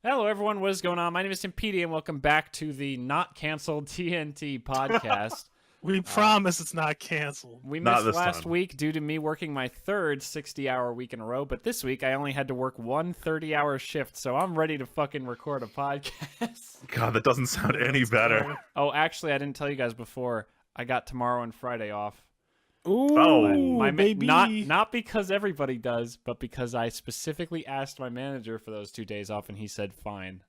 Hello, everyone. What is going on? My name is Timpedia, and welcome back to the Not Canceled TNT podcast. We promise it's not canceled. We missed last week due to me working my third 60-hour week in a row, but this week I only had to work one 30-hour shift, so I'm ready to fucking record a podcast. God, that doesn't sound any better. Oh, actually, I didn't tell you guys before. I got tomorrow and Friday off. Ooh, baby. Not because everybody does, but because I specifically asked my manager for those 2 days off, and he said fine.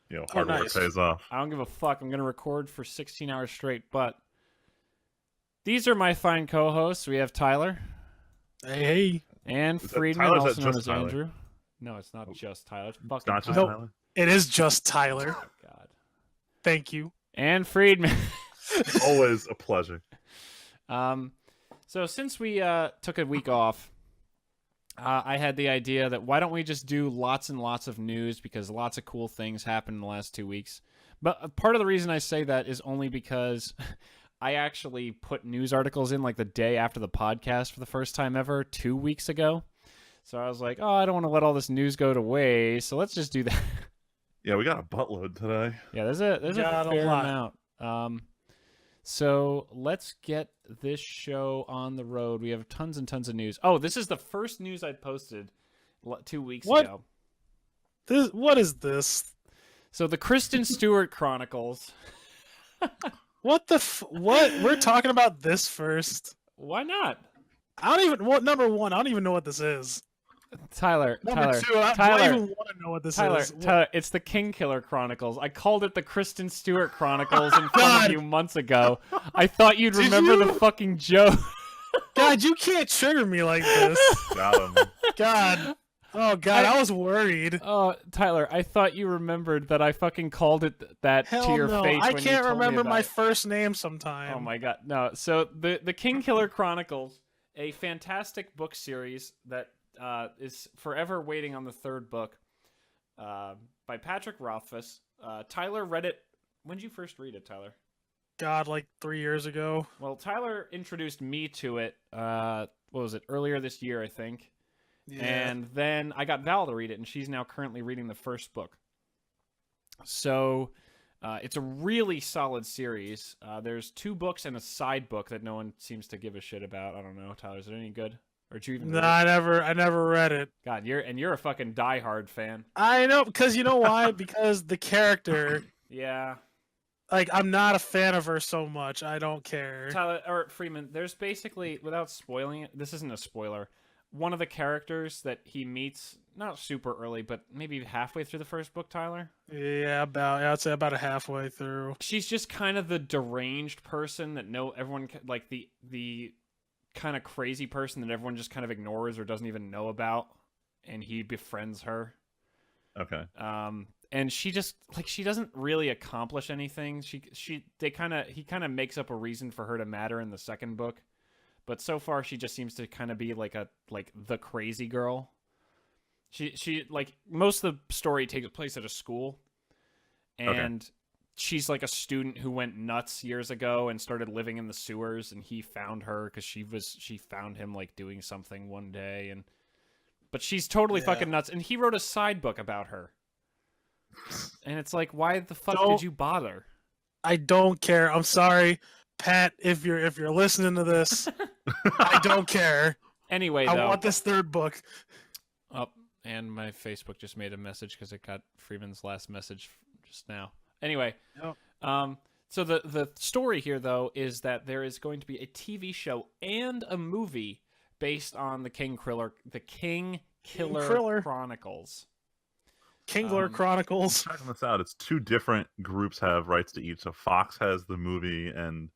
You know, hard work pays off. I don't give a fuck. I'm going to record for 16 hours straight, but these are my fine co-hosts. We have Tyler. Hey. And Friedman, also known as Andrew. No, it's not just Tyler. It's fucking not just Tyler. Tyler. It is just Tyler. Oh, God. Thank you. And Friedman. Always a pleasure. So since we took a week off, I had the idea that why don't we just do lots and lots of news, because lots of cool things happened in the last 2 weeks. But part of the reason I say that is only because I actually put news articles in like the day after the podcast for the first time ever 2 weeks ago. So I was like, oh, I don't want to let all this news go to waste, so let's just do that. Yeah, we got a buttload today. Yeah, there's a fair amount. So let's get this show on the road. We have tons and tons of news. Oh, this is the first news I posted 2 weeks ago. What is this? So the Kristen Stewart Chronicles. What? We're talking about this first. Why not? Number one, I don't even know what this is. Tyler. Number two, I don't even want to know what this is. Tyler, it's the Kingkiller Chronicles. I called it the Kristen Stewart Chronicles in front of you months ago. I thought you'd remember the fucking joke. God, you can't trigger me like this. Got him. God. Oh, God, I was worried. Oh, Tyler, I thought you remembered that I fucking called it that Hell to your no. face. I when can't you told remember me my about it. first name sometime. Oh, my God. No, so the Kingkiller Chronicles, a fantastic book series that is forever waiting on the third book by Patrick Rothfuss. Tyler read it. When did you first read it, Tyler? God, like 3 years ago. Well, Tyler introduced me to it, what was it, earlier this year, I think. Yeah. And then I got Val to read it, and she's now currently reading the first book. So it's a really solid series. There's 2 books and a side book that no one seems to give a shit about. I don't know, Tyler, is it any good? Or did you even read it? I never read it. God, you're a fucking diehard fan. I know, because you know why? Because the character. Yeah. Like, I'm not a fan of her so much. I don't care. Tyler, or Freeman, there's basically, without spoiling it, this isn't a spoiler, one of the characters that he meets, not super early, but maybe halfway through the first book, Tyler? Yeah, I'd say about halfway through. She's just kind of the deranged person that everyone, like the kind of crazy person that everyone just kind of ignores or doesn't even know about, and he befriends her. Okay. And she just, like, she doesn't really accomplish anything. He kind of makes up a reason for her to matter in the second book, but so far she just seems to kind of be like the crazy girl. She like, most of the story takes place at a school, and she's like a student who went nuts years ago and started living in the sewers, and he found her because she found him like doing something one day, but she's totally fucking nuts, and he wrote a side book about her. And it's like, why the fuck did you bother? I don't care. I'm sorry, Pat, if you're listening to this. I don't care. Anyway, I want this third book. Oh, and my Facebook just made a message because it got Freeman's last message just now. Anyway, so the story here, though, is that there is going to be a TV show and a movie based on the Kingkiller Chronicles. Kingkiller Chronicles. Checking this out, it's 2 different groups have rights to each. So Fox has the movie, and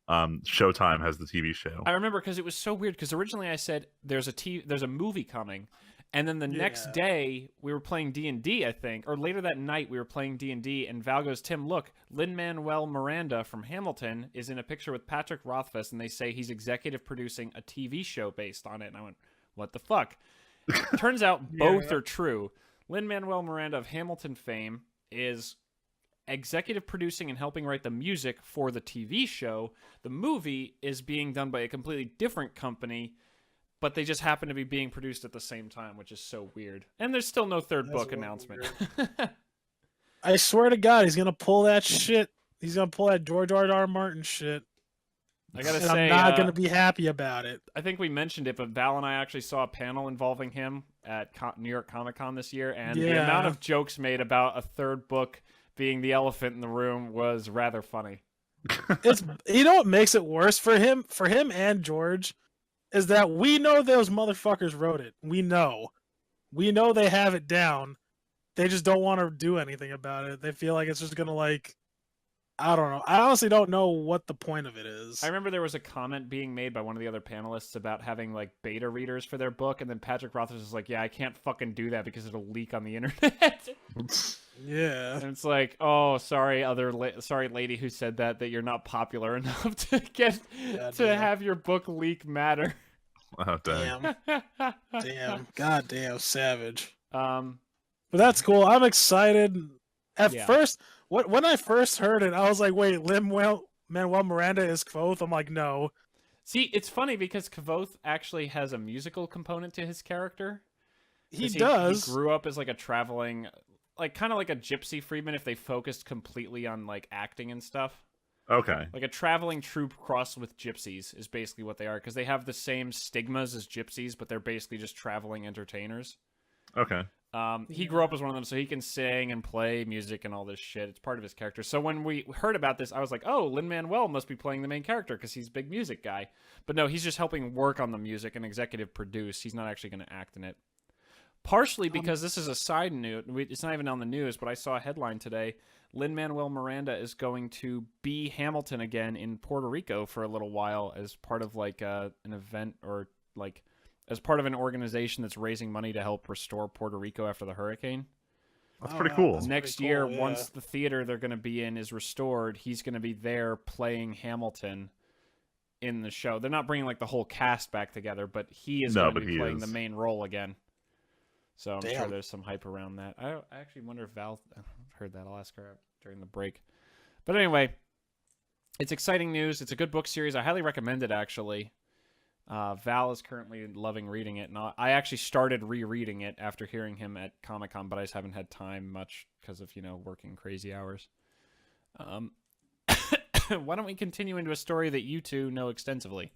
Showtime has the TV show. I remember because it was so weird. Because originally I said there's a movie coming, and then the next day we were playing D&D, I think, or later that night we were playing D&D, and Val goes, "Tim, look, Lin-Manuel Miranda from Hamilton is in a picture with Patrick Rothfuss, and they say he's executive producing a TV show based on it." And I went, "What the fuck?" Turns out both are true. Lin-Manuel Miranda of Hamilton fame is executive producing and helping write the music for the TV show. The movie is being done by a completely different company, but they just happen to be being produced at the same time, which is so weird. And there's still no third book announcement. I swear to God, he's gonna pull that shit. He's gonna pull that George R. Martin shit. I gotta And say, I'm not gonna be happy about it. I think we mentioned it, but Val and I actually saw a panel involving him at New York Comic Con this year, and the amount of jokes made about a third book being the elephant in the room was rather funny. It's what makes it worse for him and George is that we know those motherfuckers wrote it. We know they have it down. They just don't want to do anything about it. They feel like it's just gonna I don't know. I honestly don't know what the point of it is. I remember there was a comment being made by one of the other panelists about having like beta readers for their book, and then Patrick Rothfuss was like, "Yeah, I can't fucking do that because it'll leak on the internet." Yeah, and it's like, "Oh, sorry, sorry, lady who said that you're not popular enough to get have your book leak matter." Oh damn! Damn, goddamn, savage. But that's cool. I'm excited. At first, when I first heard it, I was like, "Wait, Lin-Manuel Miranda is Kvothe?" I'm like, "No." See, it's funny because Kvothe actually has a musical component to his character. He does. He grew up as like a traveling, like kind of like a gypsy freedman if they focused completely on like acting and stuff. Okay. Like a traveling troupe crossed with gypsies is basically what they are, because they have the same stigmas as gypsies, but they're basically just traveling entertainers. Okay. He grew up as one of them, so he can sing and play music and all this shit. It's part of his character. So when we heard about this, I was like, oh, Lin-Manuel must be playing the main character because he's a big music guy. But no, he's just helping work on the music and executive produce. He's not actually going to act in it. Partially because this is a side note. It's not even on the news, but I saw a headline today. Lin-Manuel Miranda is going to be Hamilton again in Puerto Rico for a little while as part of like an event or like as part of an organization that's raising money to help restore Puerto Rico after the hurricane. That's pretty cool. That's Next pretty year, cool, yeah. once the theater they're going to be in is restored, he's going to be there playing Hamilton in the show. They're not bringing like the whole cast back together, but he is going to be playing the main role again. So I'm sure there's some hype around that. I actually wonder if Val heard that. I'll ask her during the break. But anyway, it's exciting news. It's a good book series. I highly recommend it, actually. Val is currently loving reading it. And I actually started rereading it after hearing him at Comic-Con, but I just haven't had time much because of, working crazy hours. Why don't we continue into a story that you two know extensively?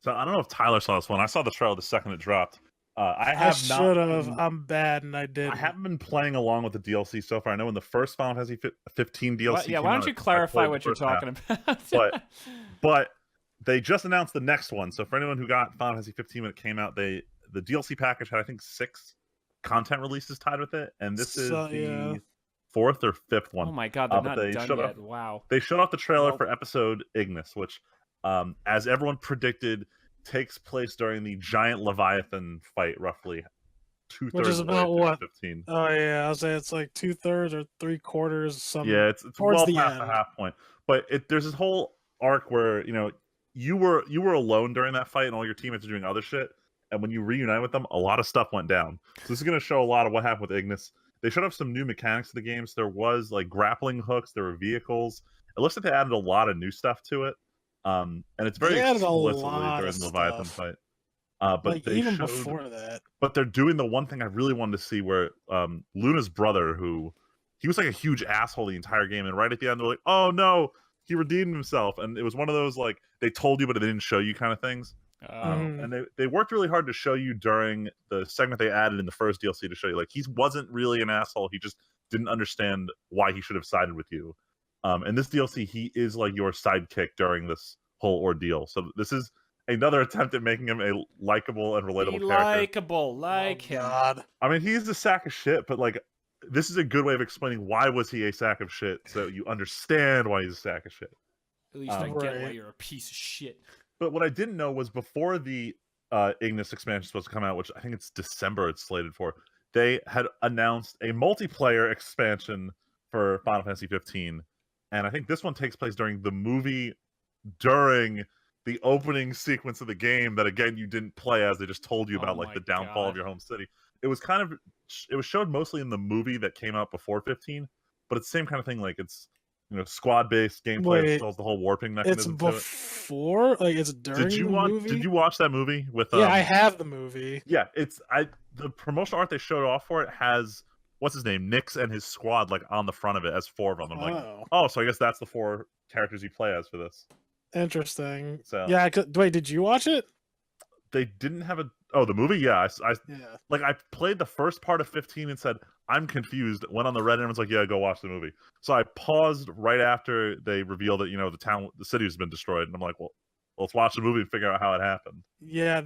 So I don't know if Tyler saw this one. I saw the trailer the second it dropped. I should have. I'm bad, and I didn't. I haven't been playing along with the DLC so far. I know in the first Final Fantasy 15 DLC. Why don't you clarify what you're talking about? but they just announced the next one. So for anyone who got Final Fantasy 15 when it came out, the DLC package had I think 6 content releases tied with it, and this is the 4th or 5th one. Oh my god, they're not done yet. Wow. They showed off the trailer for episode Ignis, which, as everyone predicted, takes place during the giant Leviathan fight, roughly 2/3. Which is about what? 15. Oh yeah, I'll say it's like 2/3 or 3/4. Something. Yeah, it's towards well the past end. the half point. But there's this whole arc where you were alone during that fight, and all your teammates are doing other shit. And when you reunite with them, a lot of stuff went down. So this is going to show a lot of what happened with Ignis. They showed off some new mechanics to the games. There was like grappling hooks. There were vehicles. It looks like they added a lot of new stuff to it. And it's very explicitly during the Leviathan fight. But like, they even showed, before that. But they're doing the one thing I really wanted to see, where Luna's brother, he was like a huge asshole the entire game, and right at the end they're like, "Oh no, he redeemed himself," and it was one of those like they told you but they didn't show you kind of things. And they worked really hard to show you during the segment they added in the first DLC to show you like he wasn't really an asshole. He just didn't understand why he should have sided with you. And this DLC, he is like your sidekick during this whole ordeal. So this is another attempt at making him a likable and relatable character. Likable, like him. God. I mean, he's a sack of shit, but like this is a good way of explaining why was he a sack of shit, so you understand why he's a sack of shit. At least I get why you're a piece of shit. But what I didn't know was before the Ignis expansion is supposed to come out, which I think it's December it's slated for, they had announced a multiplayer expansion for Final Fantasy 15. And I think this one takes place during the movie, during the opening sequence of the game that, again, you didn't play as. They just told you about, like, the downfall of your home city. It was showed mostly in the movie that came out before 15, but it's the same kind of thing. Like, it's, squad-based gameplay, as well as the whole warping mechanism. It's before? Like, it's during the movie? Did you watch that movie with... Yeah, I have the movie. Yeah, the promotional art they showed off for it has what's his name, Nyx and his squad like on the front of it as 4 of them. I'm like, Oh, oh, so I guess that's the 4 characters you play as for this. interesting. So Yeah, wait, did you watch it? they didn't have a the movie. Yeah, Yeah. like I played the first part of 15 and said I'm confused. Went on the Reddit and was like, yeah, go watch the movie. So I paused right after they revealed that the city has been destroyed, and I'm like, well, let's watch the movie and figure out how it happened. Yeah,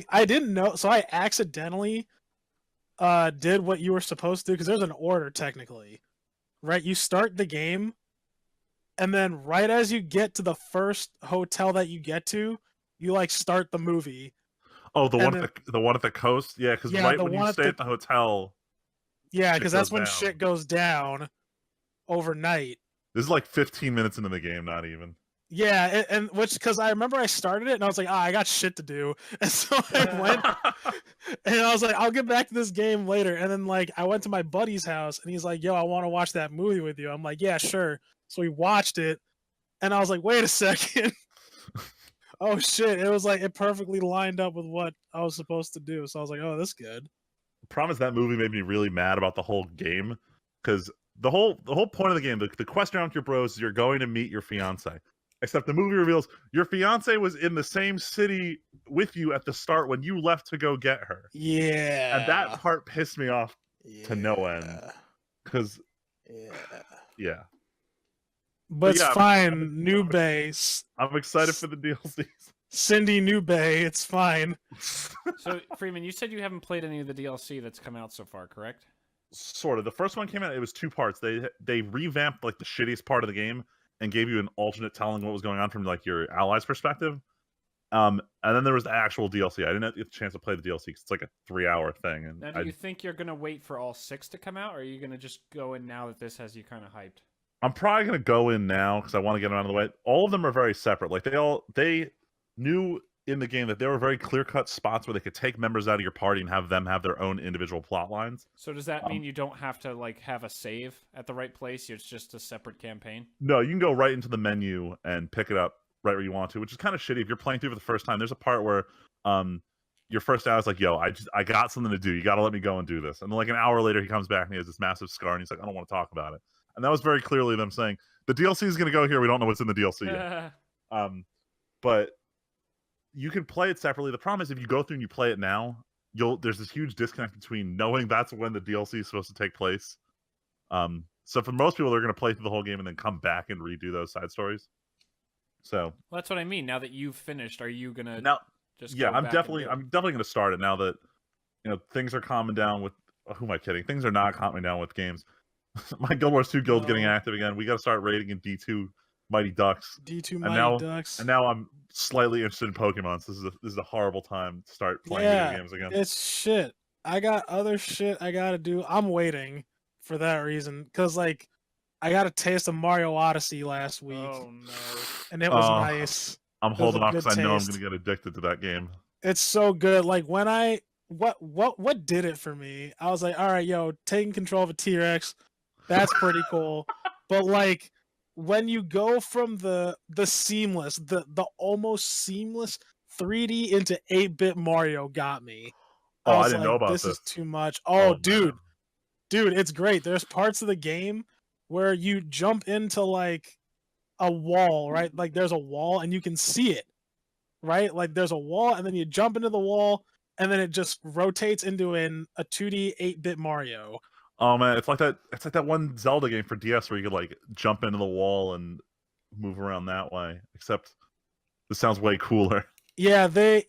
I didn't know, so I accidentally did what you were supposed to, because there's an order technically, right? You start the game, and then right as you get to the first hotel that you get to, you like start the movie. Oh, the And one then- the one at the coast, yeah, because Yeah, right the when you one at stay the- at the hotel, Yeah, shit because that's goes when down. shit goes down overnight. This is like 15 minutes into the game, not even. Yeah, and which, because I remember I started it and I was like, I got shit to do, and so I went and I was like, I'll get back to this game later. And then like I went to my buddy's house and he's like, yo, I want to watch that movie with you. I'm like, yeah, sure. So we watched it, and I was like, wait a second. Oh shit! It was like it perfectly lined up with what I was supposed to do. So I was like, oh, this is good. The problem is that movie made me really mad about the whole game, because the whole point of the game, the quest around with your bros, is you're going to meet your fiance. Except the movie reveals your fiance was in the same city with you at the start when you left to go get her. Yeah. And that part pissed me off to no end. Because, yeah. But it's yeah, fine. New base. I'm excited for the DLCs. Cindy New Bay. It's fine. So, Freeman, you said you haven't played any of the DLC that's come out so far, correct? Sort of. The first one came out, it was 2 parts. They revamped like the shittiest part of the game and gave you an alternate telling what was going on from like your allies' perspective. And then there was the actual DLC. I didn't get a chance to play the DLC because it's like a 3-hour thing. And Now, do you think you're gonna wait for all 6 to come out, or are you gonna just go in now that this has you kind of hyped? I'm probably gonna go in now because I want to get them out of the way. All of them are very separate. Like they knew in the game that there were very clear-cut spots where they could take members out of your party and have them have their own individual plot lines. So does that mean you don't have to like have a save at the right place? It's just a separate campaign? No, you can go right into the menu and pick it up right where you want to, which is kind of shitty if you're playing through for the first time. There's a part where your first hour is like, yo, I got something to do. You got to let me go and do this. And then like an hour later, he comes back and he has this massive scar and he's like, I don't want to talk about it. And that was very clearly them saying, the DLC is going to go here. We don't know what's in the DLC yet. But you can play it separately. The problem is if you go through and you play it now, there's this huge disconnect between knowing that's when the DLC is supposed to take place. So for most people, they're going to play through the whole game and then come back and redo those side stories. So Well, that's what I mean. Now that you've finished, are you gonna now, just yeah, go I'm back definitely and going to start it now that things are calming down with. Who am I kidding? Things are not calming down with games. My Guild Wars 2 guild's getting No. active again. We got to start raiding in D2 Mighty Ducks. D2 And Mighty Ducks. And now I'm slightly interested in Pokemon. So this is a horrible time to start playing video games again. It's shit. I got other shit I gotta do. I'm waiting for that reason, because like I got a taste of Mario Odyssey last week, Oh no. and it was Oh. nice. I'm was holding a off good because I know I'm taste. going to get addicted to that game. It's so good. Like when what did it for me? I was like, all right, yo, taking control of a T-Rex, that's pretty cool. But like when you go from the seamless, the almost seamless 3D into 8-bit Mario got me. Oh, I was didn't like, know about this. this. Is too much. Oh, Oh, dude, man. it's great. There's parts of the game where you jump into like a wall, right? Like there's a wall and you can see it, right? Like there's a wall and then you jump into the wall and then it just rotates into a 2D 8-bit Mario. Oh man, it's like that one Zelda game for DS where you could like jump into the wall and move around that way. Except this sounds way cooler. Yeah, the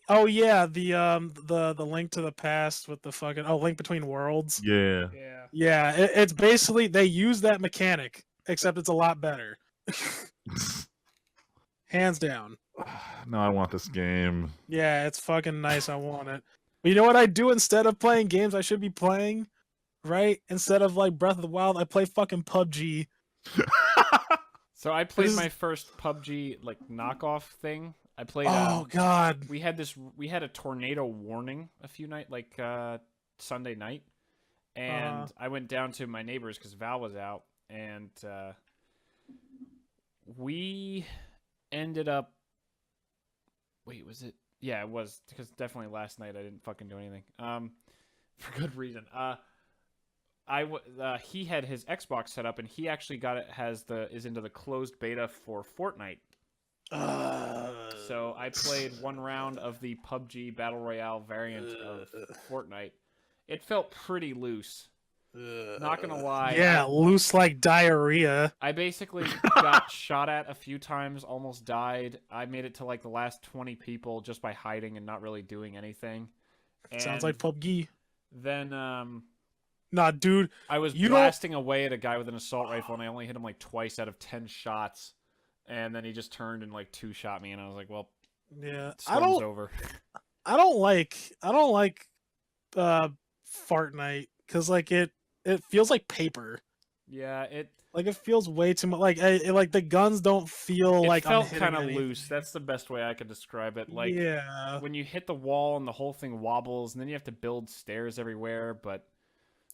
Link to the Past with the fucking Link Between Worlds. Yeah. Yeah. Yeah, it's basically they use that mechanic, except it's a lot better. Hands down. No, I want this game. Yeah, it's fucking nice. I want it. But you know what I do instead of playing games I should be playing? Right? Instead of like Breath of the Wild, I play fucking PUBG. So I played This is- my first PUBG like knockoff thing. I played. Oh god. We had a tornado warning a few Sunday night, and I went down to my neighbors because Val was out, and we ended up. Wait, was it? Yeah, it was, because definitely last night I didn't fucking do anything. For good reason. he had his Xbox set up, and he actually is into the closed beta for Fortnite. So I played one round of the PUBG Battle Royale variant of Fortnite. It felt pretty loose. Not gonna lie. Yeah, loose like diarrhea. I basically got shot at a few times, almost died. I made it to like the last 20 people just by hiding and not really doing anything. And Sounds like PUBG. Then, nah, dude. I was blasting away at a guy with an assault rifle, and I only hit him like twice out of 10 shots. And then he just turned and like two-shot me, and I was like, "Well, yeah, storm's over." I don't like Fortnite because like it feels like paper. Yeah, it feels way too much. Like like the guns don't feel like felt I'm hitting kind of anything. loose. That's the best way I could describe it. Like, yeah, when you hit the wall and the whole thing wobbles, and then you have to build stairs everywhere. But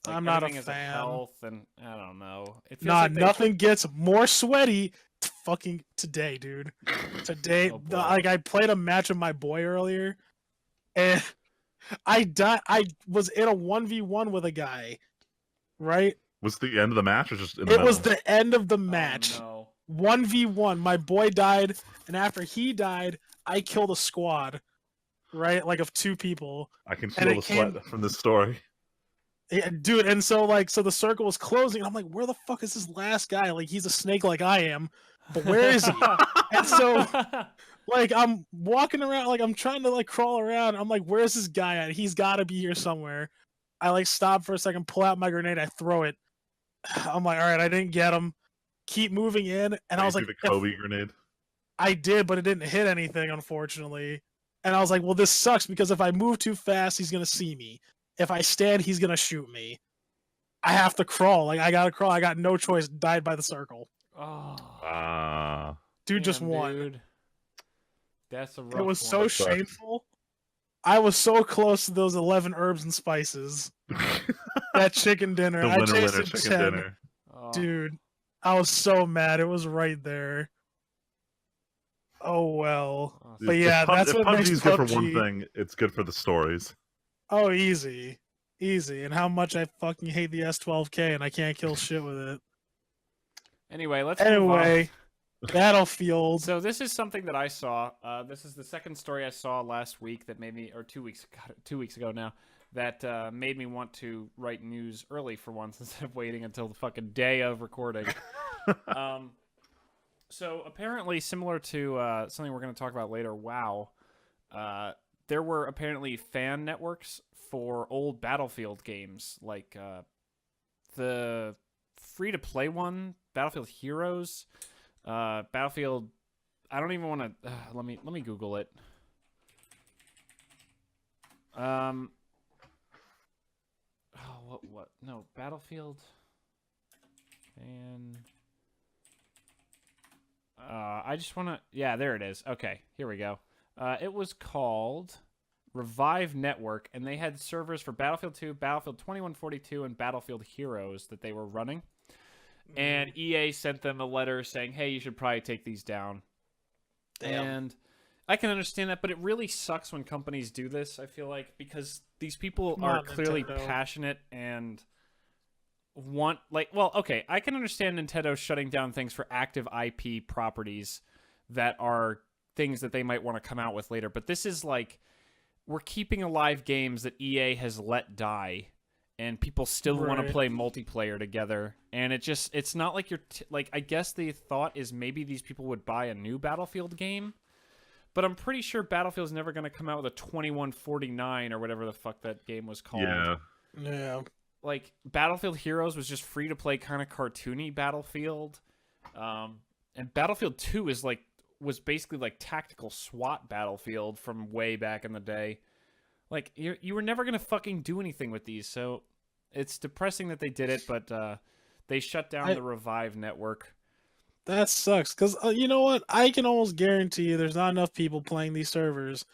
like, I'm not a everything is fan. health, and I don't know. It feels nah, like nothing gets more sweaty. Fucking today, dude. Today, Oh, boy. like I played a match with my boy earlier, and I died. I was in a 1v1 with a guy, right? Was the end of the match or just in the It middle? was the end of the match. Oh, 1v1. My boy died, and after he died, I killed a squad, right? Like of 2 people. I can and feel it the sweat from this story. Yeah, dude, and so the circle was closing, and I'm like, where the fuck is this last guy? Like he's a snake like I am, but where is he? And so like I'm walking around, like I'm trying to like crawl around. I'm like, where's this guy at? He's got to be here somewhere. I like stop for a second, pull out my grenade, I throw it. I'm like, all right, I didn't get him. Keep moving in, and I was like, the Kobe grenade. I did, but it didn't hit anything, unfortunately. And I was like, well, this sucks because if I move too fast, he's gonna see me. If I stand, he's gonna shoot me. I have to crawl. Like I gotta crawl. I got no choice. Died by the circle. oh, Dude just damn, won. Dude. That's a rough It was one. so That sucks. shameful. I was so close to those 11 herbs and spices. That chicken dinner. The I winner tasted chicken 10. dinner. Oh. Dude, I was so mad. It was right there. Oh well. Oh, But yeah, that's if what makes PUBG's good for PUBG. one thing, it's good for the stories. Oh, easy. And how much I fucking hate the S12K and I can't kill shit with it. Anyway, let's move on. Anyway, Battlefield. So this is something that I saw. This is the second story I saw last week that made me, or 2 weeks, God, 2 weeks ago now, that made me want to write news early for once instead of waiting until the fucking day of recording. So apparently, similar to something we're going to talk about later, WoW, there were apparently fan networks for old Battlefield games, like the free-to-play one, Battlefield Heroes, Battlefield. I don't even want to. Let me Google it. Oh, what? No, Battlefield. And I just want to. Yeah, there it is. Okay, here we go. It was called Revive Network, and they had servers for Battlefield 2, Battlefield 2142, and Battlefield Heroes that they were running. And EA sent them a letter saying, hey, you should probably take these down. Damn. And I can understand that, but it really sucks when companies do this, I feel like, because these people Come are on, clearly Nintendo. passionate and want, like, well, okay, I can understand Nintendo shutting down things for active IP properties that are things that they might want to come out with later, but this is like, we're keeping alive games that EA has let die, and people still want to Right. play multiplayer together, and it's not like you're, like, I guess the thought is maybe these people would buy a new Battlefield game, but I'm pretty sure Battlefield's never going to come out with a 2149 or whatever the fuck that game was called. Yeah. Like, Battlefield Heroes was just free-to-play kind of cartoony Battlefield, and Battlefield 2 was basically like tactical SWAT Battlefield from way back in the day. Like, you were never going to fucking do anything with these, so it's depressing that they did it, but they shut down the Revive network. That sucks, because you know what? I can almost guarantee you there's not enough people playing these servers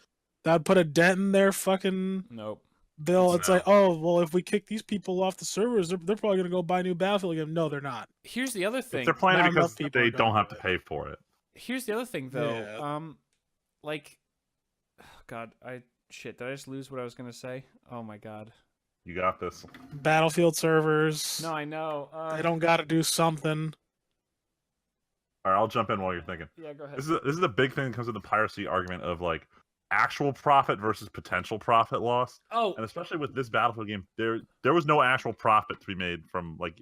that would put a dent in their fucking Nope. bill. It's No. like, oh, well, if we kick these people off the servers, they're probably going to go buy a new Battlefield game. No, they're not. Here's the other If thing. they're playing Not it because enough people they are don't going have to to it. pay for it. Here's the other thing, though. Yeah. Like, God, did I just lose what I was gonna say? Oh my God. You got this. Battlefield servers. No, I know. They don't got to do something. All right, I'll jump in while you're thinking. Yeah, go ahead. This is a big thing that comes with the piracy argument of like actual profit versus potential profit loss. Oh, And especially with this Battlefield game, there was no actual profit to be made from like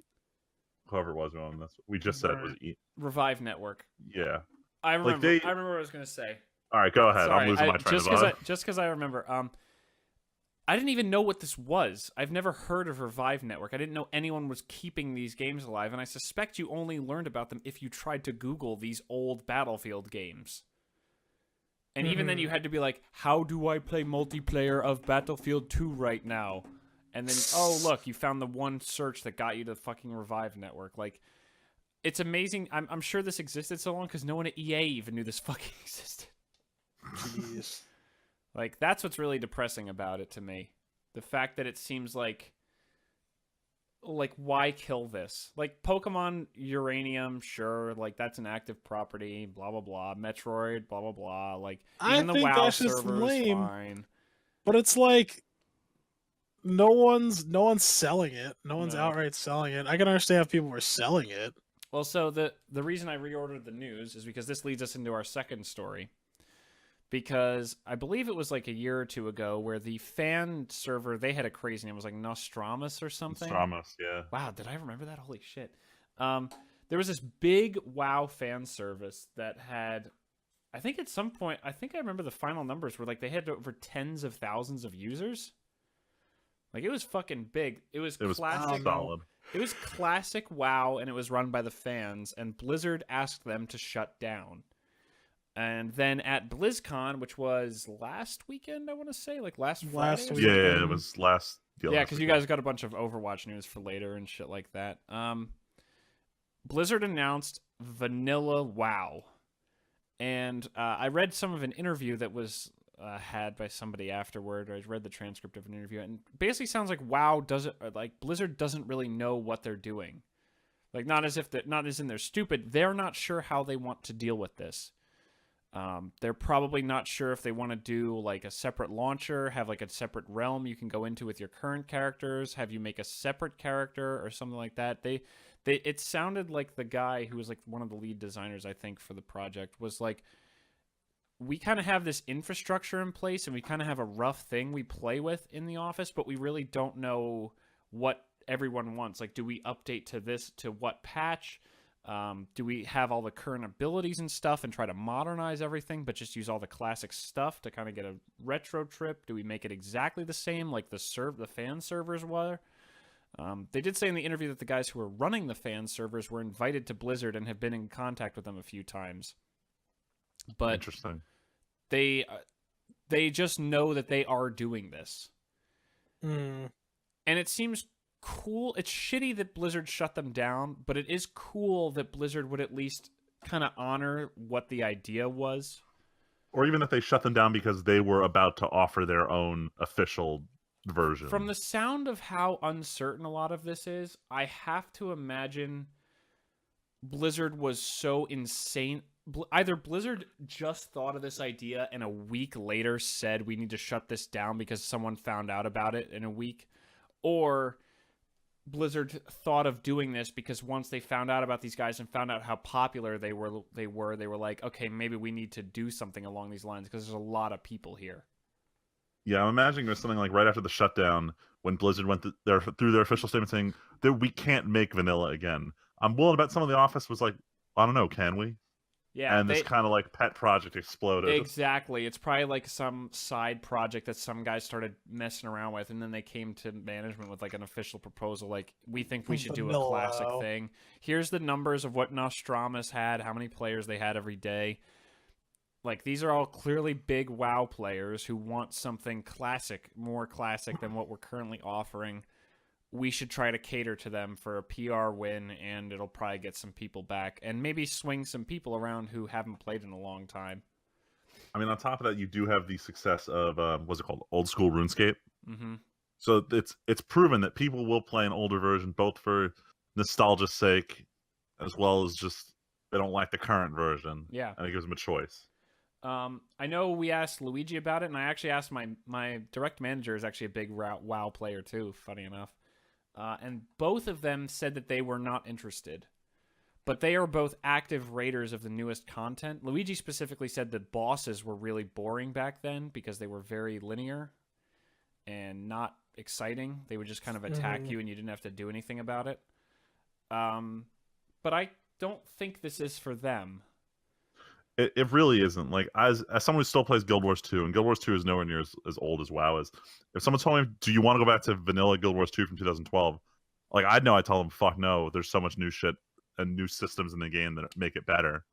whoever it was on this. We just said it was Revive Network. yeah. I remember. they- I remember what I was gonna say. All right, go ahead. Sorry, I'm losing my train of just thought. because I remember. I didn't even know what this was. I've never heard of Revive Network. I didn't know anyone was keeping these games alive, and I suspect you only learned about them if you tried to Google these old Battlefield games. And even then, you had to be like, "How do I play multiplayer of Battlefield 2 right now?" And then, oh look, you found the one search that got you to fucking Revive Network. Like, it's amazing. I'm sure this existed so long because no one at EA even knew this fucking existed. Jeez. Like, that's what's really depressing about it to me. The fact that it seems like, why kill this? Like, Pokemon Uranium, sure, like, that's an active property, blah, blah, blah. Metroid, blah, blah, blah. Like, even the think WoW that's just server is lame. fine. But it's like no one's selling it. No one's No. outright selling it. I can understand if people were selling it. Well, so the reason I reordered the news is because this leads us into our second story. Because I believe it was like a year or two ago where the fan server, they had a crazy name. It was like Nostramus or something. Nostramus, yeah. Wow, did I remember that? Holy shit. There was this big WoW fan service that had, I think at some point, I remember the final numbers were like they had over tens of thousands of users. Like, it was fucking big. It was classic. Solid. It was classic WoW, and it was run by the fans, and Blizzard asked them to shut down. And then at BlizzCon, which was last weekend, I want to say, like last Friday. Last week. Yeah, it was last. Yeah, because you guys got a bunch of Overwatch news for later and shit like that. Blizzard announced Vanilla WoW, and I read some of an interview that was had by somebody afterward. Or I read the transcript of an interview, and basically sounds like WoW doesn't, like Blizzard doesn't really know what they're doing. Like, not as in they're stupid. They're not sure how they want to deal with this. They're probably not sure if they want to do like a separate launcher, have like a separate realm you can go into with your current characters, have you make a separate character or something like that. It sounded like the guy who was like one of the lead designers, I think, for the project was like, we kind of have this infrastructure in place and we kind of have a rough thing we play with in the office, but we really don't know what everyone wants. Like, do we update to what patch? Do we have all the current abilities and stuff and try to modernize everything, but just use all the classic stuff to kind of get a retro trip? Do we make it exactly the same like the fan servers were? They did say in the interview that the guys who were running the fan servers were invited to Blizzard and have been in contact with them a few times. But interesting. They just know that they are doing this. Mm. And it seems cool. It's shitty that Blizzard shut them down, but it is cool that Blizzard would at least kind of honor what the idea was. Or even if they shut them down because they were about to offer their own official version. From the sound of how uncertain a lot of this is, I have to imagine Blizzard was so insane. Either Blizzard just thought of this idea and a week later said we need to shut this down because someone found out about it in a week, or Blizzard thought of doing this because once they found out about these guys and found out how popular they were like, okay, maybe we need to do something along these lines because there's a lot of people here. Yeah, I'm imagining it was something like right after the shutdown when Blizzard went through their official statement saying that we can't make vanilla again. I'm willing to bet some of the office was like, I don't know, can we? Yeah, and this kind of like pet project exploded. Exactly. It's probably like some side project that some guys started messing around with, and then they came to management with like an official proposal. Like, we think we should do a classic thing. Here's the numbers of what Nostramus had, how many players they had every day. Like, these are all clearly big WoW players who want something classic, more classic than what we're currently offering. We should try to cater to them for a PR win, and it'll probably get some people back and maybe swing some people around who haven't played in a long time. I mean, on top of that, you do have the success of what's it called, old school RuneScape. Mm-hmm. So it's proven that people will play an older version both for nostalgia's sake as well as just they don't like the current version. Yeah, and it gives them a choice. I know we asked Luigi about it, and I actually asked my direct manager is actually a big WoW player too. Funny enough, and both of them said that they were not interested. But they are both active raiders of the newest content. Luigi specifically said that bosses were really boring back then because they were very linear and not exciting. They would just kind of attack you and you didn't have to do anything about it. But I don't think this is for them. It really isn't. Like, as someone who still plays Guild Wars 2, and Guild Wars 2 is nowhere near as old as WoW is. If someone told me, do you want to go back to vanilla Guild Wars 2 from 2012? Like, I'd know. I tell them, fuck no. There's so much new shit and new systems in the game that make it better.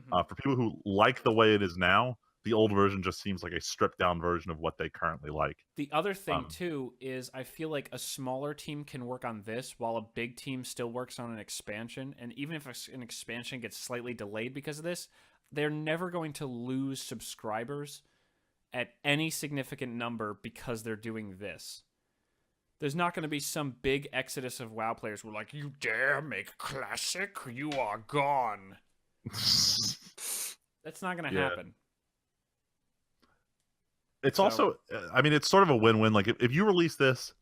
For people who like the way it is now, the old version just seems like a stripped down version of what they currently like. The other thing too is I feel like a smaller team can work on this while a big team still works on an expansion. And even if an expansion gets slightly delayed because of this, they're never going to lose subscribers at any significant number because they're doing this. There's not going to be some big exodus of WoW players who are like, you dare make classic? You are gone. That's not going to happen. It's also, I mean, it's sort of a win-win. Like, if you release this,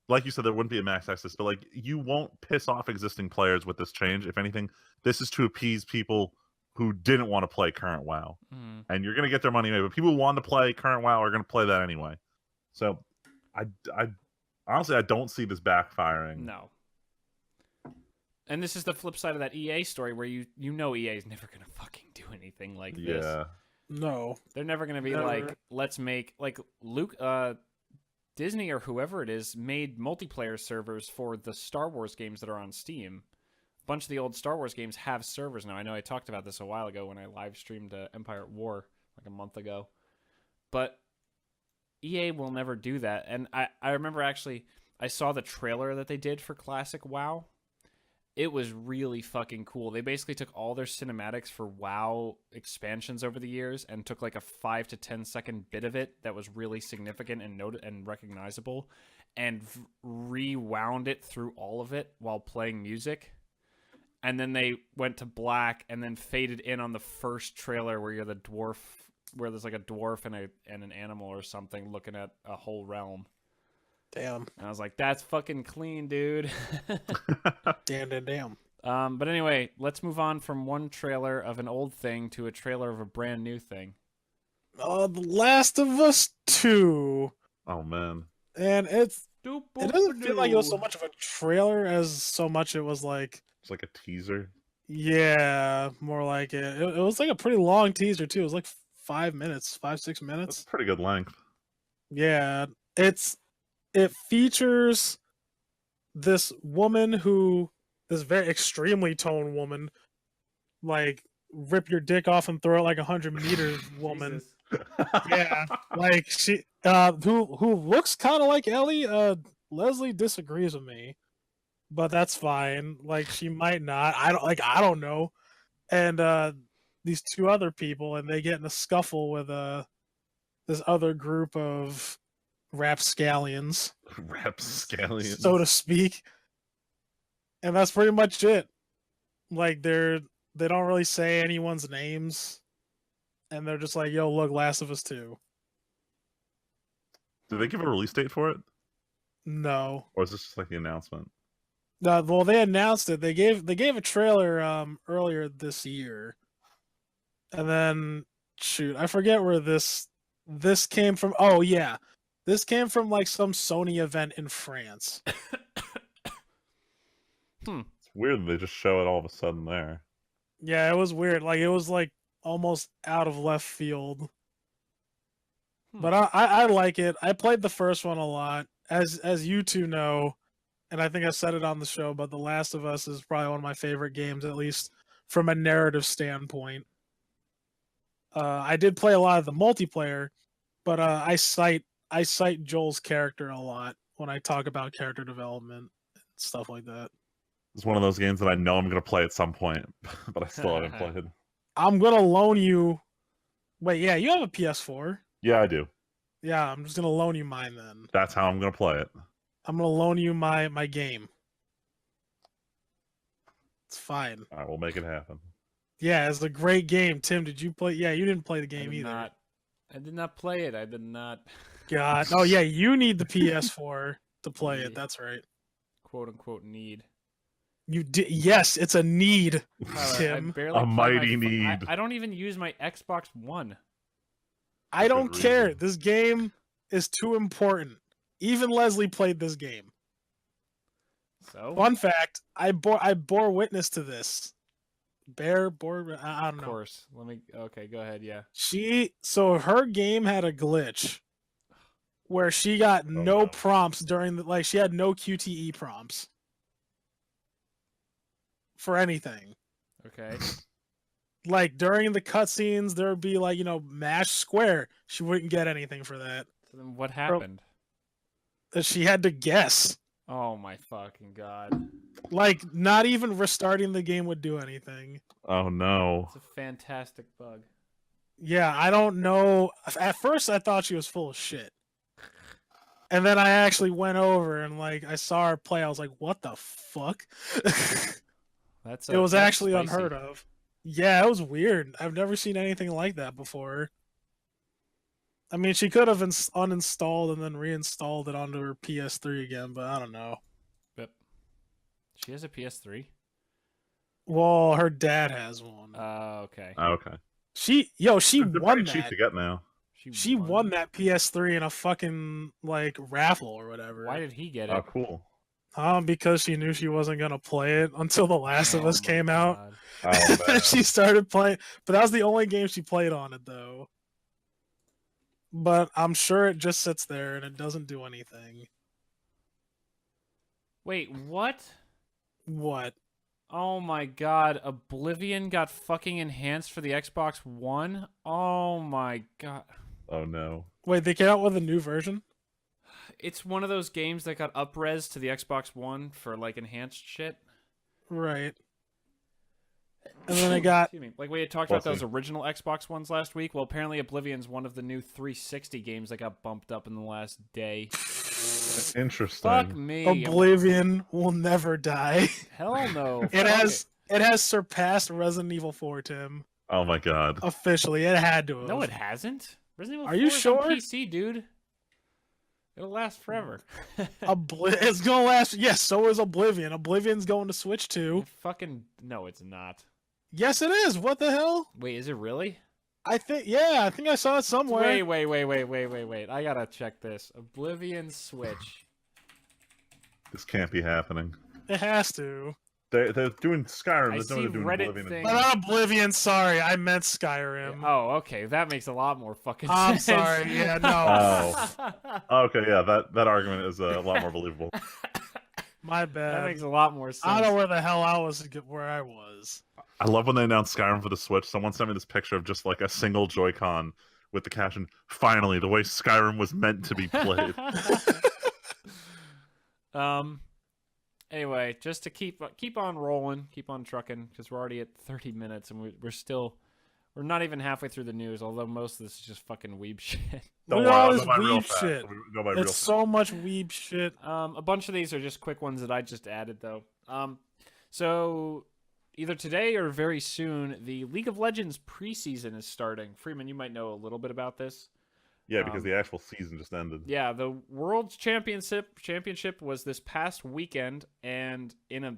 like you said, there wouldn't be a max access, but like, you won't piss off existing players with this change. If anything, this is to appease people who didn't want to play current WoW. And you're going to get their money anyway, but people who want to play current WoW are going to play that anyway. So, I honestly, I don't see this backfiring. No. And this is the flip side of that EA story where you know EA is never going to fucking do anything like this. No. They're never going to be like, let's make, like, Disney or whoever it is made multiplayer servers for the Star Wars games that are on Steam. A bunch of the old Star Wars games have servers now. I know I talked about this a while ago when I live streamed Empire at War like a month ago. But EA will never do that. And I remember actually, I saw the trailer that they did for Classic WoW. It was really fucking cool. They basically took all their cinematics for WoW expansions over the years and took like a 5 to 10 second bit of it that was really significant and recognizable and rewound it through all of it while playing music. And then they went to black and then faded in on the first trailer where you're the dwarf, where there's like a dwarf and an animal or something looking at a whole realm. Damn. And I was like, that's fucking clean, dude. Damn. But anyway, let's move on from one trailer of an old thing to a trailer of a brand new thing. The Last of Us 2. Oh, man. And it doesn't feel like it was so much of a trailer as so much it was like... It's like a teaser. Yeah, more like it. It was like a pretty long teaser, too. It was like 5 minutes, 5-6 minutes. That's pretty good length. Yeah, it features this woman this very extremely toned woman, like rip your dick off and throw it like 100 meters woman. Yeah, like she who looks kind of like Ellie. Leslie disagrees with me, but that's fine. Like she might not. I don't know. And these two other people, and they get in a scuffle with this other group of rapscallions, so to speak. And that's pretty much it. Like they don't really say anyone's names, and they're just like, "Yo, look, Last of Us 2." Did they give a release date for it? No. Or is this just like the announcement? Well, they announced it. They gave a trailer earlier this year, and then shoot, I forget where this came from. Oh yeah. This came from like some Sony event in France. It's weird that they just show it all of a sudden there. Yeah, it was weird. Like it was like almost out of left field. But I like it. I played the first one a lot. As you two know, and I think I said it on the show, but The Last of Us is probably one of my favorite games, at least from a narrative standpoint. I did play a lot of the multiplayer, but I cite Joel's character a lot when I talk about character development and stuff like that. It's one of those games that I know I'm going to play at some point, but I still haven't played. I'm going to loan you... Wait, yeah, you have a PS4? Yeah, I do. Yeah, I'm just going to loan you mine then. That's how I'm going to play it. I'm going to loan you my game. It's fine. All right, we'll make it happen. Yeah, it's a great game. Tim, did you play? Yeah, you didn't play the I game did either. not. I did not play it. I did not. God. Oh yeah, you need the PS4 to play Yeah. it. That's right. Quote unquote need. You did. Yes, it's a need, Tyler, I Tim. barely A play mighty my need. I don't even use my Xbox One. I don't Good care. reason. This game is too important. Even Leslie played this game. So Fun fact: I bore witness to this. I don't of know. course, let me. Okay, go ahead. Yeah. So her game had a glitch where she got no no. prompts during she had no QTE prompts for anything. Okay. Like during the cutscenes, there would be mash square. She wouldn't get anything for that. So then, what happened? She had to guess. Oh my fucking god! Like not even restarting the game would do anything. Oh no. It's a fantastic bug. Yeah, I don't know. At first, I thought she was full of shit. And then I actually went over and I saw her play. I was like, "What the fuck?" That's It was that's actually spicy. unheard of. Yeah, it was weird. I've never seen anything like that before. I mean, she could have uninstalled and then reinstalled it onto her PS3 again, but I don't know. Yep. She has a PS3. Well, her dad has one. Okay. Oh, okay. She They're won pretty cheap that. to get now. She won that PS3 in a fucking raffle or whatever. Why did he get Oh, it? cool. Because she knew she wasn't gonna play it until The Last of Oh Us my came out. God. Oh man. She started playing, but that was the only game she played on it though. But I'm sure it just sits there and it doesn't do anything. Wait, what? What? Oh my god, Oblivion got fucking enhanced for the Xbox One? Oh my god. Oh no. Wait, they came out with a new version? It's one of those games that got up-res to the Xbox One for enhanced shit. Right. And then I got Excuse me. Like we had talked about those original Xbox Ones last week. Well, apparently Oblivion's one of the new 360 games that got bumped up in the last day. Interesting. Fuck me. Oblivion will never die. Hell no. It Fuck has surpassed Resident Evil 4, Tim. Oh my god. Officially, it had to have. No, it hasn't. Resident Evil Are 4 you is on sure? PC, dude. It'll last forever. It's gonna last. Yes, so is Oblivion. Oblivion's going to Switch too. Fucking no, it's not. Yes, it is. What the hell? Wait, is it really? I think I saw it somewhere. Wait. I gotta check this. Oblivion Switch. This can't be happening. It has to. They're doing Skyrim. I There's no see way they're doing Reddit Oblivion. thing. But not Oblivion. Sorry, I meant Skyrim. Oh, okay. That makes a lot more fucking I'm sense. sorry. Yeah, no. Oh. Okay, yeah, that argument is a lot more believable. My That bad. makes a lot more sense. I don't know where the hell I was. Where I was. I love when they announced Skyrim for the Switch. Someone sent me this picture of just a single Joy-Con with the caption, "Finally, the way Skyrim was meant to be played." Anyway, just to keep on rolling, keep on trucking, because we're already at 30 minutes and we're not even halfway through the news. Although most of this is just fucking weeb shit. Don't Look at all worry, this I'll go by real weeb fast. shit. Go by real It's so much weeb shit. A bunch of these are just quick ones that I just added though. So either today or very soon, the League of Legends preseason is starting. Freeman, you might know a little bit about this. Yeah, because the actual season just ended. Yeah, the World's Championship was this past weekend, and in a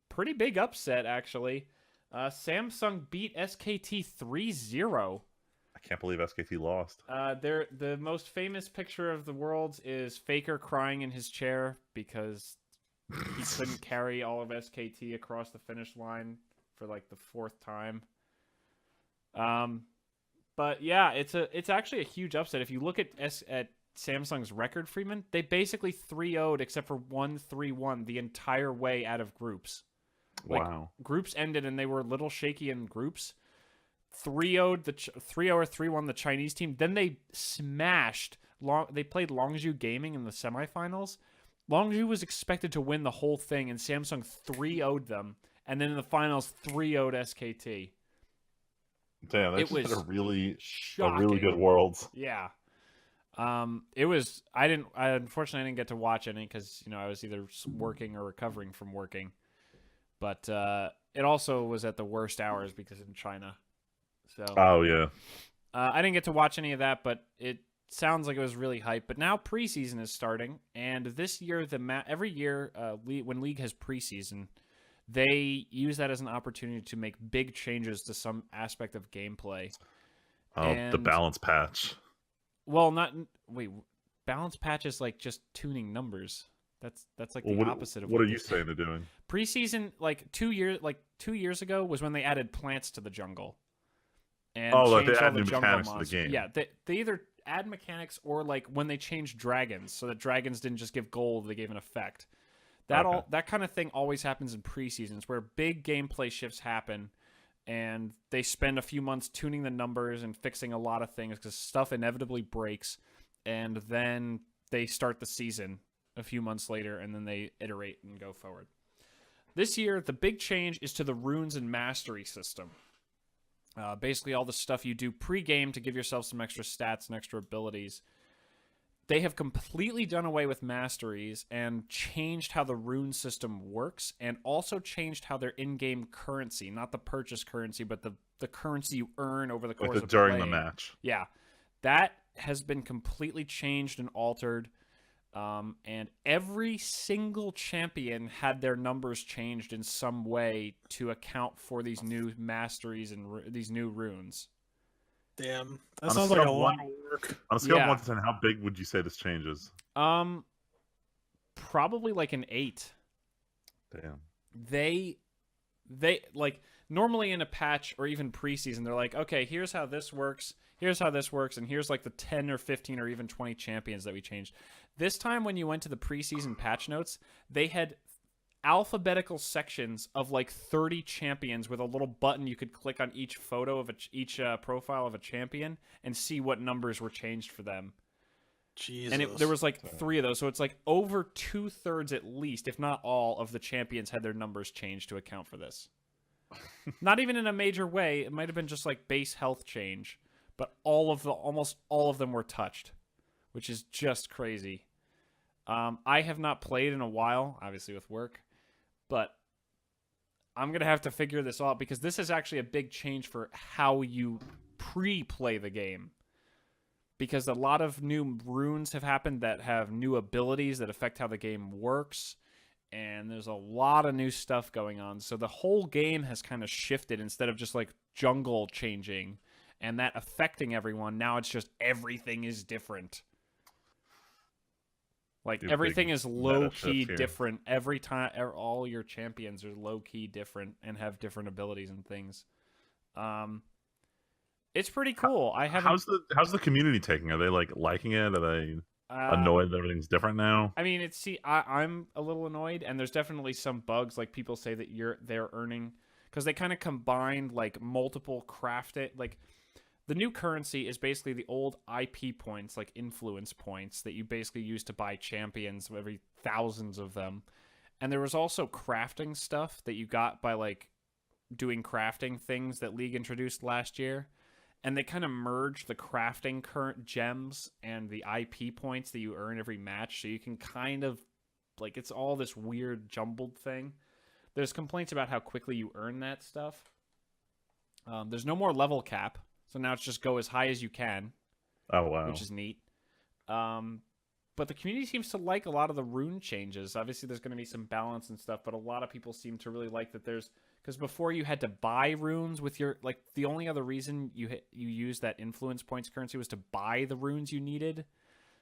pretty big upset, actually, Samsung beat SKT 3-0. I can't believe SKT lost. The most famous picture of the Worlds is Faker crying in his chair because he couldn't carry all of SKT across the finish line for the fourth time. But yeah, it's actually a huge upset. If you look at Samsung's record, Freeman, they basically 3-0'd except for 1-3-1 the entire way out of groups. Wow. Groups ended and they were a little shaky in groups. 3-0'd the 3-0 or 3-1 the Chinese team. Then they smashed they played Longzhou Gaming in the semifinals. Longzhou was expected to win the whole thing and Samsung 3-0'd them, and then in the finals 3-0'd SKT. Damn, It that's was a really shocking. good Worlds. Yeah. It was. I unfortunately didn't get to watch any because I was either working or recovering from working. But it also was at the worst hours because in China. So Oh yeah. I didn't get to watch any of that, but it sounds like it was really hype. But now preseason is starting, and this year every year when League has preseason, they use that as an opportunity to make big changes to some aspect of gameplay. Oh, the balance patch. Well, balance patch is like just tuning numbers. That's like the opposite of what are you saying they're doing? Preseason, like 2 years ago was when they added plants to the jungle. And like they changed all add the new jungle mechanics to the monsters. game. Yeah, they either add mechanics or like when they changed dragons, so that dragons didn't just give gold, they gave an effect. That kind of thing always happens in preseasons, where big gameplay shifts happen, and they spend a few months tuning the numbers and fixing a lot of things because stuff inevitably breaks, and then they start the season a few months later, and then they iterate and go forward. This year, the big change is to the runes and mastery system. Basically, all the stuff you do pre-game to give yourself some extra stats and extra abilities. They have completely done away with masteries and changed how the rune system works, and also changed how their in-game currency, not the purchase currency, but the currency you earn over the course of during play. the match. Yeah, that has been completely changed and altered. And every single champion had their numbers changed in some way to account for these new masteries and these new runes. Damn, that sounds like a lot of work. On a scale of 1 to 10, how big would you say this changes? Probably like an 8. Damn. They like normally in a patch or even preseason, they're like, okay, here's how this works, and here's like the 10 or 15 or even 20 champions that we changed. This time when you went to the preseason patch notes, they had alphabetical sections of like 30 champions with a little button you could click on each photo of each profile of a champion and see what numbers were changed for them. Jesus. And there was like 3 of those, so it's like over 2/3 at least, if not all, of the champions had their numbers changed to account for this. Not even in a major way. It might have been just like base health change, but almost all of them were touched, which is just crazy. I have not played in a while, obviously with work, but I'm going to have to figure this out because this is actually a big change for how you pre-play the game. Because a lot of new runes have happened that have new abilities that affect how the game works, and there's a lot of new stuff going on. So the whole game has kind of shifted instead of just like jungle changing and that affecting everyone. Now it's just everything is different. Like everything is low-key different every time. All your champions are low-key different and have different abilities and things. It's pretty cool. How's the community taking? Are they like liking it? Are they annoyed that everything's different now? I mean, I'm a little annoyed, and there's definitely some bugs. Like people say that they're earning because they kind of combined like multiple crafted like. The new currency is basically the old IP points, like influence points, that you basically use to buy champions, every thousands of them. And there was also crafting stuff that you got by like doing crafting things that League introduced last year. And they kind of merged the crafting current gems and the IP points that you earn every match. So you can kind of, like, it's all this weird jumbled thing. There's complaints about how quickly you earn that stuff. There's no more level cap. So now it's just go as high as you can. Oh, wow. Which is neat. But the community seems to like a lot of the rune changes. Obviously, there's going to be some balance and stuff, but a lot of people seem to really like that there's... Because before you had to buy runes with your... Like, the only other reason you used that influence points currency was to buy the runes you needed.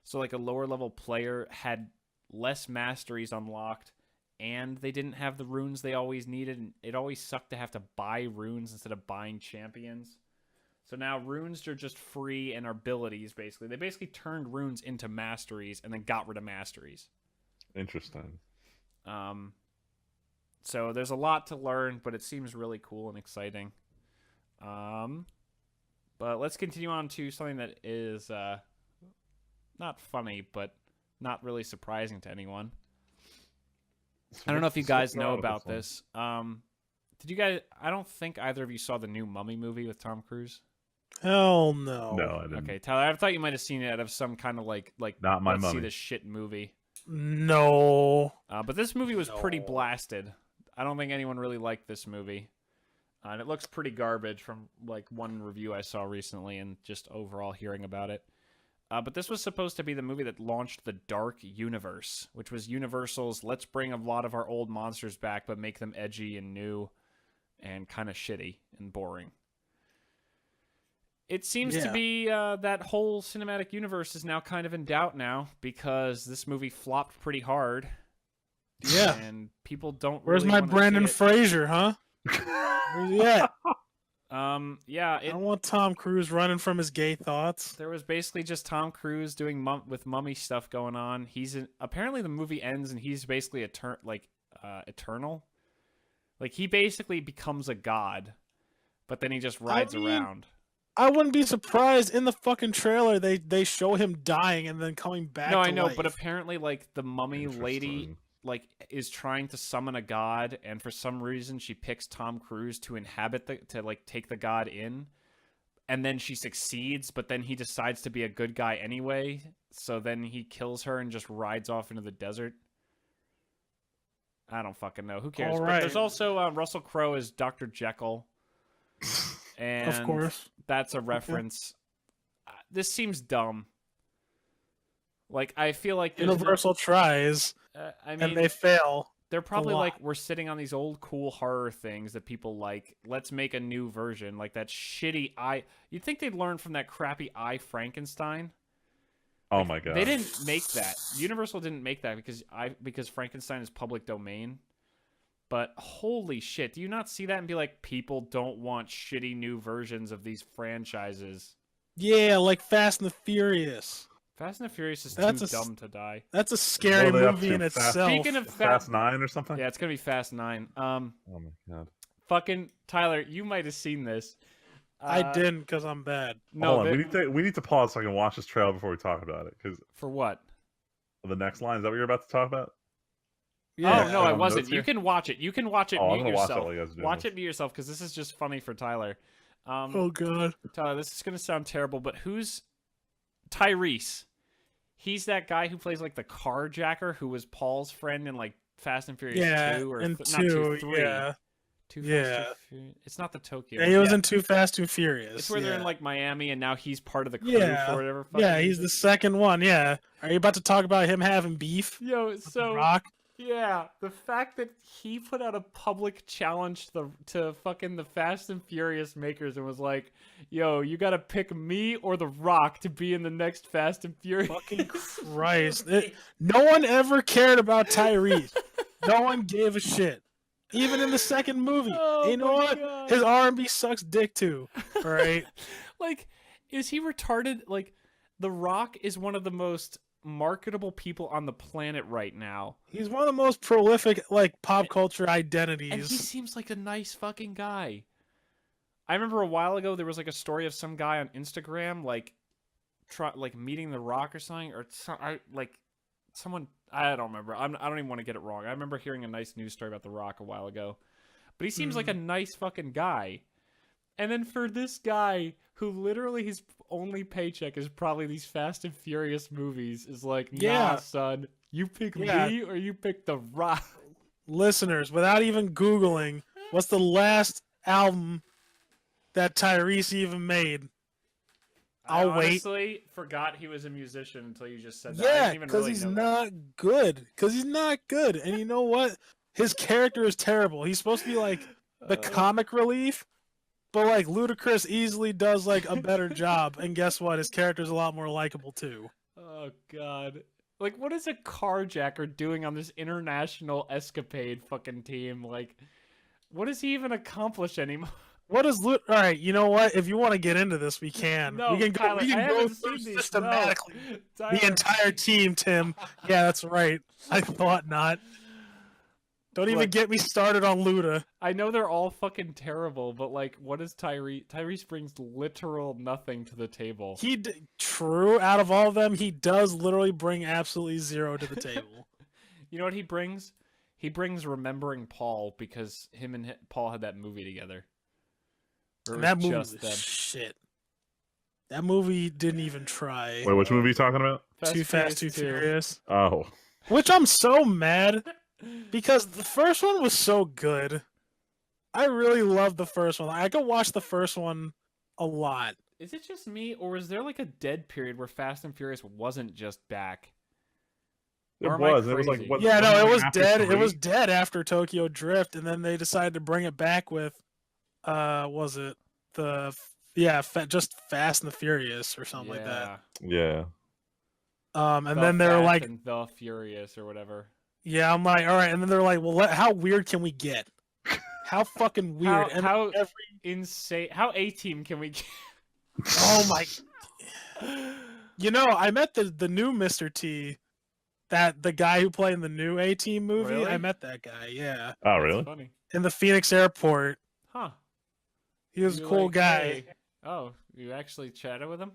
So, like, a lower-level player had less masteries unlocked, and they didn't have the runes they always needed, and it always sucked to have to buy runes instead of buying champions. So now runes are just free and are abilities, basically. They basically turned runes into masteries and then got rid of masteries. Interesting. So there's a lot to learn, but it seems really cool and exciting. But let's continue on to something that is not funny, but not really surprising to anyone. I don't know if you guys know about this. Did you guys... I don't think either of you saw the new Mummy movie with Tom Cruise. Hell no. No, I didn't. Okay, Tyler, I thought you might have seen it out of some kind of like not my let's mummy. see this shit movie. No. But this movie was pretty blasted. I don't think anyone really liked this movie. And it looks pretty garbage from like one review I saw recently and just overall hearing about it. But this was supposed to be the movie that launched the Dark Universe, which was Universal's let's bring a lot of our old monsters back but make them edgy and new and kind of shitty and boring. It seems to be that whole cinematic universe is now kind of in doubt now because this movie flopped pretty hard. Yeah. And people don't Where's really my wanna Brandon see it. Fraser, huh? Where's he at? Yeah, I don't want Tom Cruise running from his gay thoughts. there was basically just Tom Cruise doing with mummy stuff going on. Apparently the movie ends and he's basically eternal. Like he basically becomes a god, but then he just rides around. I wouldn't be surprised in the fucking trailer they show him dying and then coming back. No, to I know, life. but apparently like the mummy lady Interesting. like is trying to summon a god, and for some reason she picks Tom Cruise to inhabit to like take the god in, and then she succeeds, but then he decides to be a good guy anyway, so then he kills her and just rides off into the desert. I don't fucking know. Who cares? All But right. there's also Russell Crowe as Dr. Jekyll. And Of course. that's a reference. This seems dumb. Like, I feel like there's Universal tries I mean, and they fail. they're probably lot. like, we're sitting on these old cool horror things that people like. Let's make a new version. Like that shitty You'd think they'd learn from that crappy Frankenstein. Oh my god. They didn't make that. Universal didn't make that because Frankenstein is public domain. But holy shit, do you not see that and be like, people don't want shitty new versions of these franchises? Yeah, like Fast and the Furious. Fast and the Furious is That's too a dumb to die. That's a scary What are they up movie to? in Fast- itself. Speaking of Fast 9 or something? Yeah, it's gonna be Fast 9. Oh my god. Fucking Tyler, you might have seen this. I didn't because I'm bad. No, Hold on, but- we need to pause so I can watch this trailer before we talk about it. Because for what? the next line, is that what you're about to talk about? Yeah. Oh no, I on wasn't. notes You here? can watch it. You can watch it. Oh, I'm Mute gonna watch yourself. that while you guys are doing Watch this. it mute yourself because this is just funny for Tyler. Oh god. Tyler, this is gonna sound terrible, but who's Tyrese? He's that guy who plays like the carjacker who was Paul's friend in like Fast and Furious Yeah, 2 or and not 2, 3. yeah. Too Yeah. Fast, Too Furious. It's not the Tokyo. Yeah, he was in Too Fast, Too Furious. It's where they're in yeah. like Miami and now he's part of the crew Yeah. for whatever. Yeah, fucking he's the reason. second one. Yeah. Are you about to talk about him having beef? Yo, with so Rock? yeah, the fact that he put out a public challenge to fucking the Fast and Furious makers and was like, "Yo, you gotta pick me or The Rock to be in the next Fast and Furious." Fucking Christ. No one ever cared about Tyrese. No one gave a shit. Even in the second movie. Oh You know my what? God. His R&B sucks dick too. All right. Like, is he retarded? Like, The Rock is one of the most marketable people on the planet right now, He's one of the most prolific like pop culture and he identities. seems like a nice fucking guy. I remember a while ago there was like a story of some guy on Instagram like meeting The Rock or something, or someone, I don't remember. I don't even want to get it wrong. I remember hearing a nice news story about The Rock a while ago, but he seems like a nice fucking guy. And then for this guy who literally his only paycheck is probably these Fast and Furious movies is like, nah, Yeah. son, you pick Yeah. me or you pick The Rock. Listeners, without even Googling, what's the last album that Tyrese even made? I'll I wait. honestly forgot he was a musician until you just said that. I Yeah, didn't even because really he's know that. not good. Because he's not good. And you know what? His character is terrible. He's supposed to be like the comic relief, but like Ludacris easily does like a better job. And guess what? His character's a lot more likable too. Oh god. Like, what is a carjacker doing on this international escapade fucking team? Like, what does he even accomplish anymore? What is All right, you know what? If you want to get into this, we can. No, we can go. Tyler, We I can go haven't through seen these. systematically. No. The Tyler, entire team, Tim. Yeah, that's right. I thought not. Don't even Look. get me started on Luda. I know they're all fucking terrible, but like, what is Tyrese? Tyrese brings literal nothing to the table. True. Out of all of them, he does literally bring absolutely zero to the table. You know what he brings? He brings remembering Paul because him and Paul had that movie together. Or And it that was movie just was them. shit. That movie didn't even try. Wait, which movie are you talking about? Too Fast, Too Furious. Oh. Which I'm so mad because the first one was so good. I really loved the first one. I could watch the first one a lot. Is it just me, or is there like a dead period where Fast and Furious wasn't just back? It Or am I was. It was like crazy? what? Yeah, no, it was after dead. It 3? was dead after Tokyo Drift, and then they decided to bring it back with, was it just Fast and the Furious or something like that. Yeah. And The then they were Fast like, and the Furious or whatever. yeah, I'm like, all right, and then they're like, well, how weird can we get? How fucking weird? And How every, insane? How A-Team can we get? oh my, you know, I met the new Mr. T, that the guy who played in the new A-Team movie. Really? I met that guy, yeah, Oh, That's really? funny. in the Phoenix airport. Huh. He was a You're cool like, guy. "Hey." Oh, you actually chatted with him?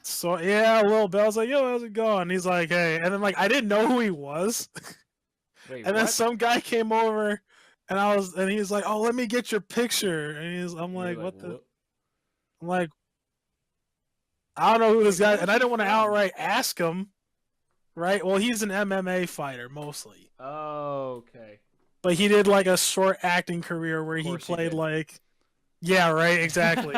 So yeah, Lil Bell's like, yo, how's it going? He's like, hey, and then like I didn't know who he was, Wait, and then what? some guy came over, and he was like, oh, let me get your picture, and I'm You're like, what the? "Whoop." I'm like, I don't know who this Wait, guy, where's and I he didn't want to from? outright ask him, right? Well, he's an MMA fighter mostly, Oh, okay. but he did like a short acting career where Of he course he played did. like, yeah, right, exactly,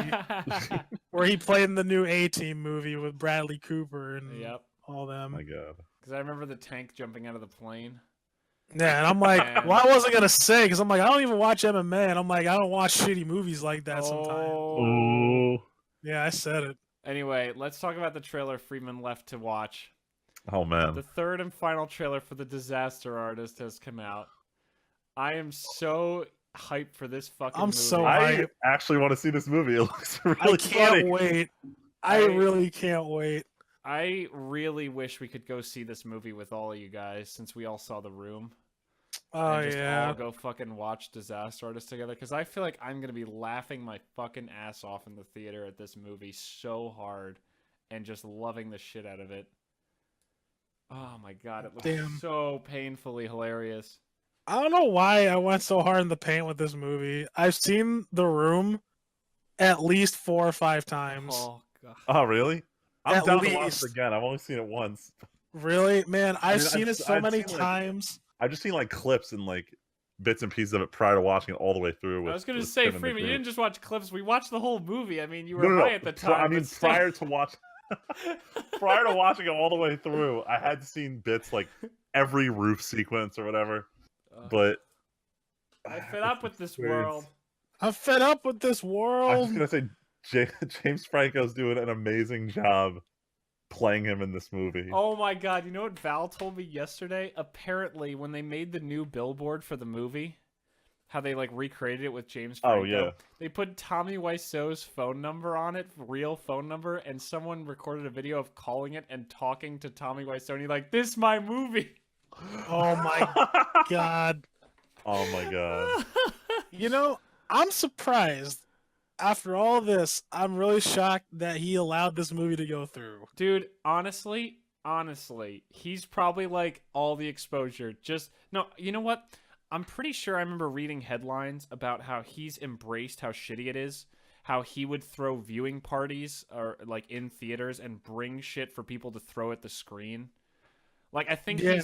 where he played in the new A-Team movie with Bradley Cooper and Yep. all them. My God. Because I remember the tank jumping out of the plane. Yeah, and I'm like, And- well, I wasn't gonna say because I'm like, I don't even watch MMA, and I'm like, I don't watch shitty movies like that sometimes. Oh. Yeah, I said it. Anyway, let's talk about the trailer Freeman left to watch. Oh man. The third and final trailer for The Disaster Artist has come out. I am so hyped for this fucking I'm movie. so I hyped. actually want to see this movie. It looks really I can't funny. wait. I- I really can't wait. I really wish we could go see this movie with all of you guys since we all saw The Room. Oh And just yeah. all go fucking watch Disaster Artist together because I feel like I'm gonna be laughing my fucking ass off in the theater at this movie so hard and just loving the shit out of it. Oh my god, it looks Damn. so painfully hilarious. I don't know why I went so hard in the paint with this movie. I've seen The Room at least 4 or 5 times. Oh god. Oh really? I'm At down to watch least. it again. I've only seen it once. Really, man, I've mean, seen it so I've many seen, like, times. I've just seen like clips and like bits and pieces of it prior to watching it all the way through. With, I was gonna with say, Tim and the Freeman, you group. didn't just watch clips. We watched the whole movie. I mean, you were No, no, high no. at the So, time. I mean, but still. prior to watch, prior to watching it all the way through, I had seen bits like every roof sequence or whatever. But I fed up with this world. I'm fed up with this I was world. gonna say James Franco's doing an amazing job playing him in this movie. Oh my god, you know what Val told me yesterday? Apparently, when they made the new billboard for the movie, how they like recreated it with James Franco, Oh, yeah. they put Tommy Wiseau's phone number on it, real phone number, and someone recorded a video of calling it and talking to Tommy Wiseau, and he's like, "This is my movie." Oh my god. Oh my god. You know, I'm surprised. After all this, I'm really shocked that he allowed this movie to go through. Dude, honestly, he's probably like all the exposure. Just no, you know what? I'm pretty sure I remember reading headlines about how he's embraced how shitty it is, how he would throw viewing parties or like in theaters and bring shit for people to throw at the screen. Like I think Yeah.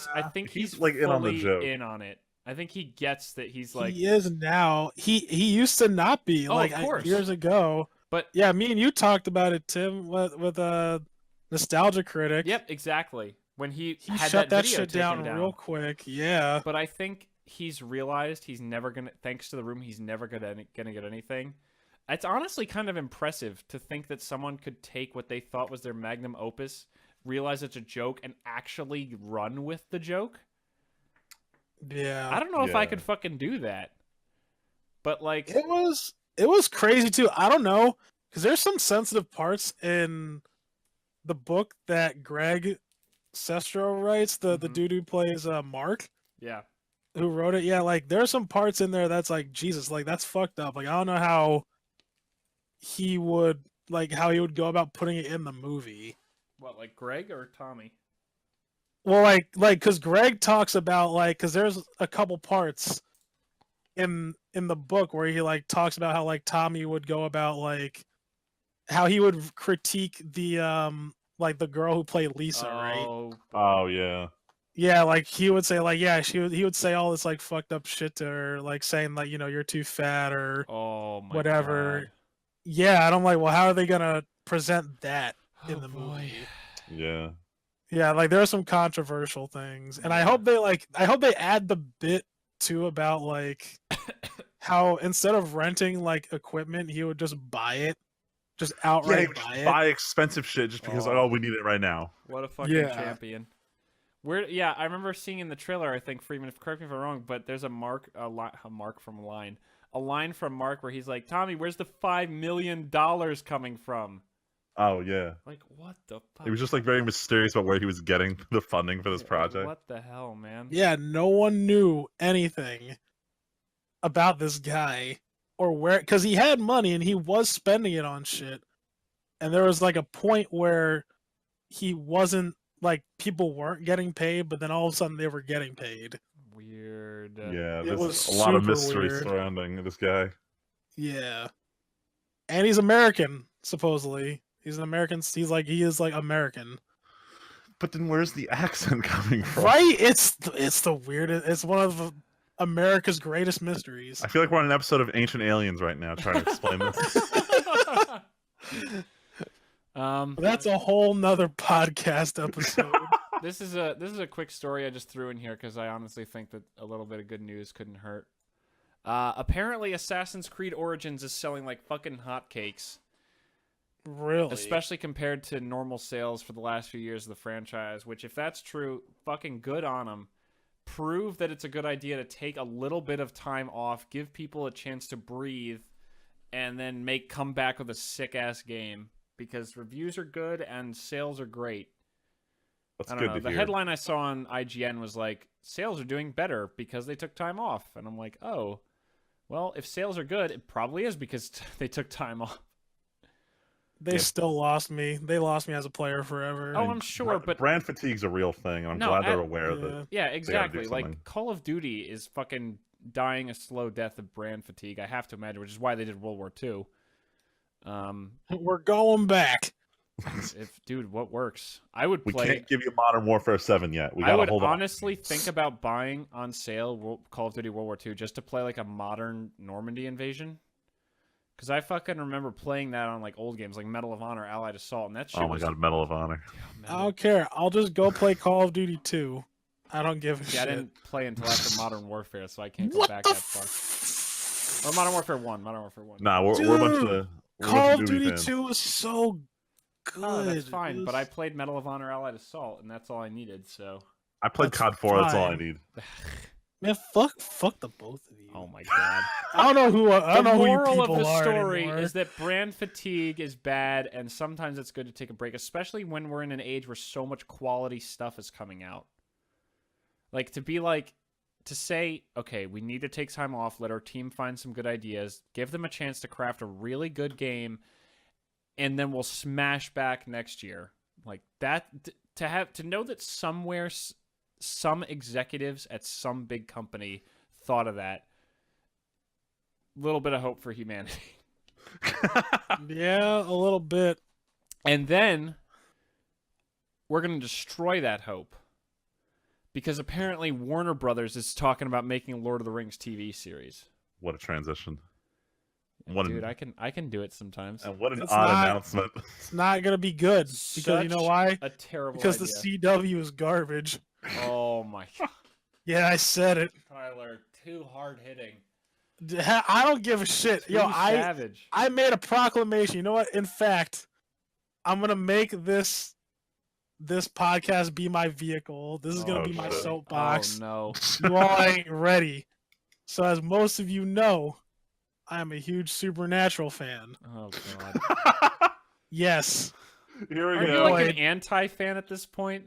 he's like, in on the fully joke. in on it. I think he gets that he's like he is now. He used to not be Oh, like of course. years ago. But Yeah, me and you talked about it, Tim, with Nostalgia Critic. yep, exactly. When he He had shut that video shit taken down real quick. Yeah. But I think he's realized he's never gonna. Thanks to the room, he's never gonna get anything. It's honestly kind of impressive to think that someone could take what they thought was their magnum opus, realize it's a joke, and actually run with the joke. Yeah. I don't know if I Yeah. could fucking do that. But like, It was crazy too. I don't know, because there's some sensitive parts in the book that Greg Sestero writes, the Mhm. dude who plays Mark, yeah, who wrote it. Yeah, like there's some parts in there that's like, Jesus, like that's fucked up. Like I don't know how he would go about putting it in the movie. what, like Greg or Tommy? Well, like because Greg talks about because there's a couple parts in the book where he like talks about how like Tommy would go about like how he would critique the like the girl who played Lisa, right? Oh, Oh yeah. Yeah, like he would say, like, yeah, he would say all this like fucked up shit to her, like saying like, you're too fat or Oh my whatever. God. Yeah, and I'm like, well, how are they gonna present that in Oh the boy. movie? Yeah. Yeah, like there are some controversial things, and I Yeah. hope they add the bit too about like how instead of renting like equipment, he would just buy it, just Yeah, outright he would buy just it. buy expensive shit just because, like, Oh. oh, we need it right now. What a fucking Yeah. champion. Yeah, I remember seeing in the trailer, I think, Freeman, correct me if I'm wrong, but there's a line from Mark where he's like, Tommy, where's the $5 million coming from? Oh yeah. Like, what the fuck? It was just like very mysterious about where he was getting the funding for this project. What the hell, man? Yeah, no one knew anything about this guy or where, because he had money and he was spending it on shit, and there was like a point where he wasn't, like, people weren't getting paid, but then all of a sudden they were getting paid. Weird. Yeah, It there's was a lot of super mystery weird. surrounding this guy. Yeah, and he's American, supposedly. He's an American. He is like American, But then where's the accent coming from? right? It's the weirdest. It's one of America's greatest mysteries. I feel like we're on an episode of Ancient Aliens right now trying to explain this. That's a whole nother podcast episode. This is a quick story I just threw in here because I honestly think that a little bit of good news couldn't hurt. Apparently, Assassin's Creed Origins is selling like fucking hotcakes. Really? Especially compared to normal sales for the last few years of the franchise, which, if that's true, fucking good on them. Prove that it's a good idea to take a little bit of time off, give people a chance to breathe, and then come back with a sick-ass game. Because reviews are good and sales are great. That's I good don't know. to The hear. headline I saw on IGN was like, sales are doing better because they took time off. And I'm like, oh, well, if sales are good, it probably is because they took time off. They still lost me. They lost me as a player forever. Oh, I'm sure, but brand fatigue's a real thing, and I'm No, glad they're aware of yeah. it. yeah, do exactly. something. Like, Call of Duty is fucking dying a slow death of brand fatigue, I have to imagine, which is why they did World War II. We're going back. Dude, what works? I would We play. can't give you Modern Warfare 7 yet. We I gotta would hold on. honestly think about buying on sale Call of Duty World War II just to play like a modern Normandy invasion. Because I fucking remember playing that on like old games like Medal of Honor, Allied Assault, and that shit Oh my was... god, Medal of Honor. I don't care. I'll just go play Call of Duty 2. I don't give a See, I shit. didn't play until after Modern Warfare, so I can't go What back the that far. Or Modern Warfare 1. Modern Warfare 1. Nah, we're a bunch of Dude, we're a Call bunch of of Duty fans. 2 is so good. Oh, that's fine, It but I was- played Medal of Honor, Allied Assault, and that's all I needed, so... I played That's COD 4. That's all I fine. need. Man, fuck the both of you. Oh my god. I don't know who I don't The know who you moral people of the are story anymore. is that brand fatigue is bad, and sometimes it's good to take a break, especially when we're in an age where so much quality stuff is coming out. Like, to say, okay, we need to take time off, let our team find some good ideas, give them a chance to craft a really good game, and then we'll smash back next year. Like, that, to know that somewhere, some executives at some big company thought of that. Little bit of hope for humanity. Yeah, a little bit. And then we're going to destroy that hope. Because apparently Warner Brothers is talking about making a Lord of the Rings TV series. What a transition. Dude, I can do it sometimes. And what an It's odd not- announcement. It's not gonna be good because you know Such why? A terrible Because idea. the CW is garbage. Oh my god. Yeah, I said it. Tyler, too hard hitting. I don't give a shit. Yo, Savage. I made a proclamation. You know what? In fact, I'm gonna make this podcast be my vehicle. This is gonna Oh, be my shit. soapbox. Oh You all ain't ready. So as most of you know, I am a huge Supernatural fan. no. Oh god. Yes. Here we Are you go. like an anti-fan at this point?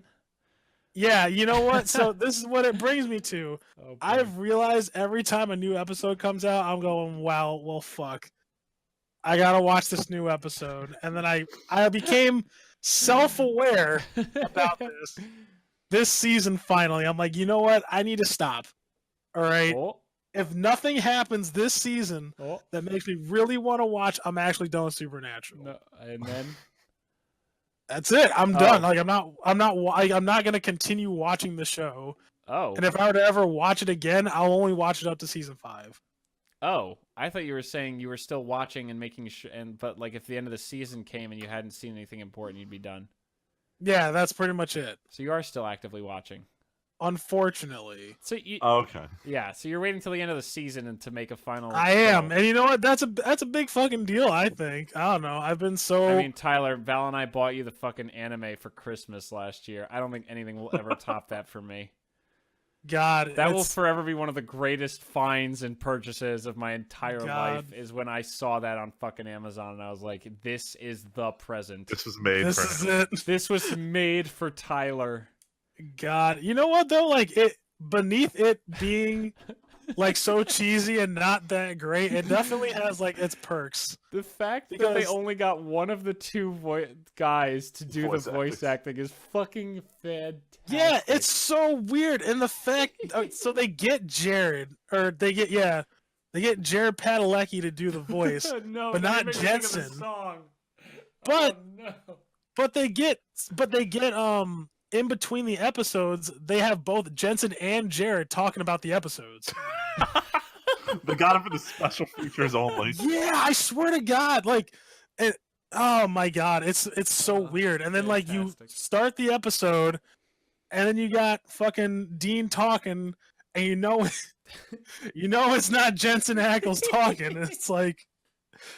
Yeah, you know what? So this is what it brings me to. Oh, boy. I've realized every time a new episode comes out, I'm going, wow, well, fuck. I gotta watch this new episode. And then I became self-aware about this season finally. I'm like, you know what? I need to stop. All right? Oh, If nothing happens this season oh, that makes me really want to watch, I'm actually done with Supernatural. no. And then That's it. I'm Oh. done. Like I'm not gonna continue watching the show. Oh. And if I were to ever watch it again, I'll only watch it up to season 5. Oh, I thought you were saying you were still watching and making but like if the end of the season came and you hadn't seen anything important, you'd be done. Yeah, that's pretty much it. So you are still actively watching. Unfortunately. So you, Okay. yeah. So you're waiting till the end of the season and to make a final. I am. show. And you know what? That's a big fucking deal, I think. I don't know. I've been so I mean, Tyler, Val and I bought you the fucking anime for Christmas last year. I don't think anything will ever top that for me. God. That will it's- forever be one of the greatest finds and purchases of my entire life. Is when I saw that on fucking Amazon and I was like, "This is the present. This was made This for is him. it. This was made for Tyler." God. You know what though? Like it beneath it being like so cheesy and not that great, it definitely has like its perks. The fact that Because- they only got one of the two guys to do Voice the voice acting is fucking fantastic. Yeah, it's so weird. And the fact so they get Jared they get Jared Padalecki to do the voice. no, but now not you're making me think of the Jensen. song. But- Oh, no. But they get in between the episodes, they have both Jensen and Jared talking about the episodes. They got it for the special features only. Yeah, I swear to God, like, oh my God, it's so weird. And then like you Fantastic. start the episode, and then you got fucking Dean talking, and you know it's not Jensen Ackles talking. It's like,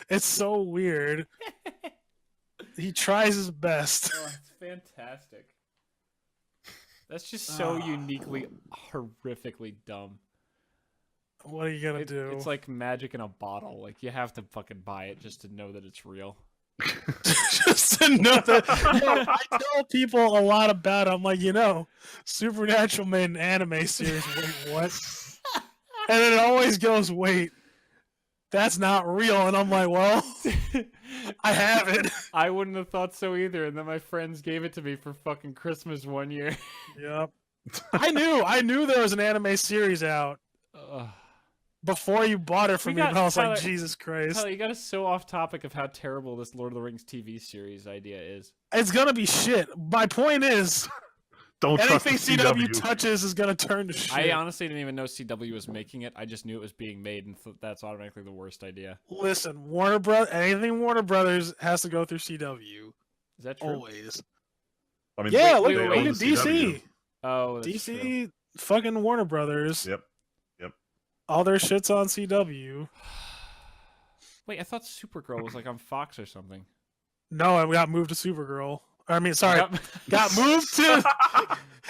it's so weird. He tries his best. Oh, it's fantastic. That's just so uniquely, horrifically dumb. What are you gonna do? It's like magic in a bottle. Like you have to fucking buy it just to know that it's real. Just to know that. I tell people a lot about it. I'm like, Supernatural made an anime series. Wait, what? And then it always goes, wait, that's not real. And I'm like, well, I have it. I wouldn't have thought so either. And then my friends gave it to me for fucking Christmas one year. Yep. I knew there was an anime series out Ugh. before you bought it for We me, got but I was Tyler- like, Jesus Christ. Tyler, you got us so off topic of how terrible this Lord of the Rings TV series idea is. It's gonna be shit. My point is, Don't trust anything the CW CW. touches is gonna turn to shit. I honestly didn't even know CW was making it. I just knew it was being made, and that's automatically the worst idea. Listen, anything Warner Brothers has to go through CW. Is that true? Always. I mean, Yeah, they look own at the CW. DC. Oh, that's DC, true. fucking Warner Brothers. Yep. All their shit's on CW. Wait, I thought Supergirl was like on Fox or something. No, I got moved to Supergirl. I mean, sorry, Yep. got moved to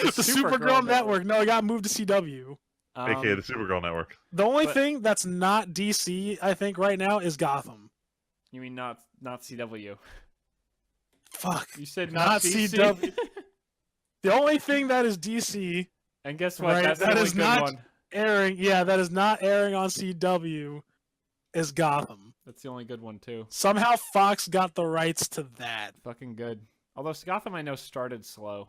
the Supergirl Supergirl Network. No, I got moved to CW. AKA the Supergirl Network. The only But- thing that's not DC, I think, right now is Gotham. You mean not CW? Fuck. You said Not not DC. CW. The only thing that is DC And guess what? Right, That's the that only is good not- one. airing, that is not airing on CW is Gotham. That's the only good one too. Somehow Fox got the rights to that. Fucking good. Although Gotham I know started slow,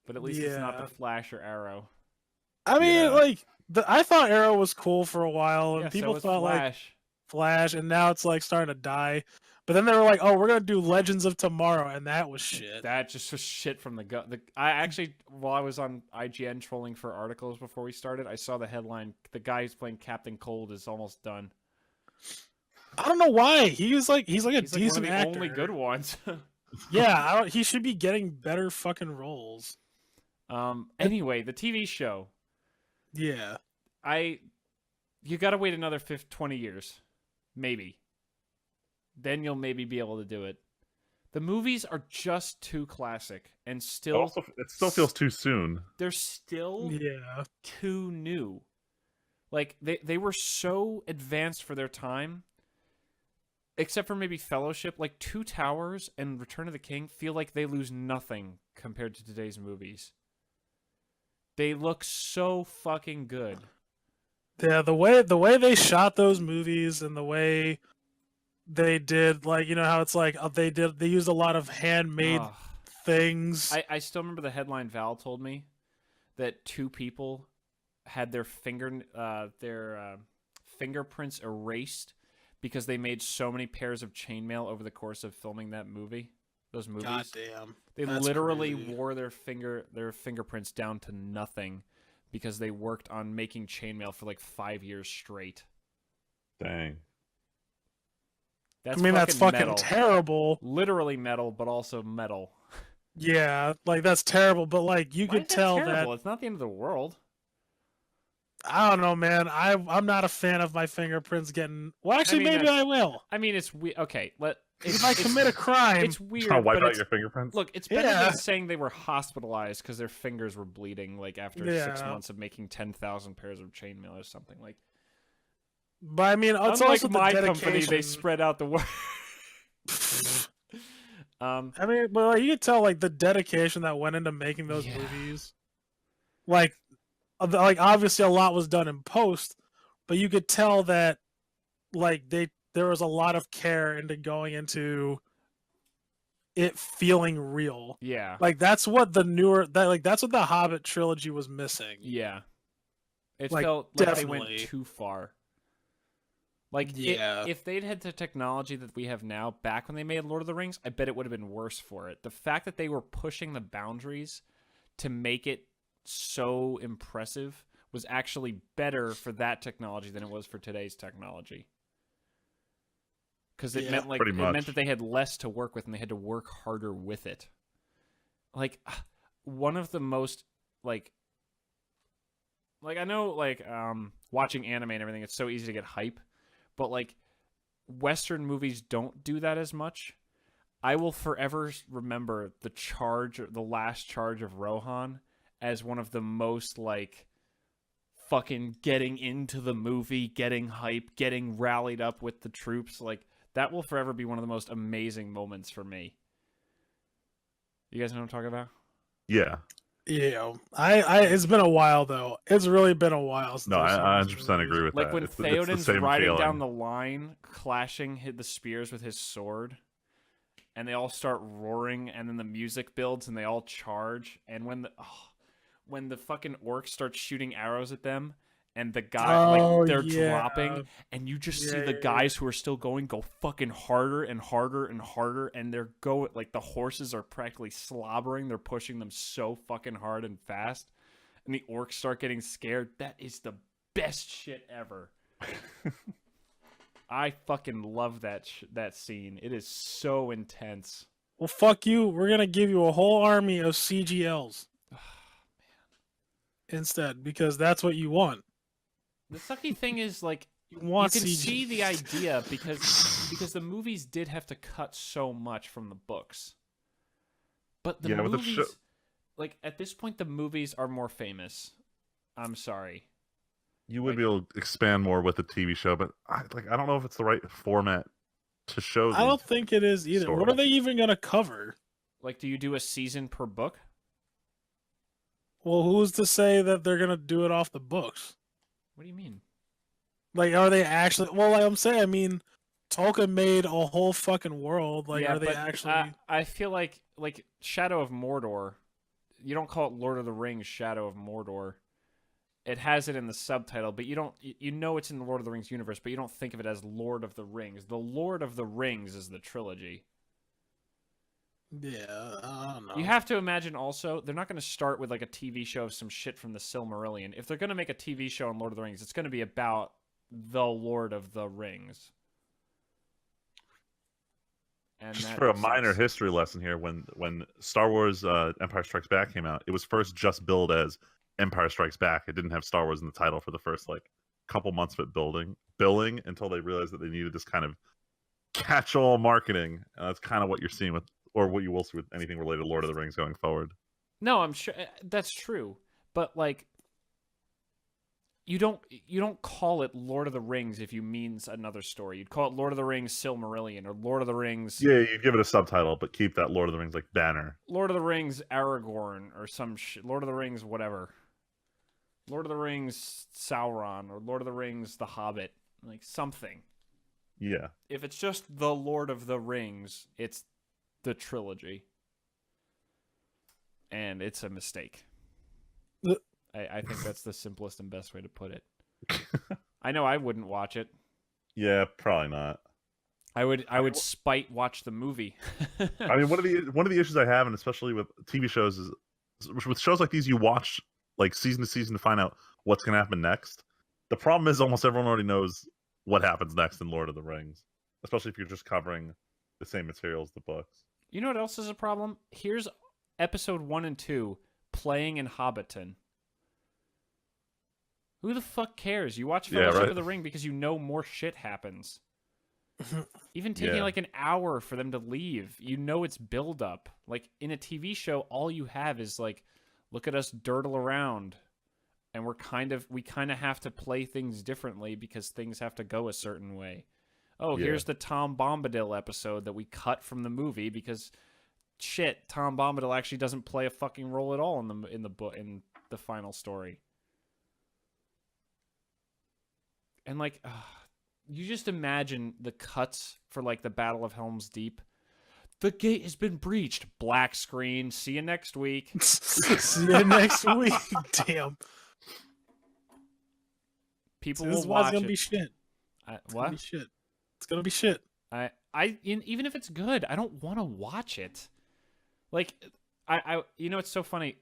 but at least it's not the Yeah. Flash or Arrow. I mean, Yeah. like, I thought Arrow was cool for a while, and Yeah, people so is thought like Flash. Flash, and now it's like starting to die. But then they were like, "Oh, we're gonna do Legends of Tomorrow," and that was shit. That just was shit from the gut. I actually, while I was on IGN trolling for articles before we started, I saw the headline: "The guy who's playing Captain Cold is almost done." I don't know why. He's like a He's like one of decent the actor. only good ones. Yeah, he should be getting better fucking roles. Anyway, the TV show. Yeah. You gotta wait another 20 years, maybe. Then you'll maybe be able to do it. The movies are just too classic, and still Also, it still feels too soon. they're still Yeah. too new. Like they were so advanced for their time. Except for maybe Fellowship, like Two Towers and Return of the King feel like they lose nothing compared to today's movies. They look so fucking good. Yeah, the way they shot those movies and the way they did, like, how it's like they used a lot of handmade Ugh. things. I still remember the headline Val told me that two people had their fingerprints erased because they made so many pairs of chainmail over the course of filming that movie. Those movies. God damn. They That's literally crazy. wore their fingerprints down to nothing because they worked on making chainmail for like 5 years straight. Dang. That's that's fucking metal. terrible. Literally metal, but also metal. Yeah, like that's terrible. But like you Why could is that tell terrible? that It's not the end of the world. I don't know, man. I'm not a fan of my fingerprints getting. Well, actually, mean, maybe that's- I will. I mean, it's okay. If I commit a crime, It's weird. Trying to wipe but out it's, your fingerprints. look, it's better Yeah. than saying they were hospitalized because their fingers were bleeding, like after 6 Yeah. months of making 10,000 pairs of chainmail or something. Like, but I mean, it's unlike also the my dedication. company, they spread out the work. I mean, but like, you could tell like the dedication that went into making those Yeah. movies. Like obviously a lot was done in post, but you could tell that like there was a lot of care into going into it feeling real. Yeah, Like that's what that's what the Hobbit trilogy was missing. yeah. It Like, felt like they definitely. went too far. Like, Yeah. if they'd had the technology that we have now back when they made Lord of the Rings, I bet it would have been worse for it. The fact that they were pushing the boundaries to make it so impressive was actually better for that technology than it was for today's technology. Because it Yeah. meant Pretty it much. meant that they had less to work with and they had to work harder with it. Like, one of the most like I know watching anime and everything, it's so easy to get hype. But, like, Western movies don't do that as much. I will forever remember the last charge of Rohan as one of the most, like, fucking getting into the movie, getting hype, getting rallied up with the troops. Like, that will forever be one of the most amazing moments for me. You guys know what I'm talking about? Yeah. Yeah, it's been a while though. It's really been a while. Since No, I've I seen those 100% movies. agree with Like that. when It's the Theoden's same riding feeling. down the line, clashing hit the spears with his sword, and they all start roaring, and then the music builds, and they all charge. And when the fucking orcs start shooting arrows at them, and the guy they're dropping, and you just see the guys who are still going go fucking harder and harder and harder, and they're like the horses are practically slobbering. They're pushing them so fucking hard and fast, and the orcs start getting scared. That is the best shit ever. I fucking love that scene. It is so intense. Well, fuck you. We're gonna give you a whole army of CGLs instead because that's what you want. The sucky thing is, like, You want you can CG. see the idea because the movies did have to cut so much from the books. But the Yeah, with the movies, like, at this point, the movies are more famous. I'm sorry. You would be able to expand more with the TV show, but I don't know if it's the right format to show. I don't think it is either. What are they even gonna cover? Like, do you do a season per book? Well, who's to say that they're gonna do it off the books? What do you mean? Like, are they actually? Well, like I'm saying, I mean, Tolkien made a whole fucking world. Like, yeah, are they but actually? I feel like Shadow of Mordor. You don't call it Lord of the Rings Shadow of Mordor. It has it in the subtitle, but you don't. You know it's in the Lord of the Rings universe, but you don't think of it as Lord of the Rings. The Lord of the Rings is the trilogy. Yeah, I don't know. You have to imagine also, they're not going to start with like a TV show of some shit from the Silmarillion. If they're going to make a TV show on Lord of the Rings, it's going to be about the Lord of the Rings. And Just that for a makes minor sense. history lesson here, when Star Wars Empire Strikes Back came out, it was first just billed as Empire Strikes Back. It didn't have Star Wars in the title for the first like couple months of it billing until they realized that they needed this kind of catch-all marketing. That's kind of what you're seeing with, or what you will see with anything related to Lord of the Rings going forward. No, I'm sure that's true. But like you don't call it Lord of the Rings if you means another story. You'd call it Lord of the Rings Silmarillion or Lord of the Rings Yeah, you give it a subtitle, but keep that Lord of the Rings like banner. Lord of the Rings Aragorn or some shit. Lord of the Rings whatever. Lord of the Rings Sauron or Lord of the Rings The Hobbit, like something. Yeah. If it's just the Lord of the Rings, it's the trilogy. And it's a mistake. The- I think that's the simplest and best way to put it. I know I wouldn't watch it. Yeah, probably not. I would spite watch the movie. I mean, one of the issues I have, and especially with TV shows, is with shows like these, you watch like season to season to find out what's going to happen next. The problem is almost everyone already knows what happens next in Lord of the Rings, especially if you're just covering the same material as the books. You know what else is a problem? Here's episode 1 and 2 playing in Hobbiton. Who the fuck cares? You watch Fellowship of the Ring because you know more shit happens. Even taking like an hour for them to leave, you know it's build up. Like in a TV show, all you have is like, look at us dirtle around, and we kind of have to play things differently because things have to go a certain way. Oh, here's the Tom Bombadil episode that we cut from the movie because shit, Tom Bombadil actually doesn't play a fucking role at all in the book in the final story. And like, you just imagine the cuts for like the Battle of Helm's Deep. The gate has been breached. Black screen. See you next week. See you next week. Damn. People this will is why watch it's gonna it. be shit. What? It's gonna be shit. Even if it's good, I don't want to watch it. Like, you know, it's so funny.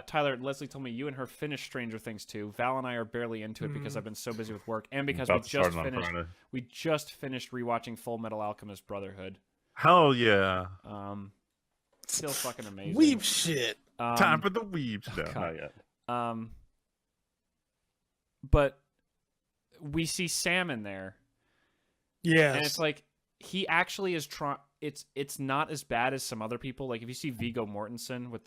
Tyler, Leslie told me you and her finished Stranger Things 2. Val and I are barely into it because I've been so busy with work, and because we just finished rewatching Full Metal Alchemist Brotherhood. Hell yeah! Still fucking amazing. Weeb shit. Time for the weeb stuff. Not yet. But we see Sam in there. Yes. And it's like he actually is trying. It's not as bad as some other people. Like if you see Viggo Mortensen with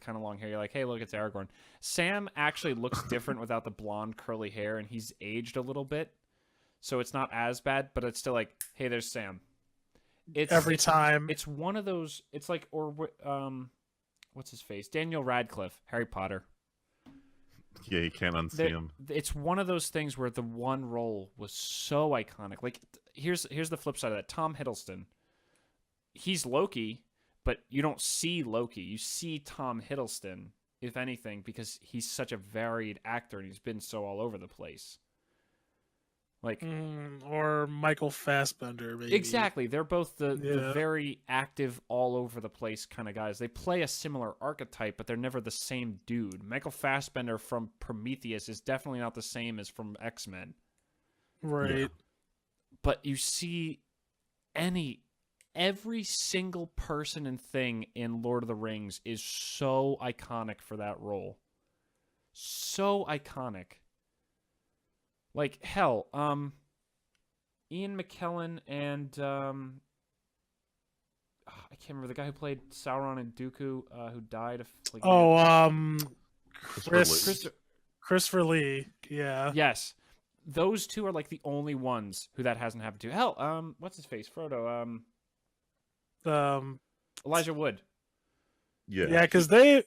kind of long hair, you're like, hey, look, it's Aragorn. Sam actually looks different without the blonde curly hair, and he's aged a little bit, so it's not as bad. But it's still like, hey, there's Sam. Every time. It's one of those. It's like what's his face? Daniel Radcliffe, Harry Potter. Yeah, you can't unsee him. It's one of those things where the one role was so iconic. Like here's the flip side of that. Tom Hiddleston. He's Loki, but you don't see Loki. You see Tom Hiddleston, if anything, because he's such a varied actor and he's been so all over the place. Like or Michael Fassbender, maybe. Exactly. They're both the very active, all over the place kind of guys. They play a similar archetype, but they're never the same dude. Michael Fassbender from Prometheus is definitely not the same as from X-Men. Right. Yeah. But you see every single person and thing in Lord of the Rings is so iconic for that role. So iconic. Like, hell, Ian McKellen and, I can't remember, the guy who played Sauron and Dooku, who died of, like... Christopher Lee, yeah. Yes. Those two are, like, the only ones who that hasn't happened to. Hell, what's his face? Frodo, Elijah Wood. Yeah, because I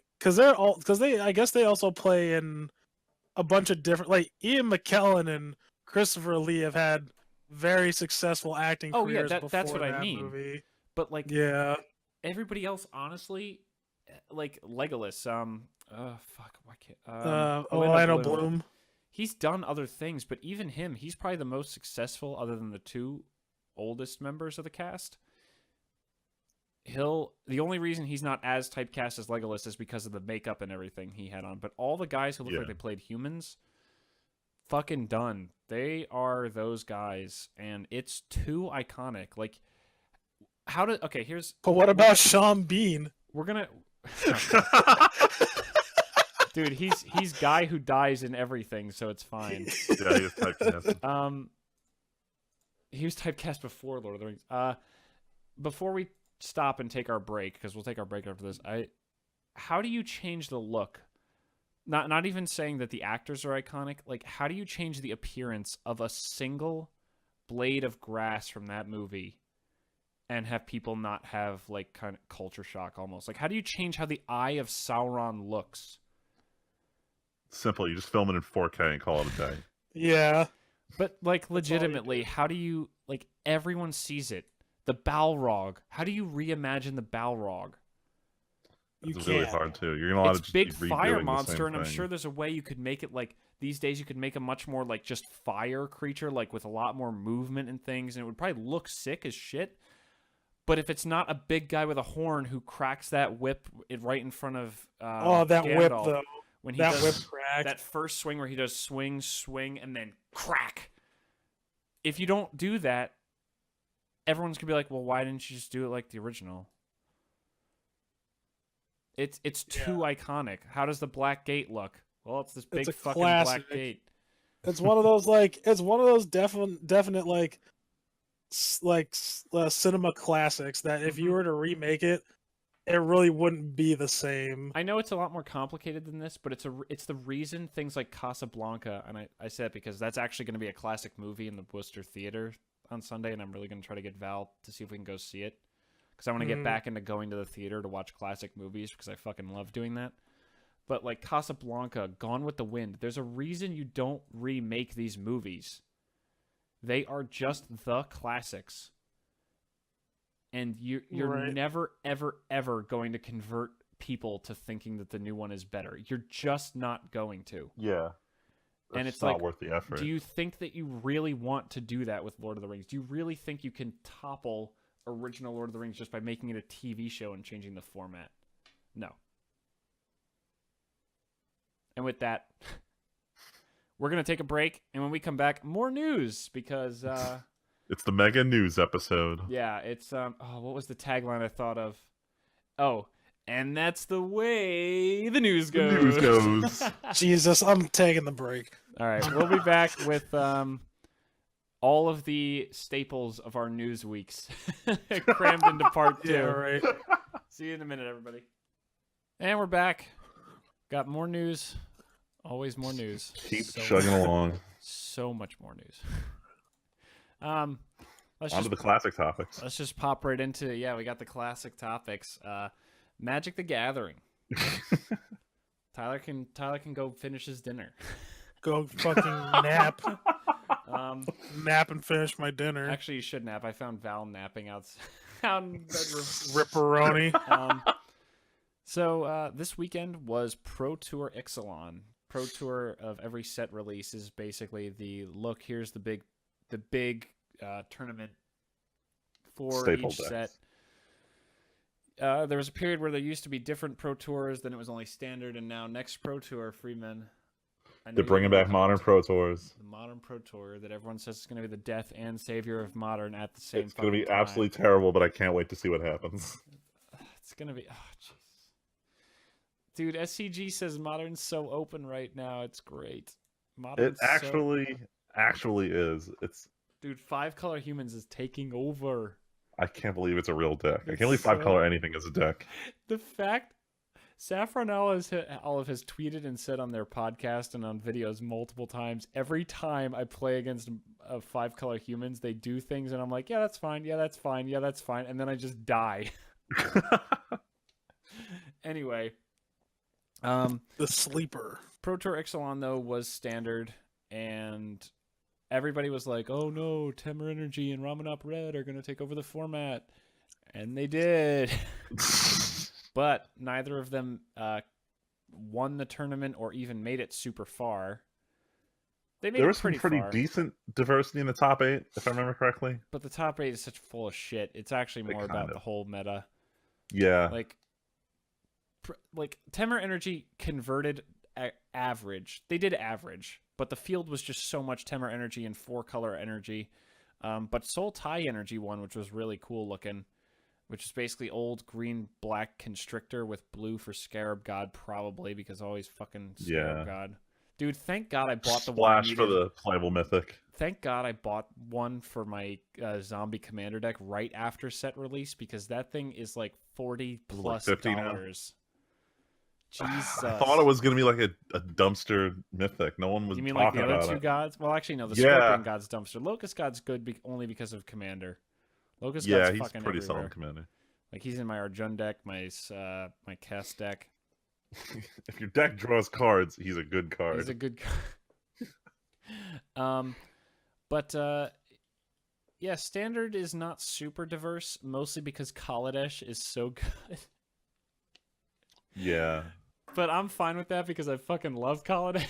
guess they also play in a bunch of different, like Ian McKellen and Christopher Lee have had very succfull acting careers before that's what that I mean. movie. But like, everybody else, honestly, like Legolas, why can't Orlando Bloom. He's done other things, but even him, he's probably the most successful other than the two oldest members of the cast. The only reason he's not as typecast as Legolas is because of the makeup and everything he had on. But all the guys who look like they played humans, fucking done. They are those guys, and it's too iconic. Like, here's... But what about Sean Bean? We're gonna... Dude, he's guy who dies in everything, so it's fine. Yeah, he was typecast. He was typecast before Lord of the Rings. Before we stop and take our break, because we'll take our break after this, how do you change the look? Not even saying that the actors are iconic. Like, how do you change the appearance of a single blade of grass from that movie and have people not have, like, kind of culture shock almost? Like, how do you change how the Eye of Sauron looks? Simple. You just film it in 4K and call it a day. Yeah. But, like, legitimately, how do you... Like, everyone sees it. The Balrog. How do you reimagine the Balrog? It's really hard too. You're gonna It's big fire monster, and I'm sure there's a way you could make it like these days you could make a much more like just fire creature, like with a lot more movement and things, and it would probably look sick as shit. But if it's not a big guy with a horn who cracks that whip right in front of that Gandalf, whip though. when he That does whip crack. that first swing where he does swing, and then crack. If you don't do that, everyone's gonna be like, well, why didn't you just do it like the original? It's too iconic. How does the Black Gate look? Well, it's this big a fucking classic. Black Gate. It's one of those definite cinema classics that if you were to remake it, it really wouldn't be the same. I know it's a lot more complicated than this, but it's the reason things like Casablanca, and I say it because that's actually going to be a classic movie in the Worcester Theater on Sunday, and I'm really going to try to get Val to see if we can go see it, because I want to get back into going to the theater to watch classic movies, because I fucking love doing that. But like Casablanca, Gone with the Wind, there's a reason you don't remake these movies. They are just the classics. And you're never, ever, ever going to convert people to thinking that the new one is better. You're just not going to. Yeah. And it's not like, worth the effort. do you think that you really want to do that with Lord of the Rings? Do you really think you can topple original Lord of the Rings just by making it a TV show and changing the format? No. And with that, we're going to take a break. And when we come back, more news, because... it's the mega news episode. Yeah, it's... what was the tagline I thought of? Oh, and that's the way the news goes. The news goes. Jesus, I'm taking the break. All right, we'll be back with all of the staples of our news weeks crammed into part 2. Yeah, right. See you in a minute, everybody. And we're back. Got more news. Always more news. Keep chugging along. So much more news. On to the classic topics. Let's just pop right into it. Yeah, we got the classic topics. Magic the Gathering. Tyler can go finish his dinner. Go fucking nap. Nap and finish my dinner. Actually, you should nap. I found Val napping out in the bedroom. Ripperoni. So this weekend was Pro Tour Ixalan. Pro Tour of every set release is basically the look. Here's the big tournament for Staple each decks. set. There was a period where there used to be different Pro Tours, then it was only standard, and now next Pro Tour, Freeman. They're bringing back Modern Pro Tours. The Modern Pro Tour that everyone says is going to be the death and savior of Modern at the same time. It's going to be absolutely terrible, but I can't wait to see what happens. It's going to be... Oh, jeez. Dude, SCG says Modern's so open right now. It's great. It actually is. It's... Dude, 5-color humans is taking over. I can't believe it's a real deck. I It's can't believe so- 5-color anything is a deck. The fact Saffron Olive has tweeted and said on their podcast and on videos multiple times, every time I play against 5-color humans, they do things and I'm like, yeah, that's fine. Yeah, that's fine. Yeah, that's fine. And then I just die. Anyway. The sleeper. Pro Tour Ixalan, though, was standard, and everybody was like, oh no, Temur Energy and Ramanop Red are going to take over the format. And they did. But neither of them won the tournament or even made it super far. They made There it was some pretty far, decent diversity in the top 8, if I remember correctly. but the top 8 is such full of shit. It's actually more kind about of. the whole meta. Yeah. Like Temur Energy converted average. They did average, but the field was just so much Temur Energy and 4-color energy. But Soul Tai Energy won, which was really cool looking, which is basically old green-black Constrictor with blue for Scarab God, probably, because always fucking Scarab God. Dude, thank God I bought the one I Splash for needed. the playable mythic. Thank God I bought one for my zombie commander deck right after set release, because that thing is like $40 plus $50 now? Jesus. I thought it was going to be like a dumpster mythic. No one was You mean like talking the other about two it. gods? Well, actually, no. The Yeah. Scorpion God's dumpster. Locust God's good only because of Commander. Locust Yeah, God's he's fucking pretty everywhere. solid commander. Like he's in my Arjun deck, my cast deck. If your deck draws cards, he's a good card. He's a good card. Yeah, standard is not super diverse, mostly because Kaladesh is so good. Yeah. But I'm fine with that because I fucking love Kaladesh.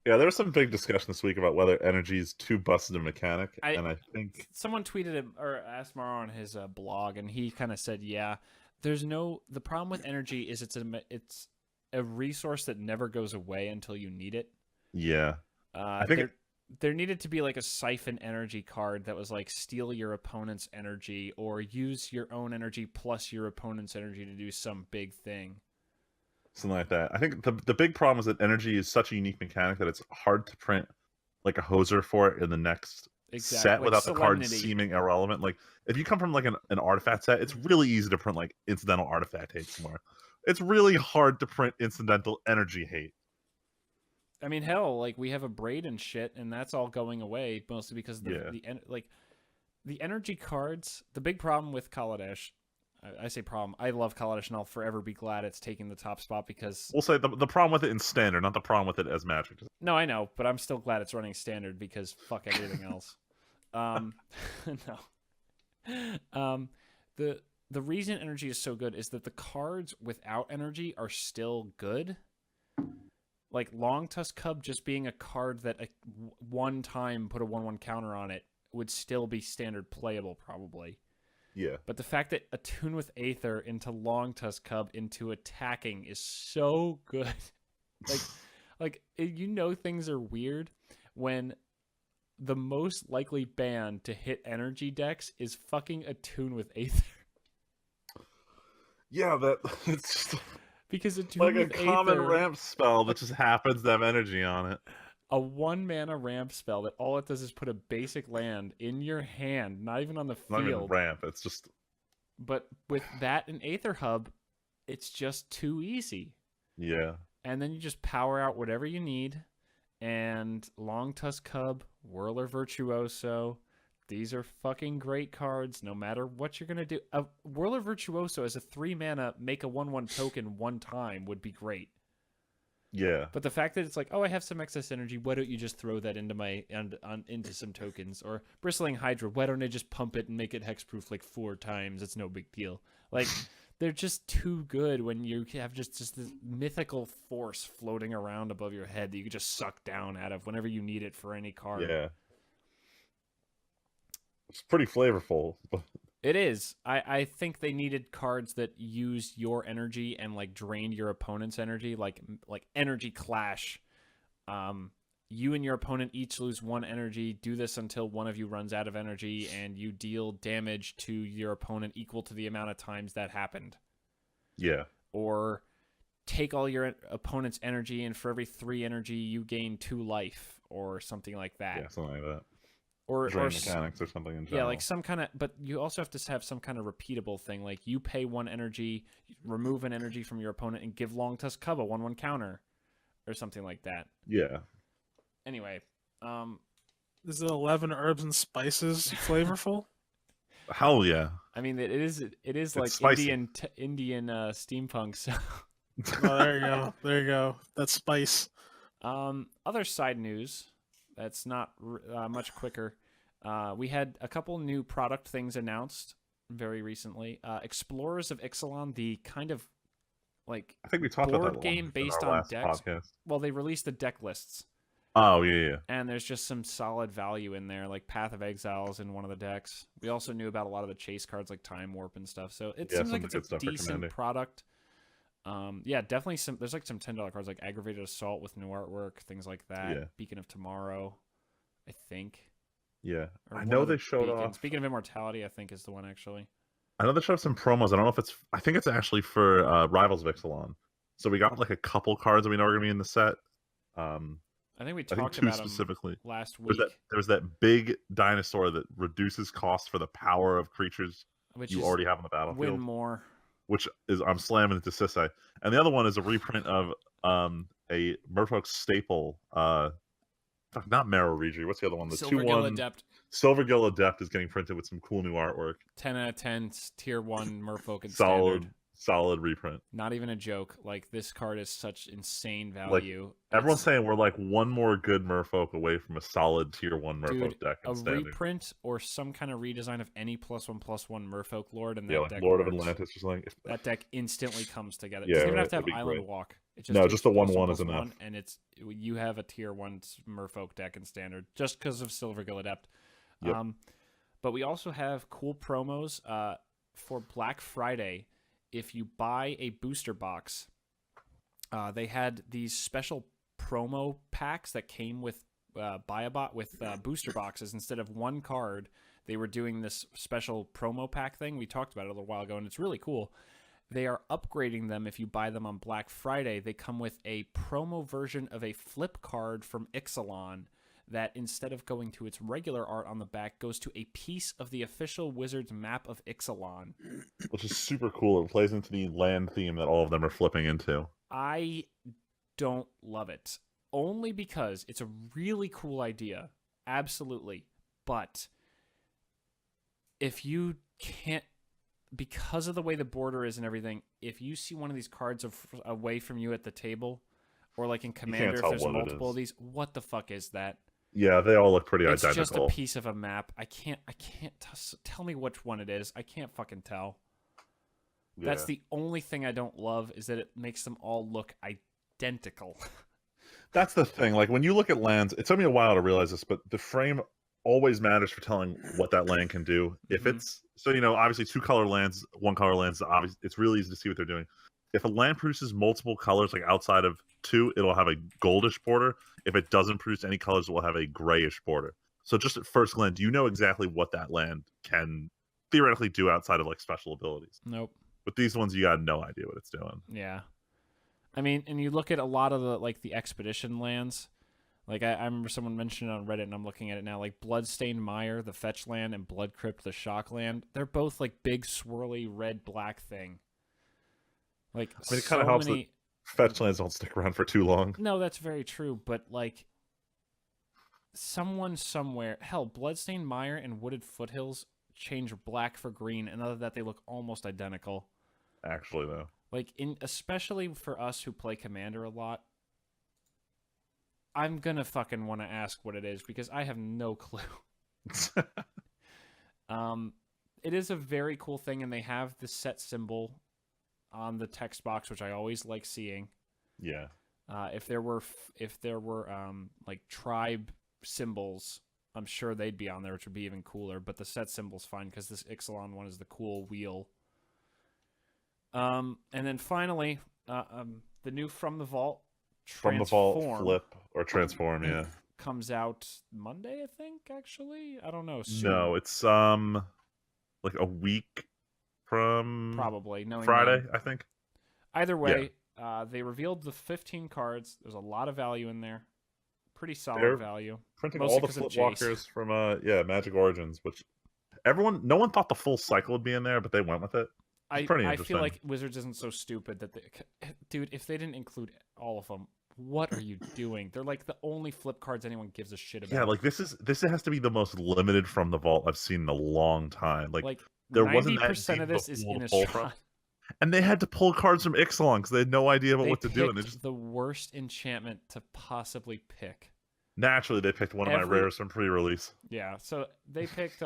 Yeah, there was some big discussion this week about whether energy is too busted a mechanic, and I think someone tweeted him or asked Maro on his blog, and he kind of said, "Yeah, the problem with energy is it's a resource that never goes away until you need it." Yeah, I think there needed to be like a siphon energy card that was like steal your opponent's energy or use your own energy plus your opponent's energy to do some big thing. something like that. I think the big problem is that energy is such a unique mechanic that it's hard to print like a hoser for it in the next set Like without the card Solemnity. seeming irrelevant. Like if you come from like an artifact set, it's really easy to print like incidental artifact hate somewhere. It's really hard to print incidental energy hate. I mean, hell, like we have a braid and shit, and that's all going away mostly because the energy cards. The big problem with Kaladesh, I say problem. I love Kaladesh, and I'll forever be glad it's taking the top spot because We'll say the problem with it in standard, not the problem with it as Magic. no, I know, but I'm still glad it's running standard because fuck everything else. No. The reason energy is so good is that the cards without energy are still good. Like Long Tusk Cub just being a card that one time put a 1/1 counter on it would still be standard playable probably. Yeah. But the fact that Attune with Aether into Long Tusk Cub into attacking is so good. like things are weird when the most likely ban to hit energy decks is fucking Attune with Aether. Yeah, it's just Because Attune like a with common Aether, ramp spell that just happens to have energy on it. a 1-mana ramp spell that all it does is put a basic land in your hand, not even on the Not even field. ramp, it's just But with that and Aether Hub, it's just too easy. yeah. And then you just power out whatever you need. And Long Tusk Cub, Whirler Virtuoso, these are fucking great cards no matter what you're going to do. A Whirler Virtuoso as a 3-mana make a 1/1 token one time would be great. Yeah. But the fact that it's like, oh, I have some excess energy, why don't you just throw that into into some tokens? Or Bristling Hydra, why don't I just pump it and make it hexproof like 4 times? It's no big deal. Like, they're just too good when you have just this mythical force floating around above your head that you can just suck down out of whenever you need it for any card. Yeah. It's pretty flavorful. It is. I think they needed cards that use your energy and like drained your opponent's energy, like Energy Clash. You and your opponent each lose 1 energy. Do this until one of you runs out of energy, and you deal damage to your opponent equal to the amount of times that happened. Yeah. Or take all your opponent's energy, and for every 3 energy, you gain 2 life, or something like that. Yeah, something like that. Or Drain mechanics or something in general. yeah, like some kind of, but you also have to have some kind of repeatable thing. Like you pay 1 energy, remove an energy from your opponent, and give Long Tusk Cub a 1/1 counter, or something like that. Yeah. Anyway, Is it 11 herbs and spices flavorful? Hell yeah. I mean it is like spicy. Indian steampunk. So Oh, there you go. There you go. That's spice. other side news that's not much quicker. We had a couple new product things announced very recently. Explorers of Ixalan, the kind of like I think we talked about board that game in based our on last decks. podcast. Well, they released the deck lists. Oh, yeah. And there's just some solid value in there, like Path of Exiles in one of the decks. We also knew about a lot of the chase cards like Time Warp and stuff. So it seems like it's a decent product. Yeah, definitely there's like some $10 cards like Aggravated Assault with new artwork, things like that. Yeah. Beacon of Tomorrow, I think. Yeah. Or I one know of the they showed beacons. off. Beacon of Immortality, I think, is the one actually. I know they showed some promos. I don't know if I think it's actually for Rivals of Ixalan. So we got like a couple cards that we know are going to be in the set. I think we I think talked 2 about them specifically. last week. There's that big dinosaur that reduces cost for the power of creatures Which you is already have on the win battlefield. more. Which is I'm slamming into Sisei. And the other one is a reprint of a Merfolk staple. Not Marrow Regri. What's the other one? The Silvergill 2/1 Adept. Silvergill Adept is getting printed with some cool new artwork. 10 out of 10 tier 1 Merfolk and Solid, standard. solid reprint. Not even a joke. Like, this card is such insane value. Everyone's saying we're like one more good Merfolk away from a solid tier 1 Merfolk Dude, deck. a standard. reprint or some kind of redesign of any +1/+1 Merfolk Lord, and that Yeah, like deck Lord of works. Atlantis or something. That deck instantly comes together. Yeah, Doesn't even have right, to have that'd be Island great. Walk. It No, just the 1/1 +1/+1, is enough. and you have a tier 1 Merfolk deck in standard just because of Silvergill Adept. Yep. But we also have cool promos for Black Friday. If you buy a booster box, they had these special promo packs that came with buy a bot with booster boxes. Instead of one card, they were doing this special promo pack thing. We talked about it a little while ago, and it's really cool. They are upgrading them if you buy them on Black Friday. They come with a promo version of a flip card from Ixalan that, instead of going to its regular art on the back, goes to a piece of the official Wizards map of Ixalan. Which is super cool. It plays into the land theme that all of them are flipping into. I don't love it. Only because it's a really cool idea. Absolutely. But if you can't, because of the way the border is and everything, if you see one of these cards away from you at the table, or like in Commander, if there's multiple of these, what the fuck is that? Yeah, they all look pretty identical. It's just a piece of a map. I can't tell me which one it is. I can't fucking tell. Yeah. That's the only thing I don't love, is that it makes them all look identical. That's the thing. Like, when you look at lands, it took me a while to realize this, but the frame always matters for telling what that land can do. If it's, so, obviously 2-color lands, 1-color lands, obviously it's really easy to see what they're doing. If a land produces multiple colors, like outside of 2, it'll have a goldish border. If it doesn't produce any colors, it will have a grayish border. So just at first glance, you know exactly what that land can theoretically do outside of like special abilities. Nope. With these ones, you got no idea what it's doing. Yeah. I mean, and you look at a lot of the expedition lands. Like, I remember someone mentioned it on Reddit, and I'm looking at it now. Like, Bloodstained Mire, the fetch land, and Blood Crypt, the shock land. They're both like big, swirly, red-black thing. Like, I mean, it kind of helps that fetch lands don't stick around for too long. No, that's very true. But, like, someone somewhere... Hell, Bloodstained Mire and Wooded Foothills change black for green, and other than that, they look almost identical. Actually, though. Like, especially for us who play Commander a lot, I'm gonna fucking want to ask what it is, because I have no clue. It is a very cool thing, and they have the set symbol on the text box, which I always like seeing. Yeah. If there were like tribe symbols, I'm sure they'd be on there, which would be even cooler. But the set symbol's fine, because this Ixalan one is the cool wheel. And then finally, the new From the Vault flip or transform, yeah, comes out Monday, I think. Actually, I don't know. Soon. No, it's like a week from probably Friday, I think. Either way, they revealed the 15 cards. There's a lot of value in there. Pretty solid value. Printing all the flipwalkers from Magic Origins, which no one thought the full cycle would be in there, but they went with it. I feel like Wizards isn't so stupid that dude, if they didn't include all of them, what are you doing? They're like the only flip cards anyone gives a shit about. Yeah, like this has to be the most limited From the Vault I've seen in a long time. Like there 90% of this is in a shot. And they had to pull cards from Ixalan because they had no idea about what to do. And they just the worst enchantment to possibly pick. Naturally, they picked one of my rares from pre-release. Yeah, so they picked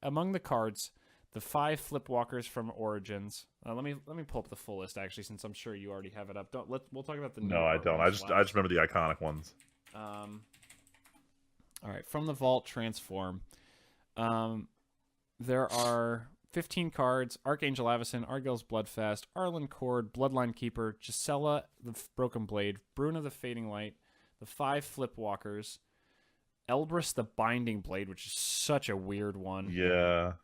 among the cards the 5 Flipwalkers from Origins. Let me pull up the full list, actually, since I'm sure you already have it up. We'll talk about the new. No, I don't. I just remember the iconic ones. All right, From the Vault Transform. There are 15 cards: Archangel Avacyn, Argyll's Bloodfast, Arlen Cord, Bloodline Keeper, Gisela the Broken Blade, Bruna the Fading Light, the 5 Flipwalkers, Elbrus the Binding Blade, which is such a weird one. Yeah.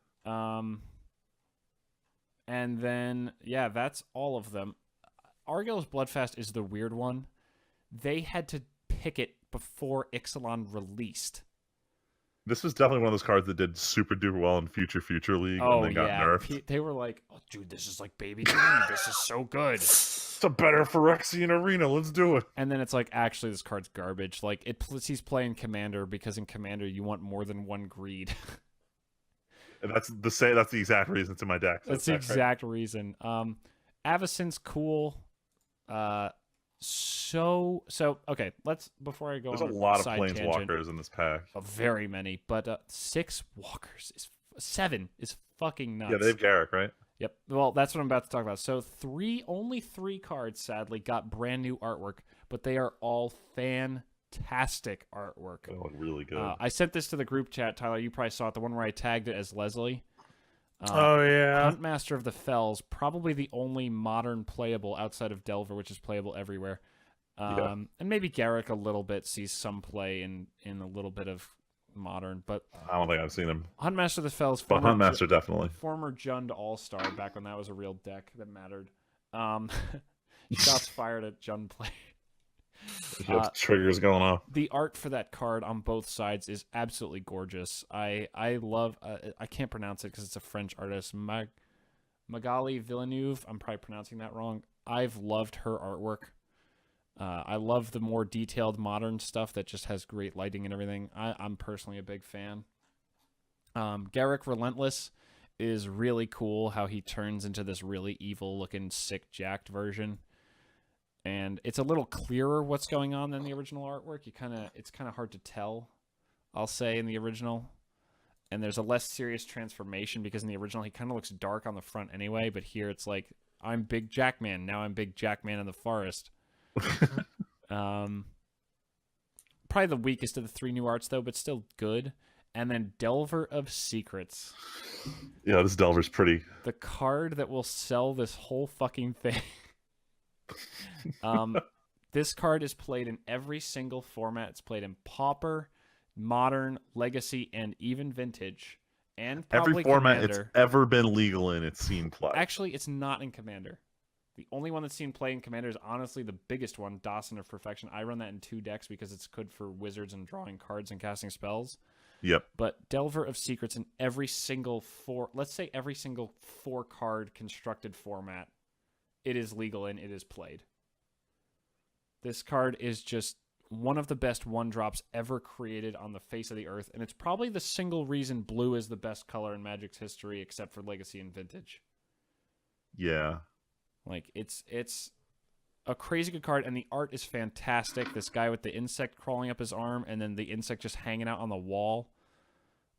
And then, that's all of them. Argyll's Bloodfast is the weird one. They had to pick it before Ixalan released. This was definitely one of those cards that did super duper well in Future League and then got nerfed. They were like, "Oh, dude, this is like Baby Dream. This is so good. It's a better Phyrexian arena. Let's do it." And then it's like, actually, this card's garbage. Like, he's playing Commander because in Commander you want more than one greed. And that's the exact reason it's in my deck. That's the exact reason. Avacyn's cool. So okay, before I go there's on a lot of Planeswalkers Planeswalkers in this pack. Very many, but 6 walkers 7 is fucking nuts. Yeah, they have Garruk, right? Yep. Well, that's what I'm about to talk about. So only three cards, sadly, got brand new artwork, but they are all fantastic artwork. They look really good. I sent this to the group chat, Tyler. You probably saw it, the one where I tagged it as Leslie. Oh yeah. Huntmaster of the Fells, probably the only modern playable outside of Delver, which is playable everywhere. And maybe Garrick a little bit sees some play in a little bit of modern, but I don't think I've seen him. Huntmaster of the Fells, But Huntmaster definitely. former Jund All-Star back when that was a real deck that mattered. Shots fired at Jund play. Triggers going off. The art for that card on both sides is absolutely gorgeous. I love I can't pronounce it because it's a French artist, Magali Villeneuve. I'm probably pronouncing that wrong. I've loved her artwork. I love the more detailed modern stuff that just has great lighting and everything. I'm personally a big fan. Garrick Relentless is really cool, how he turns into this really evil looking sick jacked version. And it's a little clearer what's going on than the original artwork. It's kind of hard to tell, I'll say, in the original. And there's a less serious transformation because in the original he kind of looks dark on the front anyway, but here it's like, I'm Big Jackman, now I'm Big Jackman in the forest. Probably the weakest of the three new arts though, but still good. And then Delver of Secrets. Yeah, this Delver's pretty. The card that will sell this whole fucking thing. This card is played in every single format. It's played in Pauper, Modern, Legacy, and even Vintage. And probably Every format Commander. it's ever been legal in, it's seen play. Actually, it's not in Commander. The only one that's seen play in Commander is honestly the biggest one, Dawson of Perfection. I run that in 2 decks because it's good for wizards and drawing cards and casting spells. Yep. But Delver of Secrets in every single every single 4-card constructed format, it is legal and it is played. This card is just one of the best 1-drops ever created on the face of the earth, and it's probably the single reason blue is the best color in Magic's history, except for Legacy and Vintage. Yeah. Like, it's a crazy good card, and the art is fantastic. This guy with the insect crawling up his arm, and then the insect just hanging out on the wall.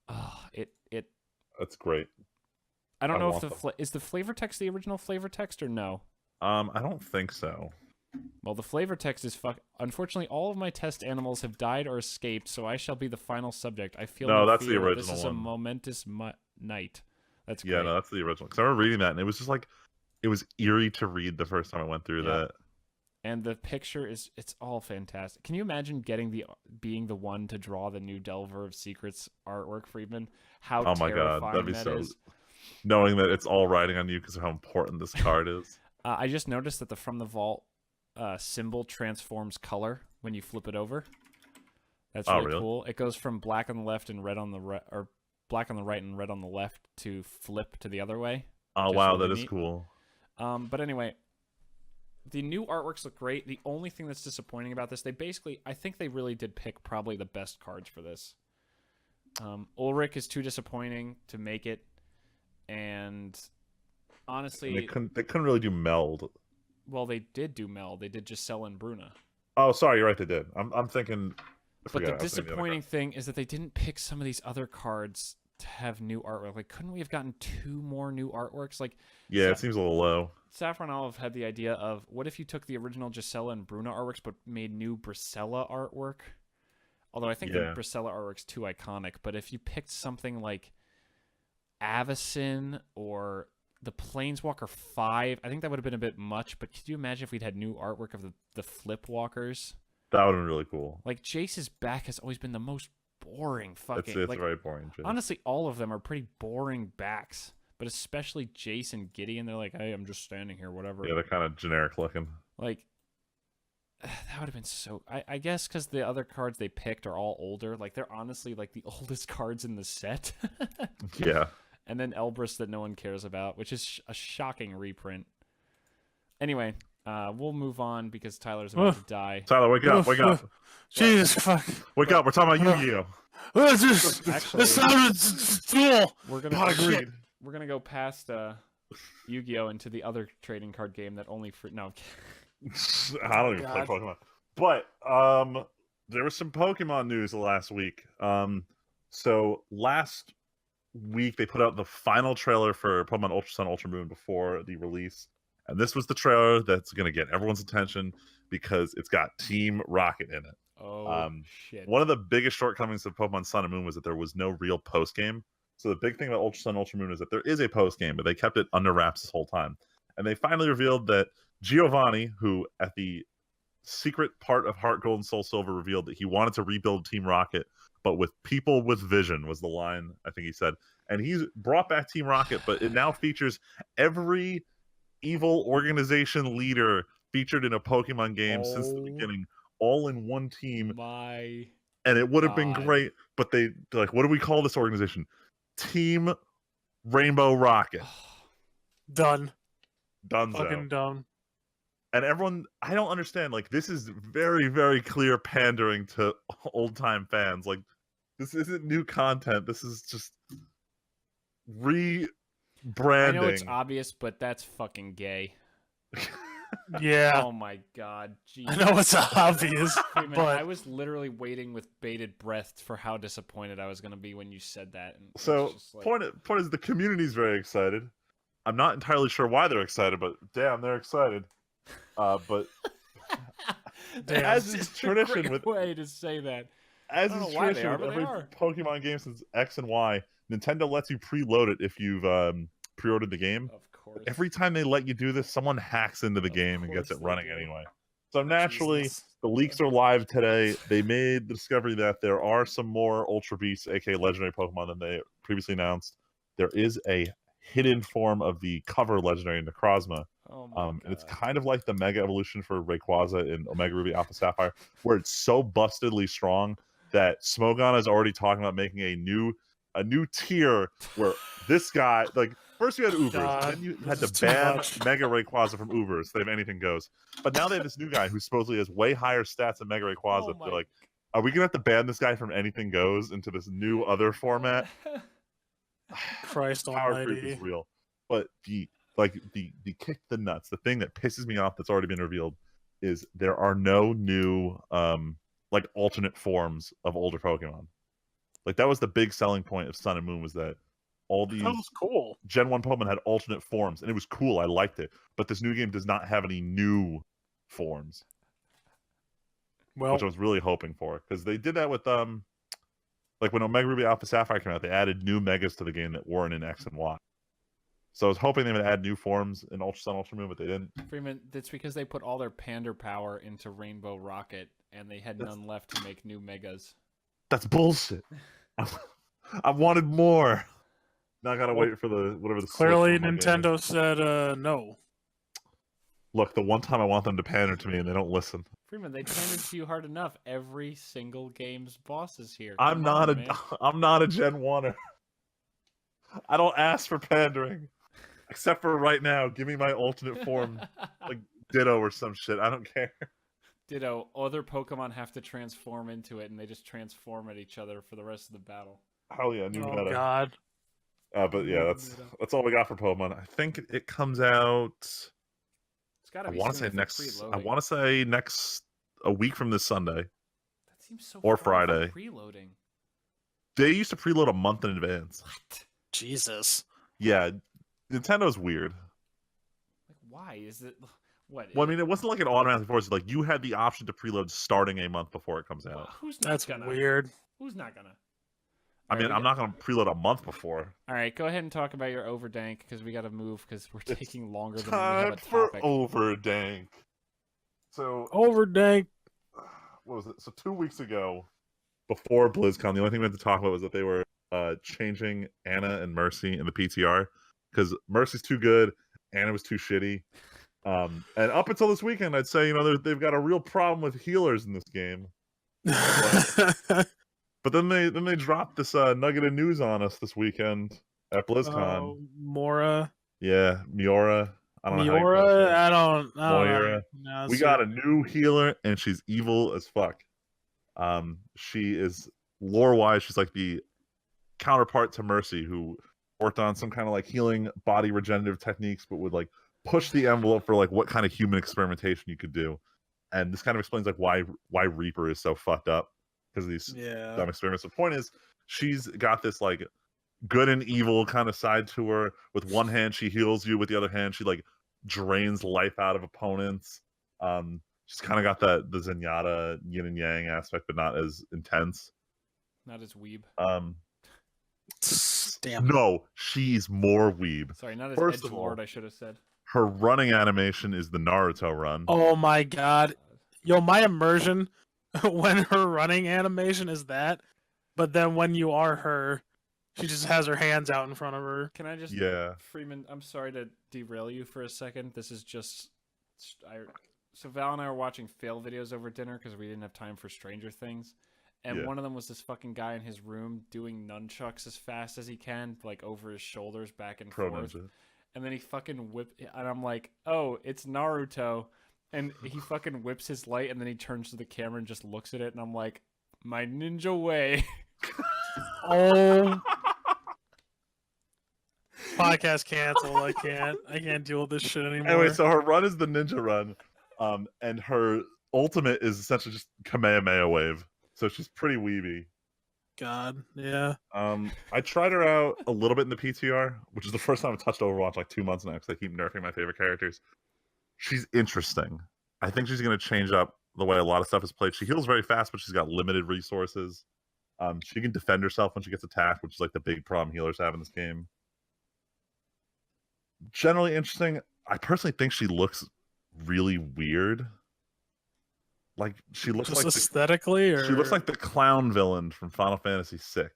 That's great. I don't know if is the flavor text the original flavor text or no? I don't think so. Well, the flavor text is Unfortunately, all of my test animals have died or escaped, so I shall be the final subject. I feel No, that's the fear. original This is one. a momentous night. That's great. Yeah, no, that's the original. Because I remember reading that, and it was just like, it was eerie to read the first time I went through that. And the picture it's all fantastic. Can you imagine being the one to draw the new Delver of Secrets artwork, Friedman? How Oh my god, that'd be so. Knowing that it's all riding on you because of how important this card is. I just noticed that the From the Vault symbol transforms color when you flip it over. That's really cool. It goes from black on the left and red on the right, or black on the right and red on the left to flip to the other way. Oh wow, that is cool. But anyway, the new artworks look great. The only thing that's disappointing about this, I think they really did pick probably the best cards for this. Ulrich is too disappointing to make it, and honestly, and they couldn't really do meld. Well, they did do meld. They did Giselle and Bruna. Oh, sorry, you're right. They did. I'm thinking. But the disappointing thing is that they didn't pick some of these other cards to have new artwork. Like, couldn't we have gotten 2 more new artworks? Like, yeah, it seems a little low. Saffron Olive had the idea of, what if you took the original Gisela and Bruna artworks but made new Brisella artwork? Although I think the Brisella artwork's too iconic. But if you picked something like Avacyn or the Planeswalker 5, I think that would have been a bit much. But could you imagine if we'd had new artwork of the Flipwalkers? That would have been really cool. Like, Jace's back has always been the most boring fucking... It's like, very boring, Jace. Honestly, all of them are pretty boring backs. But especially Jace and Gideon, they're like, hey, I'm just standing here, whatever. Yeah, they're kind of generic looking. Like, that would have been so... I guess because the other cards they picked are all older. Like, they're honestly, like, the oldest cards in the set. Yeah. And then Elbrus that no one cares about, which is a shocking reprint. Anyway, we'll move on because Tyler's about to die. Tyler, wake up, wake up. Jesus fuck. Wake up, we're talking about Yu-Gi-Oh! Actually, this sounds duel. We're gonna go past Yu-Gi-Oh! Into the other trading card game that only for... No. I don't even play Pokemon. But there was some Pokemon news last week. So last week they put out the final trailer for Pokemon Ultra Sun, Ultra Moon before the release. And this was the trailer that's going to get everyone's attention because it's got Team Rocket in it. Oh, shit. One of the biggest shortcomings of Pokemon Sun and Moon was that there was no real post game. So the big thing about Ultra Sun, Ultra Moon is that there is a post game, but they kept it under wraps this whole time. And they finally revealed that Giovanni, who at the secret part of Heart Gold and Soul Silver revealed that he wanted to rebuild Team Rocket, but with people with vision was the line I think he said. And he's brought back Team Rocket, but it now features every evil organization leader featured in a Pokemon game since the beginning, all in one team. And it would have been great, but they're like, what do we call this organization? Team Rainbow Rocket. Done. Dunzo. Fucking done. And everyone, I don't understand. Like, this is very, very clear pandering to old time fans. Like, this isn't new content. This is just rebranding. I know it's obvious, but that's fucking gay. Yeah. Oh my god. Jeez. I know it's obvious, Freeman, but I was literally waiting with bated breath for how disappointed I was going to be when you said that. And so, like... point is, the community's very excited. I'm not entirely sure why they're excited, but damn, they're excited. But as is tradition with way to say that, as is tradition with every Pokemon game since X and Y, Nintendo lets you preload it if you've pre-ordered the game. Of course. But every time they let you do this, someone hacks into the game and gets it running anyway. So naturally, the leaks are live today. They made the discovery that there are some more Ultra Beasts, aka legendary Pokemon, than they previously announced. There is a hidden form of the cover legendary Necrozma. And it's kind of like the Mega Evolution for Rayquaza in Omega Ruby Alpha Sapphire, where it's so bustedly strong that Smogon is already talking about making a new tier where this guy, like, first you had Ubers, then you had to ban Mega Rayquaza from Ubers, so if anything goes. But now they have this new guy who supposedly has way higher stats than Mega Rayquaza. They're like, are we gonna have to ban this guy from anything goes into this new other format? Christ Power almighty. creep is real. But the kick the nuts, the thing that pisses me off that's already been revealed is there are no new like alternate forms of older Pokemon. Like, that was the big selling point of Sun and Moon, was that all these That was cool. Gen 1 Pokemon had alternate forms, and it was cool. I liked it. But this new game does not have any new forms. Well, which I was really hoping for, because they did that with like when Omega Ruby Alpha Sapphire came out, they added new Megas to the game that weren't in X and Y. So I was hoping they would add new forms in Ultra Sun, Ultra Moon, but they didn't. Freeman, that's because they put all their pander power into Rainbow Rocket, and they had none left to make new Megas. That's bullshit. I wanted more. Now I gotta wait for the whatever the. Clearly, Nintendo said no. Look, the one time I want them to pander to me, and they don't listen. Freeman, they pandered to you hard enough. Every single game's boss is here. I'm not a Gen 1er. I don't ask for pandering. Except for right now, give me my alternate form, like Ditto or some shit. I don't care. Ditto. Other Pokemon have to transform into it, and they just transform at each other for the rest of the battle. Hell yeah, new meta. Oh god. But yeah, that's all we got for Pokemon. I think it comes out. It's gotta be. I want to say next. I want to say next a week from this Sunday. That seems so. Or Friday. Preloading. They used to preload a month in advance. What? Jesus. Yeah, Nintendo's weird. Like, why is it? What? Well, I mean, it wasn't like an automatic before. It's like you had the option to preload starting a month before it comes out. Well, who's not That's gonna? Weird. Who's not gonna? I mean, I'm not going to preload a month before. All right, go ahead and talk about your Overdank, because we got to move, because we're taking longer than we Time have a for topic. Overdank. So Overdank. what was it? So 2 weeks ago, before BlizzCon, the only thing we had to talk about was that they were changing Anna and Mercy in the PTR, because Mercy's too good, Anna was too shitty. And up until this weekend, I'd say, they've got a real problem with healers in this game. But then they dropped this nugget of news on us this weekend at BlizzCon. Mora. Yeah, Miora. I don't know. Miora. I don't Moira. know. We got a new healer, and she's evil as fuck. She is lore-wise, she's like the counterpart to Mercy, who worked on some kind of like healing body regenerative techniques, but would like push the envelope for like what kind of human experimentation you could do. And this kind of explains like why Reaper is so fucked up because of these dumb experiments. The point is, she's got this like good and evil kind of side to her. With one hand, she heals you. With the other hand, she like drains life out of opponents. She's kind of got the Zenyatta yin and yang aspect, but not as intense. Not as weeb. Damn. No, she's more weeb. Sorry, not as First of edgelord, all, I should have said. her running animation is the Naruto run. Oh my god. Yo, my immersion when her running animation is that, but then when you are her, she just has her hands out in front of her. Can I just... Yeah. Freeman, I'm sorry to derail you for a second. This is just... So Val and I were watching fail videos over dinner because we didn't have time for Stranger Things. And one of them was this fucking guy in his room doing nunchucks as fast as he can, like over his shoulders, back and Pro forth. Ninja. And then he fucking and I'm like, oh, it's Naruto. And he fucking whips his light, and then he turns to the camera and just looks at it, and I'm like, my ninja way. Oh. Podcast canceled. I can't deal with this shit anymore. Anyway, so her run is the ninja run, and her ultimate is essentially just Kamehameha wave. So she's pretty weeby. God, yeah. I tried her out a little bit in the PTR, which is the first time I've touched Overwatch like 2 months now because I keep nerfing my favorite characters. She's interesting. I think she's going to change up the way a lot of stuff is played. She heals very fast, but she's got limited resources. She can defend herself when she gets attacked, which is like the big problem healers have in this game. Generally interesting. I personally think she looks really weird. Like she looks just like aesthetically, or she looks like the clown villain from Final Fantasy VI.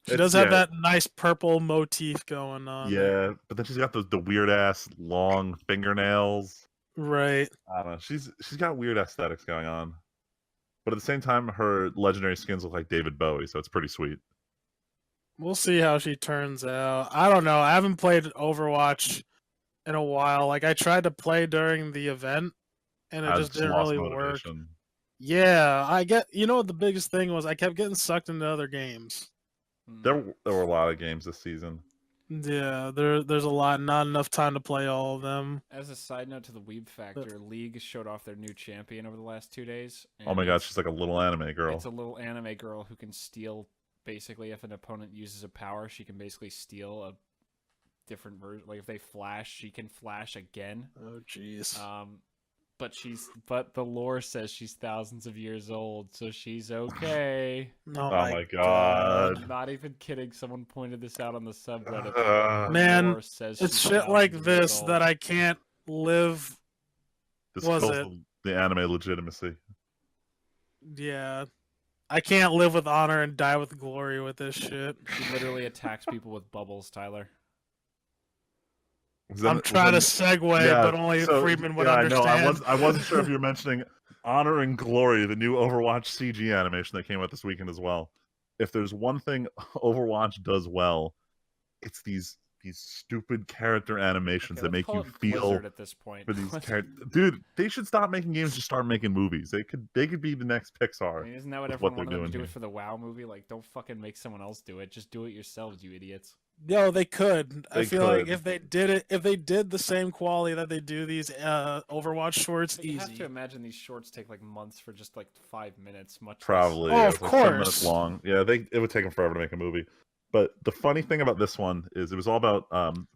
She does have that nice purple motif going on. Yeah, but then she's got the weird ass long fingernails. Right. I don't know. She's got weird aesthetics going on, but at the same time, her legendary skins look like David Bowie, so it's pretty sweet. We'll see how she turns out. I don't know. I haven't played Overwatch in a while. Like I tried to play during the event, and it just didn't really work. Yeah, I get. You know what the biggest thing was? I kept getting sucked into other games. There were a lot of games this season. Yeah, there's a lot. Not enough time to play all of them. As a side note to the Weeb Factor, League showed off their new champion over the last 2 days. Oh my god, she's like a little anime girl. It's a little anime girl who can steal. Basically, if an opponent uses a power, she can basically steal a different version. Like if they flash, she can flash again. Oh jeez. But the lore says she's thousands of years old, so she's okay. Oh my god. I'm not even kidding. Someone pointed this out on the subreddit. Man, it's shit like this that I can't live. This kills the anime legitimacy. Yeah. I can't live with honor and die with glory with this shit. She literally attacks people with bubbles, Tyler. I'm trying to segue, but only Freeman would understand. No, I wasn't sure if you were mentioning Honor and Glory, the new Overwatch CG animation that came out this weekend as well. If there's one thing Overwatch does well, it's these stupid character animations that make you feel at this point. For these characters. Dude, they should stop making games, just start making movies. They could be the next Pixar. I mean, isn't that what everyone wanted them to do it for the WoW movie? Like, don't fucking make someone else do it. Just do it yourselves, you idiots. Yo, they could. I feel like if they did the same quality that they do these Overwatch shorts, easy. You have to imagine these shorts take like months for just like 5 minutes. Probably. Oh, of course. 10 minutes long. Yeah, it would take them forever to make a movie. But the funny thing about this one is it was all about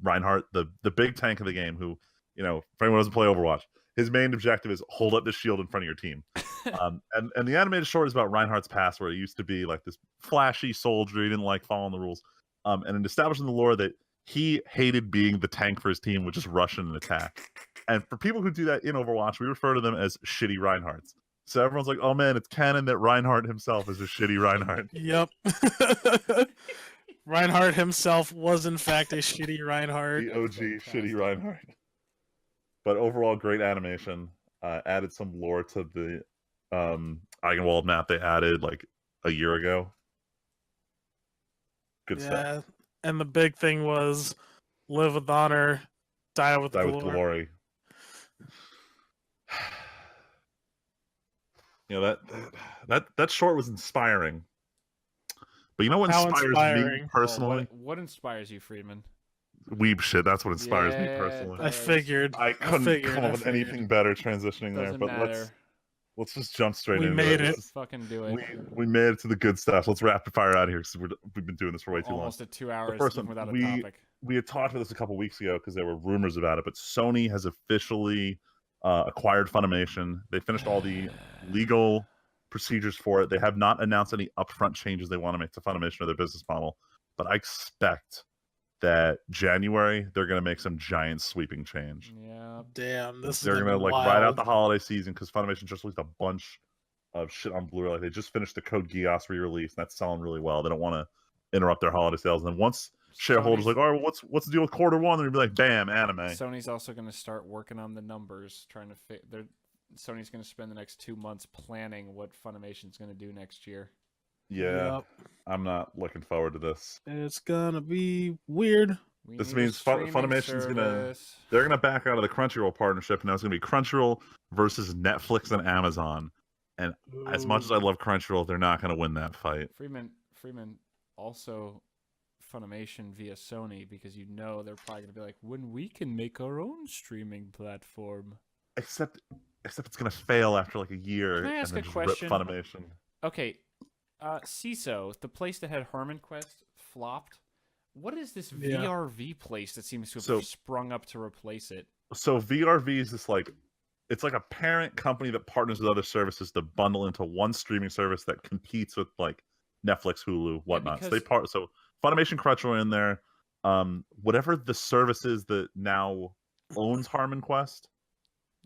Reinhardt, the big tank of the game, who, you know, for anyone who doesn't play Overwatch, his main objective is hold up the shield in front of your team. And the animated short is about Reinhardt's past, where he used to be like this flashy soldier. He didn't like following the rules. And in establishing the lore that he hated being the tank for his team, would just rush in and attack. And for people who do that in Overwatch, we refer to them as shitty Reinhardts. So everyone's like, oh man, it's canon that Reinhardt himself is a shitty Reinhardt. Yep. Reinhardt himself was in fact a shitty Reinhardt. The OG shitty Reinhardt. But overall, great animation. Added some lore to the Eigenwald map they added like a year ago. Good stuff. And the big thing was live with honor, die with glory. You know, that short was inspiring. But you know what inspires me personally? What inspires you, Friedman? Weeb shit. That's what inspires me personally. I figured. I couldn't come up with anything better transitioning there. But let's just jump straight We into made it. it. This is- Fucking do it. We made it to the good stuff. Let's rapid fire out of here because we've been doing this for way too long. Almost at 2 hours first even one, without a topic. We had talked about this a couple weeks ago because there were rumors about it, but Sony has officially acquired Funimation. They finished all the legal procedures for it. They have not announced any upfront changes they want to make to Funimation or their business model, but I expect that January they're going to make some giant sweeping change. Yeah. Damn, this They're is going to wild. ride out the holiday season because Funimation just released a bunch of shit on Blu-ray. Like they just finished the Code Geass re-release, and that's selling really well. They don't want to interrupt their holiday sales. And then once shareholders like, all right, well, what's the deal with quarter one? They're gonna be like, bam, anime. Sony's also going to start working on the numbers, trying to Sony's going to spend the next 2 months planning what Funimation's going to do next year. Yeah, Yep. I'm not looking forward to this. It's gonna be weird. This means Funimation's they're gonna back out of the Crunchyroll partnership, and now it's gonna be Crunchyroll versus Netflix and Amazon. And as much as I love Crunchyroll, they're not gonna win that fight. Freeman also Funimation via Sony, because they're probably going to be like, when we can make our own streaming platform. Except it's gonna fail after like a year. Can I ask and then a just question? Rip Funimation. Okay, CISO, the place that had Harmon Quest, flopped. What is this Yeah. VRV place that seems to have sprung up to replace it? So VRV is this it's like a parent company that partners with other services to bundle into one streaming service that competes with like Netflix, Hulu, whatnot. So Funimation, Crunchyroll in there. Whatever the service is that now owns Harmon Quest.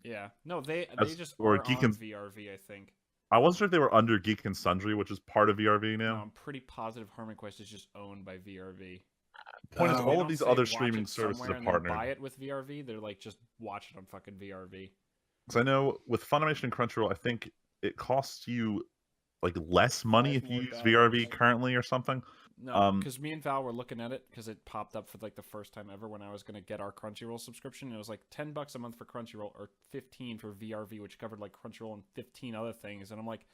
Yeah, no, they just or are Geek on and- VRV, I think. I wasn't sure if they were under Geek and Sundry, which is part of VRV No, now. I'm pretty positive Harmon Quest is just owned by VRV. Point is, They all don't of these say other watch streaming it services somewhere are and then partnered. buy it with VRV. They're like, just watch it on fucking VRV. Because I know with Funimation and Crunchyroll, I think it costs you like less money if you use VRV currently or something. No, because me and Val were looking at it because it popped up for like the first time ever when I was going to get our Crunchyroll subscription. It was like $10 a month for Crunchyroll or $15 for VRV, which covered like Crunchyroll and 15 other things. And I'm like,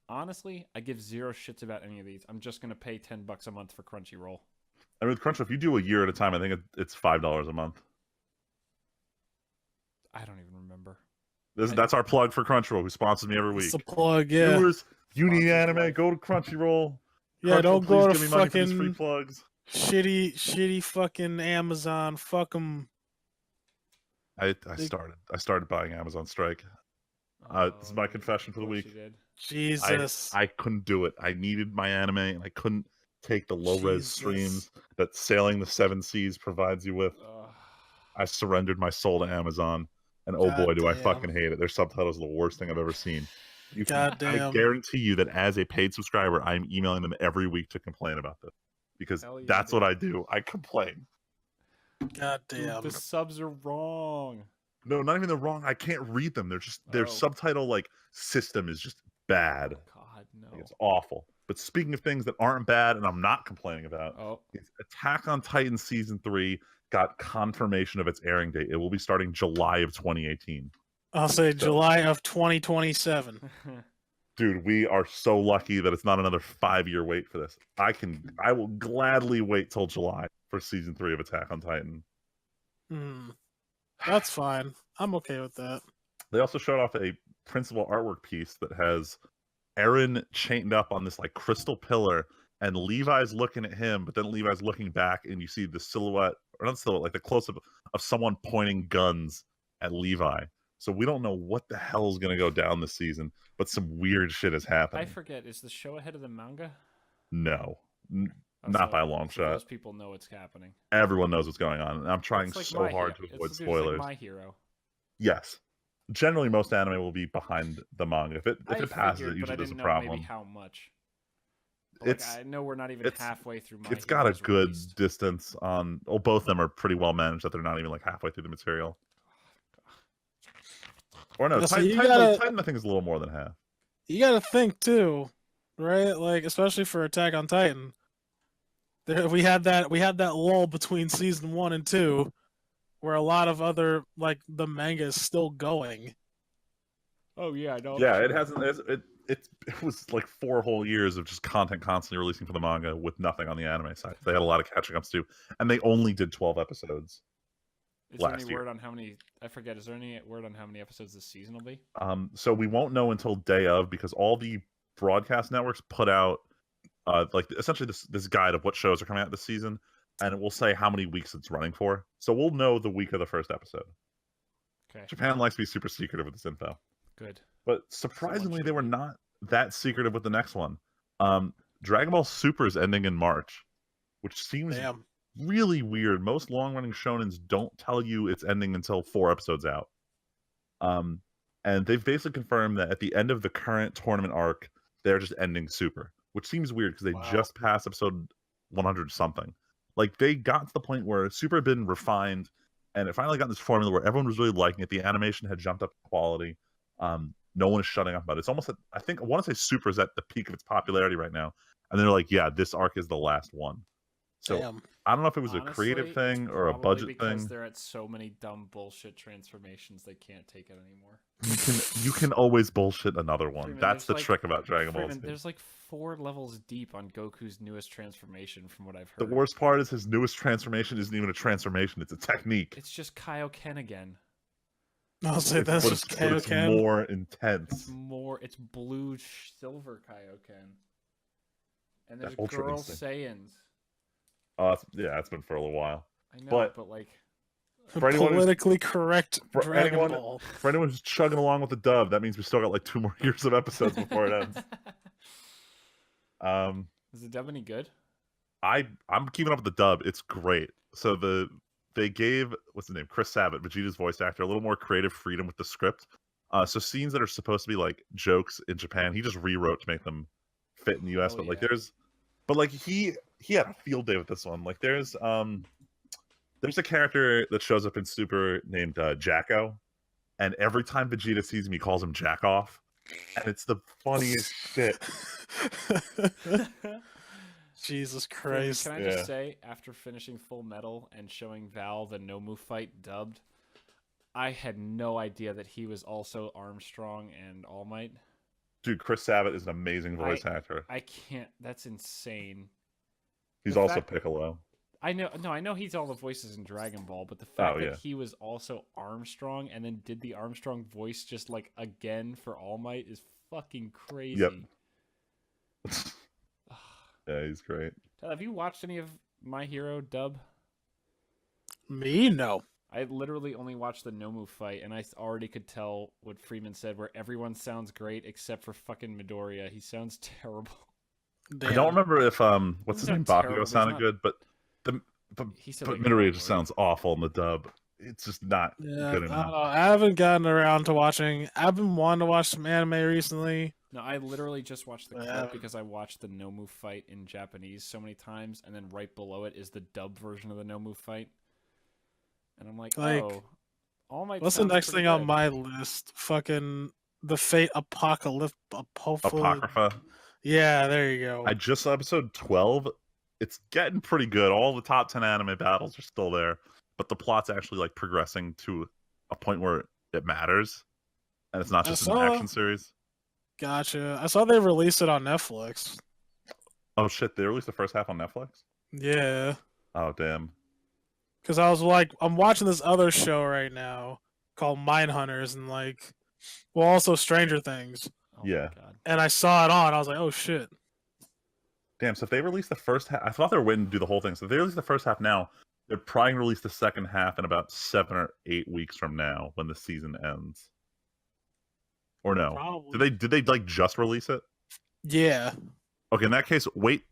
honestly, I give zero shits about any of these. I'm just going to pay $10 a month for Crunchyroll. I mean, with Crunchyroll, if you do a year at a time, I think it's $5 a month. I don't even remember. That's our plug for Crunchyroll, who sponsors me every week. It's a plug, yeah. Viewers, you need Sponsors anime, life. go to Crunchyroll. Yeah, Crunchyroll, don't please go to give me money for these free fucking plugs. shitty fucking Amazon. Fuck them. I started buying Amazon Strike. This is my confession for the Of course week. you did. Jesus. I couldn't do it. I needed my anime, and I couldn't take the low res Jesus. streams that Sailing the Seven Seas provides you with. Ugh. I surrendered my soul to Amazon, and oh boy, do I Goddamn. fucking hate it. Their subtitles are the worst thing I've ever seen. I Goddamn. guarantee you that as a paid subscriber, I'm emailing them every week to complain about this because Hell yeah, that's dude. what I do. I complain. Goddamn. Dude, the subs are wrong. No, not even the wrong. I can't read them. They're just their Oh. subtitle system is just bad. God, no. It's awful. But speaking of things that aren't bad, and I'm not complaining about, Oh, it's Attack on Titan season 3 got confirmation of its airing date. It will be starting July of 2018. I'll say July of 2027. Dude, we are so lucky that it's not another 5-year wait for this. I will gladly wait till July for season 3 of Attack on Titan. That's fine. I'm okay with that. They also showed off a principal artwork piece that has Eren chained up on this crystal pillar, and Levi's looking at him, but then Levi's looking back, and you see the silhouette, or not silhouette, the close-up of someone pointing guns at Levi. So we don't know what the hell is going to go down this season, but some weird shit is I happening. forget. Is the show ahead of the manga? No, Oh, not so- by a long so shot. Those people know it's happening. Everyone knows what's going on, and I'm trying It's like so My hard Hero. to avoid It's like spoilers. My Hero. Yes. Generally, most anime will be behind the manga. If it I passes, figured, it but I usually there's a didn't know problem. maybe how much. But, It's- I know we're not even it's- halfway through My It's got a Hero's good released. distance on. Oh, both of them are pretty well managed. That they're not even halfway through the material. Or no, Yeah, so Titan, you Titan, gotta- Titan I think is a little more than half. You got to think too, right? Especially for Attack on Titan. We had that lull between season 1 and 2, where a lot of other the manga is still going. Oh yeah, I know. Yeah, it hasn't. It was 4 whole years of just content constantly releasing for the manga with nothing on the anime side. They had a lot of catching ups to do, and they only did 12 episodes. Is there last any year. word on how many? I forget. Is there any word on how many episodes this season will be? So we won't know until day of, because all the broadcast networks put out like essentially this guide of what shows are coming out this season, and it will say how many weeks it's running for. So we'll know the week of the first episode. Okay. Japan likes to be super secretive with this info. Good. But surprisingly, they should were be. not that secretive with the next one. Dragon Ball Super is ending in March, which seems Damn. really weird. Most long-running shonens don't tell you it's ending until 4 episodes out. And they've basically confirmed that at the end of the current tournament arc, they're just ending Super, which seems weird because they Wow. just passed episode 100 something. Like, they got to the point where Super had been refined, and it finally got this formula where everyone was really liking it. The animation had jumped up in quality. No one is shutting up about it. It's almost, I want to say Super is at the peak of its popularity right now. And they're like, yeah, this arc is the last one. So Damn. I don't know if it was Honestly, a creative thing it's or a probably budget because thing. they're at so many dumb bullshit transformations they can't take it anymore. You can always bullshit another one. Freeman, That's the there's trick about Dragon Ball Freeman, Z. there's like 4 levels deep on Goku's newest transformation, from what I've The heard. worst part is his newest transformation isn't even a transformation; it's a technique. It's just Kaioken again. I'll say that's but just but it's Kaioken. more It's intense. more. It's blue silver Kaioken. And there's That's Ultra Girl Instinct. Saiyans. Yeah, it's been for a little while. I know, But- but like, For anyone who's- Politically correct for Dragon anyone- Ball. For anyone who's chugging along with the dub, that means we still got like 2 more years of episodes before it ends. Is the dub any good? I'm keeping up with the dub. It's great. So they gave, what's his name, Chris Sabat, Vegeta's voice actor, a little more creative freedom with the script. So scenes that are supposed to be like jokes in Japan, he just rewrote to make them fit in the US. Oh, But like yeah. he had a field day with this one. Like there's a character that shows up in Super named Jacko, and every time Vegeta sees him, he calls him Jack Off, and it's the funniest shit. Jesus Freeman, Christ. Can I Yeah. just say, after finishing Full Metal and showing Val the Nomu fight dubbed, I had no idea that he was also Armstrong and All Might. Dude, Chris Sabat is an amazing voice actor. I can't. That's insane. He's the also fact- Piccolo. I know he's all the voices in Dragon Ball, but the fact Oh, that yeah. he was also Armstrong and then did the Armstrong voice just like again for All Might is fucking crazy. Yeah, he's great. Tyler, have you watched any of My Hero dub? Me? No. I literally only watched the Nomu fight, and I already could tell what Freeman said, where everyone sounds great except for fucking Midoriya. He sounds terrible. Damn. I don't remember if what's his He's name, not terrible, Bakugo he's sounded not- good, but He said but like Midoriya one just word. sounds awful in the dub. It's just not Yeah, good I enough. don't know. I haven't gotten around to watching. I've been wanting to watch some anime recently. No, I literally just watched the clip Yeah. because I watched the Nomu fight in Japanese so many times, and then right below it is the dub version of the Nomu fight. And I'm like, Like, oh, All Might. What's the sounds next pretty thing on good. my list? Fucking the Fate Apocalypse. Apocrypha. Yeah, there you go. I just saw episode 12. It's getting pretty good. All the top 10 anime battles are still there, but the plot's actually like progressing to a point where it matters, and it's not I just an saw- action series. Gotcha. I saw they released it on Netflix. Oh shit! They released the first half on Netflix. Yeah. Oh damn! Because I was like, I'm watching this other show right now called Mindhunters, and like, well, also Stranger Things. Oh my Yeah. God. And I saw it on. I was like, oh shit. Damn! So if they released the first half, I thought they were waiting to do the whole thing. So if they released the first half now, they're probably gonna release the second half in about 7 or 8 weeks from now when the season ends. Or no? Probably. Did they like just release it? Yeah. Okay, in that case, wait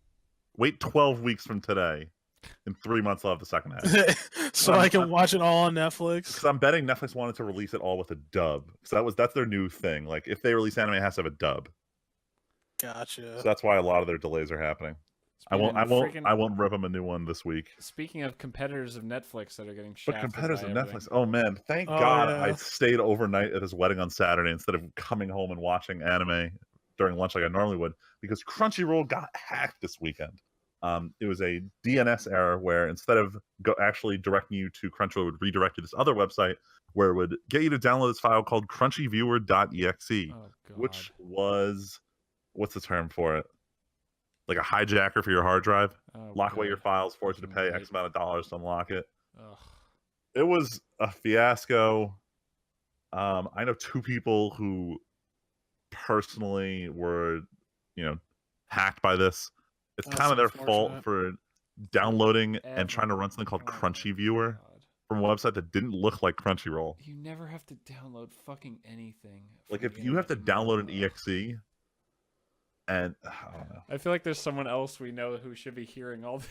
12 weeks from today. In 3 months, I'll have the second half. So I can watch it all on Netflix. Because I'm betting Netflix wanted to release it all with a dub. So that's their new thing. Like if they release anime, it has to have a dub. Gotcha. So that's why a lot of their delays are happening. I Freaking- won't rip them a new one this week. Speaking of competitors of Netflix that are getting But shafted competitors by of everything. Netflix. Oh man, thank Oh, God yeah. I stayed overnight at his wedding on Saturday instead of coming home and watching anime during lunch like I normally would, because Crunchyroll got hacked this weekend. It was a DNS error where instead of actually directing you to Crunchyroll, it would redirect you to this other website where it would get you to download this file called crunchyviewer.exe, Oh God. which was, what's the term for it? Like a hijacker for your hard drive. Oh, Lock away good. your files, force you to pay Right. X amount of dollars to unlock it. Ugh. it was a fiasco. I know 2 people who personally were, hacked by this. It's That's kind of their fault unfortunate. for downloading and Ever. trying to run something called Oh my Crunchy Viewer God. from a website that didn't look like Crunchyroll. You never have to download fucking anything. Like from if the you have to internet download an anymore. EXE, and I don't know. I feel like there's someone else we know who should be hearing all this.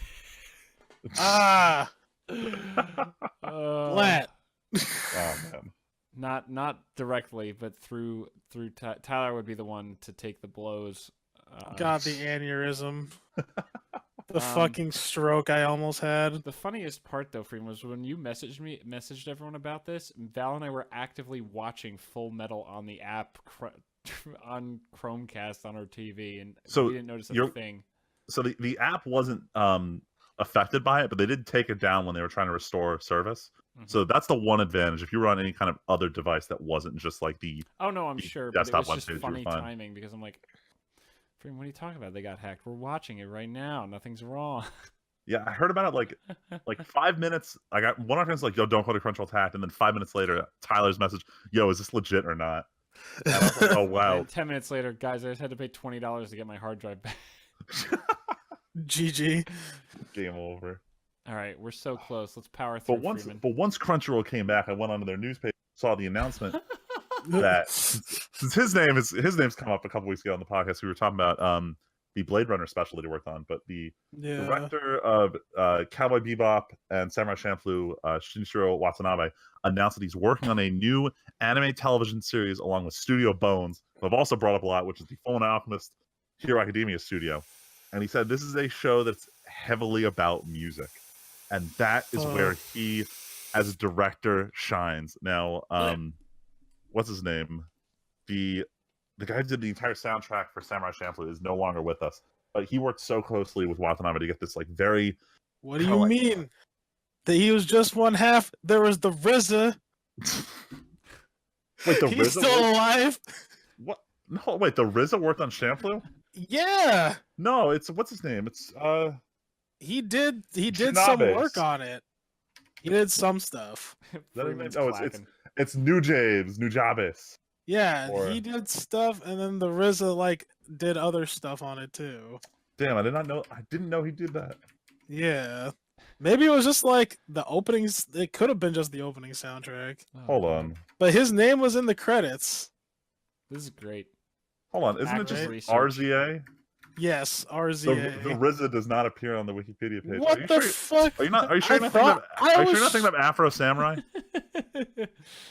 Ah, Uh, Flat. Oh man. Not directly, but through Tyler would be the one to take the blows. God, the aneurysm. The Um, fucking stroke I almost had. The funniest part though, Freeman, was when you messaged everyone about this. Val and I were actively watching Full Metal on the app on Chromecast on our TV, and So we didn't notice a you're- thing. So the app wasn't affected by it, but they did take it down when they were trying to restore service. Mhm. So that's the one advantage. If you were on any kind of other device that wasn't just like the Oh no, I'm the sure, but it desktop was just webpage, you were funny fine. timing because I'm like, Freeman, what are you talking about? They got hacked. We're watching it right now. Nothing's wrong. Yeah, I heard about it like 5 minutes. I got one of my friends like, "Yo, don't go to Crunchyroll hacked," and then 5 minutes later, Tyler's message, "Yo, is this legit or not?" And I was like, "Oh And wow." then 10 minutes later, guys, I just had to pay $20 to get my hard drive back. GG. Game over. All right, we're so close. Let's power through, Freeman. But once Crunchyroll came back, I went onto their news page, saw the announcement that since his name's come up a couple weeks ago on the podcast, we were talking about the Blade Runner special that he worked on, but the Yeah. director of Cowboy Bebop and Samurai Champloo, Shinichiro Watanabe, announced that he's working on a new anime television series along with Studio Bones, who I've also brought up a lot, which is the Fullmetal Alchemist Hero Academia studio. And he said this is a show that's heavily about music, and that is where he, as a director, shines. Now, what's his name? The guy who did the entire soundtrack for Samurai Champloo is no longer with us, but he worked so closely with Watanabe to get this like very. What do you mean? That he was just one half. There was the RZA. Wait, the He's RZA still worked... alive. What? No, wait, the RZA worked on Champloo? Yeah. No, it's what's his name? It's He did some Shinabe's. work on it. He did some stuff. Freeman's no, clacking. it's New James, New Jabez. Yeah, Or- he did stuff, and then the RZA like did other stuff on it too. Damn, I didn't know he did that. Yeah, maybe it was just like the openings. It could have been just the opening soundtrack, Oh, Hold on. but his name was in the credits. This is great. Hold on. Isn't it Active just research. RZA? Yes, The RZA. RZA does not appear on the Wikipedia page. What the fuck? Are you not? Are you sure I you're not thinking of? thought- I Are you sure was- you're not thinking of Afro Samurai?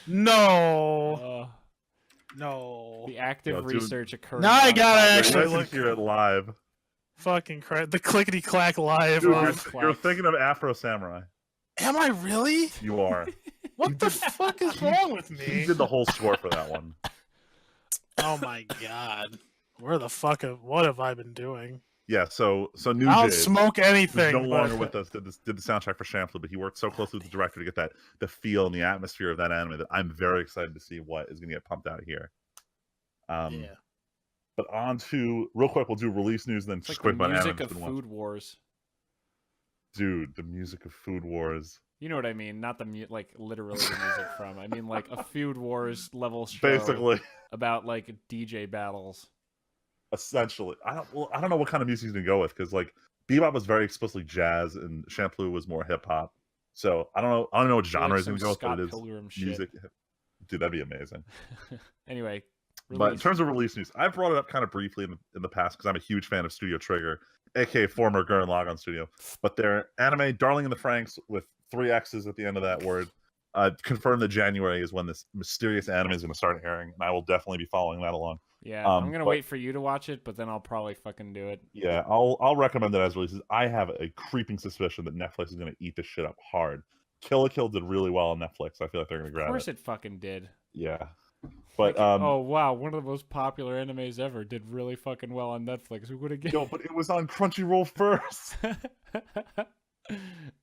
No, Uh, no. the active Yo, dude. research occurred. Now I on gotta top of actually Nice to look- hear it live. Fucking crap! The clickety clack live. Dude, on- you're Clacks. thinking of Afro Samurai. Am I really? You are. What the fuck is wrong with He me? did the whole score for that one. Oh my god. What have I been doing? Yeah. So New I'll Jays, smoke who's anything. no but- longer with us, did the soundtrack for Champloo, but he worked so closely with the director to get the feel and the atmosphere of that anime that I'm very excited to see what is going to get pumped out here. Yeah. But on to real quick, we'll do release news, and then It's just like quick the about music anime. of Food Wars. Dude, the music of Food Wars. You know what I mean? Not the like literally the music from. I mean like a Food Wars level show Basically, about like DJ battles. essentially, I don't know what kind of music he's gonna go with, because like Bebop was very explicitly jazz and Champloo was more hip hop. So I don't know what genre he's Some gonna go with, Scott but it is Pilgrim shit. music. Dude, that'd be amazing. Anyway, But in release. terms of release news, I've brought it up kind of briefly in the past because I'm a huge fan of Studio Trigger, aka former Gurren Lagann Studio. But their anime Darling in the Franxx with 3 X's at the end of that word confirmed that January is when this mysterious anime is going to start airing, and I will definitely be following that along. Yeah, I'm gonna but- wait for you to watch it, but then I'll probably fucking do it. Yeah, I'll recommend it as releases. I have a creeping suspicion that Netflix is going to eat this shit up hard. Kill la Kill did really well on Netflix. I feel like they're going to Of grab course it. it fucking did. Yeah, but Like, oh wow, one of the most popular animes ever did really fucking well on Netflix. Who would have yo, but it was on Crunchyroll first.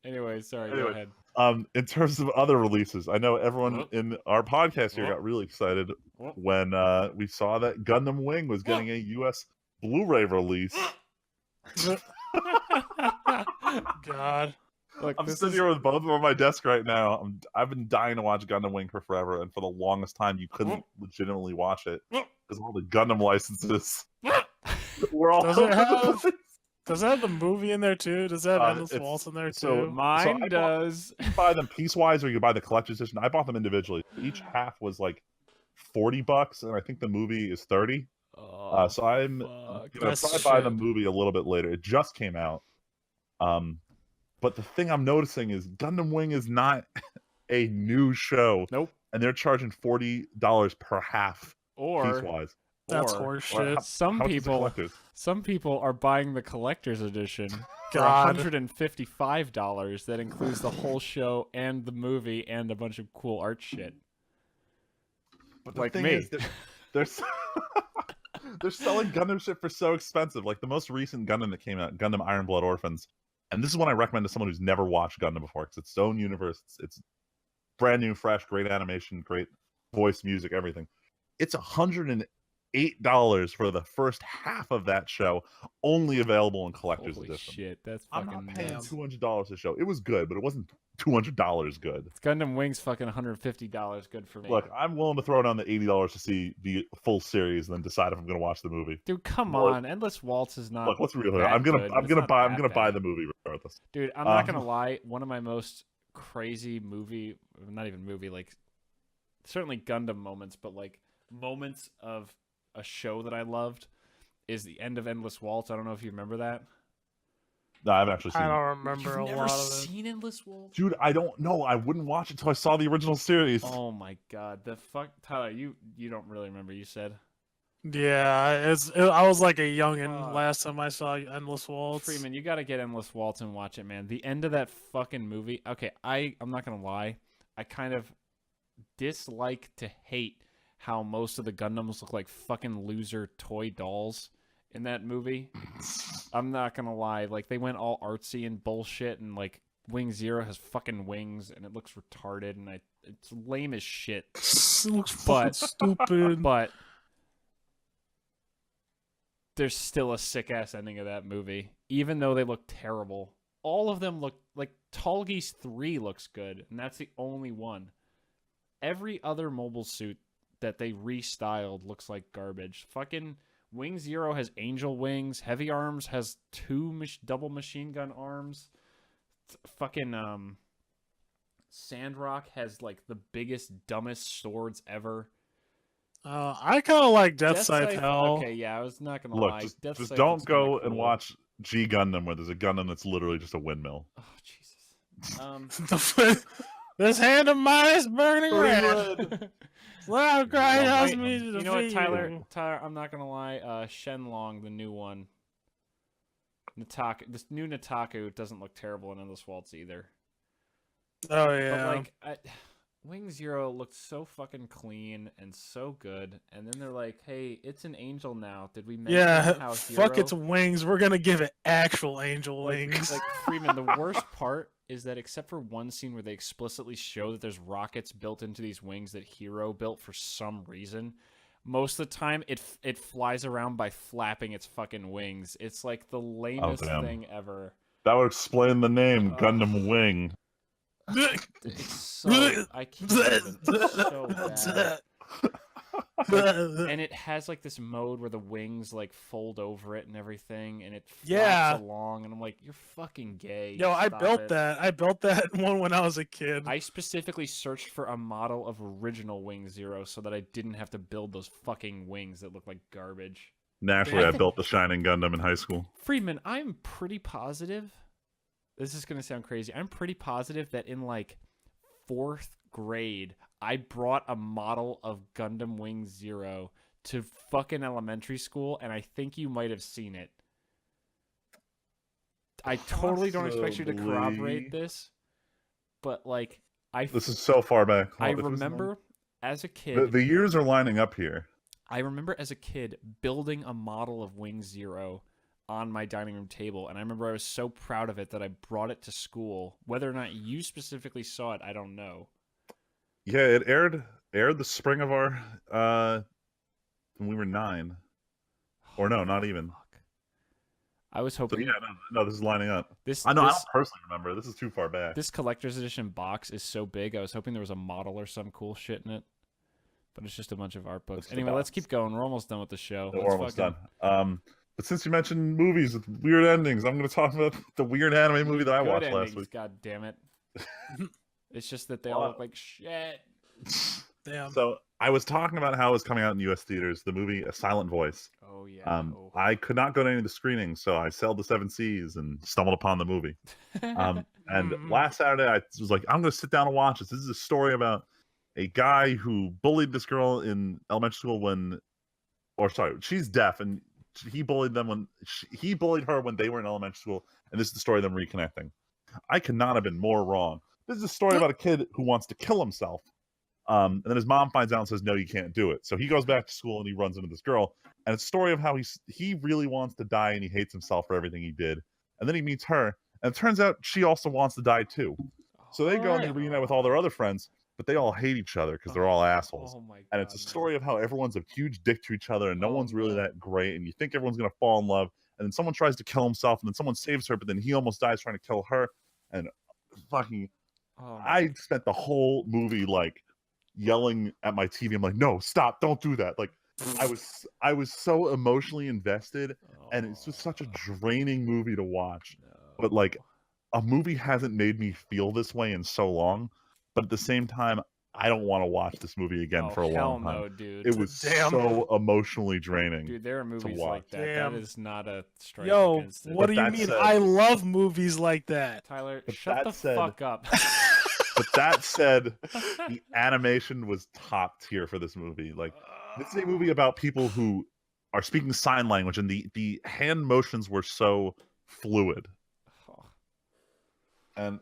Anyway, sorry, go Anyway. ahead. In terms of other releases, I know everyone Oh. in our podcast here Oh. got really excited Oh. when we saw that Gundam Wing was getting a US Blu-ray release. God. Look, I'm this sitting is here with both of them on my desk right now. I've been dying to watch Gundam Wing for forever, and for the longest time, you couldn't legitimately watch it because of all the Gundam licenses. We're all Does it over the have- place. Does that have the movie in there too? Does that have Endless it's- Waltz in there so- too? mine I does. You can buy them piecewise, or you can buy the collector's edition. I bought them individually. Each half was like $40, and I think the movie is 30. Oh, So I'm fuck. gonna That's probably buy the shit. movie a little bit later. It just came out. But the thing I'm noticing is Gundam Wing is not a new show, Nope. and they're charging $40 per half Or piecewise. That's or horseshit. How much is the collector's? some people are buying the collector's edition for God. $155 that includes the whole show and the movie and a bunch of cool art shit. But the Like thing me. is, they're they're selling Gundam shit for so expensive. Like the most recent Gundam that came out, Gundam Iron Blood Orphans, and this is one I recommend to someone who's never watched Gundam before because it's its own universe. It's brand new, fresh, great animation, great voice, music, everything. It's $108 for the first half of that show, only available in collector's Holy edition. shit, that's I'm fucking not paying nuts. $200 a show. It was good, but it wasn't $200 good. It's Gundam Wing's fucking $150 good for me. Look, I'm willing to throw down the $80 to see the full series and then decide if I'm going to watch the movie. Dude, come Look- on. Endless Waltz is not Look, let's be real here. that I'm gonna good, but I'm it's gonna not buy that I'm gonna buy bad. the movie regardless. Dude, I'm not gonna lie. One of my most crazy movie, not even movie, like certainly Gundam moments, but like moments of a show that I loved is the end of Endless Waltz. I don't know if you remember that. No, I haven't actually seen I it. don't remember You've a never lot of it. seen Endless Waltz? Dude, I don't know. I wouldn't watch it until I saw the original series. Oh my god, the fuck, Tyler, you don't really remember? You said Yeah, I was like a youngin' Fuck. last time I saw Endless Waltz. Freeman, you got to get Endless Waltz and watch it, man. The end of that fucking movie. Okay, I'm not gonna lie. I kind of dislike to hate how most of the Gundams look like fucking loser toy dolls in that movie. I'm not gonna lie. Like they went all artsy and bullshit, and like Wing Zero has fucking wings, and it looks retarded, and it's lame as shit. It looks But- fucking stupid. But there's still a sick ass ending of that movie, even though they look terrible. All of them look like Tallgeese 3 looks good, and that's the only one. Every other mobile suit that they restyled looks like garbage. Fucking Wing Zero has angel wings. Heavy Arms has two double machine gun arms. Fucking Sandrock has like the biggest, dumbest swords ever. I kind of like Death Scythe Hell. Okay, yeah, I was not gonna Look, lie. Death just Scythe don't looks kinda go and cool. watch G Gundam where there's a Gundam that's literally just a windmill. Oh Jesus. This hand of mine is burning red. Loud cry Wait, tells me to You know what, defeat Tyler? you. Tyler, I'm not gonna lie. Shenlong, the new one. This new Nataku doesn't look terrible in Endless Waltz either. Oh yeah. But like, Wing Zero looked so fucking clean and so good, and then they're like, "Hey, it's an angel now." Did we mention Yeah, how fuck Hero... its wings. We're gonna give it actual angel wings. Like Freeman, the worst part is that except for one scene where they explicitly show that there's rockets built into these wings that Hero built for some reason, most of the time it flies around by flapping its fucking wings. It's like the lamest damn. thing ever. That would explain the name Gundam Wing. It's so I can't even. It's so bad. And it has like this mode where the wings like fold over it and everything, and it flaps Yeah. along, and I'm like, you're fucking gay. Yo, I Stop built it. that. I built that one when I was a kid. I specifically searched for a model of original Wing Zero so that I didn't have to build those fucking wings that look like garbage. Naturally, I I think- built the Shining Gundam in high school. Friedman, I'm pretty positive. This is gonna sound crazy. I'm pretty positive that in like 4th grade, I brought a model of Gundam Wing Zero to fucking elementary school, and I think you might have seen it. I totally don't expect you to corroborate Possibly. this, but like This is so far back. I If it was remember as a kid. the years are lining up here. I remember as a kid building a model of Wing Zero on my dining room table, and I remember I was so proud of it that I brought it to school. Whether or not you specifically saw it, I don't know. Yeah, it aired the spring of our when we were 9. Or no, not even. Fuck. I was So hoping yeah, no, this is lining up. this I know. I this don't personally remember. This is too far back. this collector's edition box is so big. I was hoping there was a model or some cool shit in it, but it's just a bunch of art books. It's the Anyway, let's box. keep going. We're almost done with the show. No, Let's we're almost fucking- done. But since you mentioned movies with weird endings, I'm going to talk about the weird anime movie that I Good watched endings, last week. God damn it! It's just that they all look like shit. Damn. So I was talking about how it was coming out in U.S. theaters. The movie A Silent Voice. Oh yeah. I could not go to any of the screenings, so I sailed the seven seas and stumbled upon the movie. And last Saturday, I was like, I'm going to sit down and watch this. This is a story about a guy who bullied this girl in elementary school she's deaf, and he bullied them he bullied her when they were in elementary school, and this is the story of them reconnecting. I could not have been more wrong. This is a story about a kid who wants to kill himself. And then his mom finds out and says, no, you can't do it. So he goes back to school and he runs into this girl. And it's a story of how he really wants to die and he hates himself for everything he did. And then he meets her. And it turns out she also wants to die too. So they go and they reunite with all their other friends, but they all hate each other because they're all assholes. Oh my God, and it's a story of how everyone's a huge dick to each other and no one's really no. that great. And you think everyone's going to fall in love. And then someone tries to kill himself and then someone saves her, but then he almost dies trying to kill her. And fucking, I spent the whole movie like yelling at my TV. I'm like, no, stop, don't do that. Like, I was so emotionally invested, and it's just such a draining movie to watch. But like, a movie hasn't made me feel this way in so long. But at the same time, I don't want to watch this movie again for a long time. No, dude. It was so emotionally draining. Dude, there are movies watch. like that. Damn. That is not a strike Yo, against it. what do you that mean? said- I love movies like that. Tyler, But shut that the said- fuck up. But that said, the animation was top tier for this movie. Like, this is a movie about people who are speaking sign language, and the hand motions were so fluid. And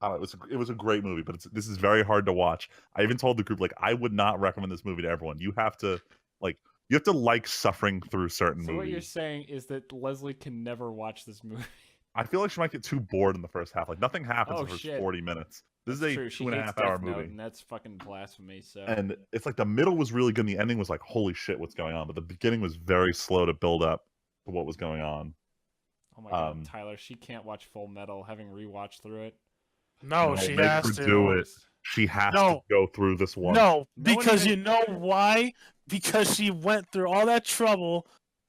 I don't know, it was a great movie, but this is very hard to watch. I even told the group, like, I would not recommend this movie to everyone. You have to like suffering through certain So movies. what you're saying is that Leslie can never watch this movie. I feel like she might get too bored in the first half. Like, nothing happens Oh, in the first shit. 40 minutes. This That's is a true. She 2.5 hates hour Death Note, movie. and that's fucking blasphemy. So And it's like the middle was really good and the ending was like, holy shit, what's going on? But the beginning was very slow to build up to what was going on. oh my God, Tyler, she can't watch Full Metal, having rewatched through it. No, No, she make has her to. do it. She has to No. go through this one. No, No one because even- you know why? Because she went through all that trouble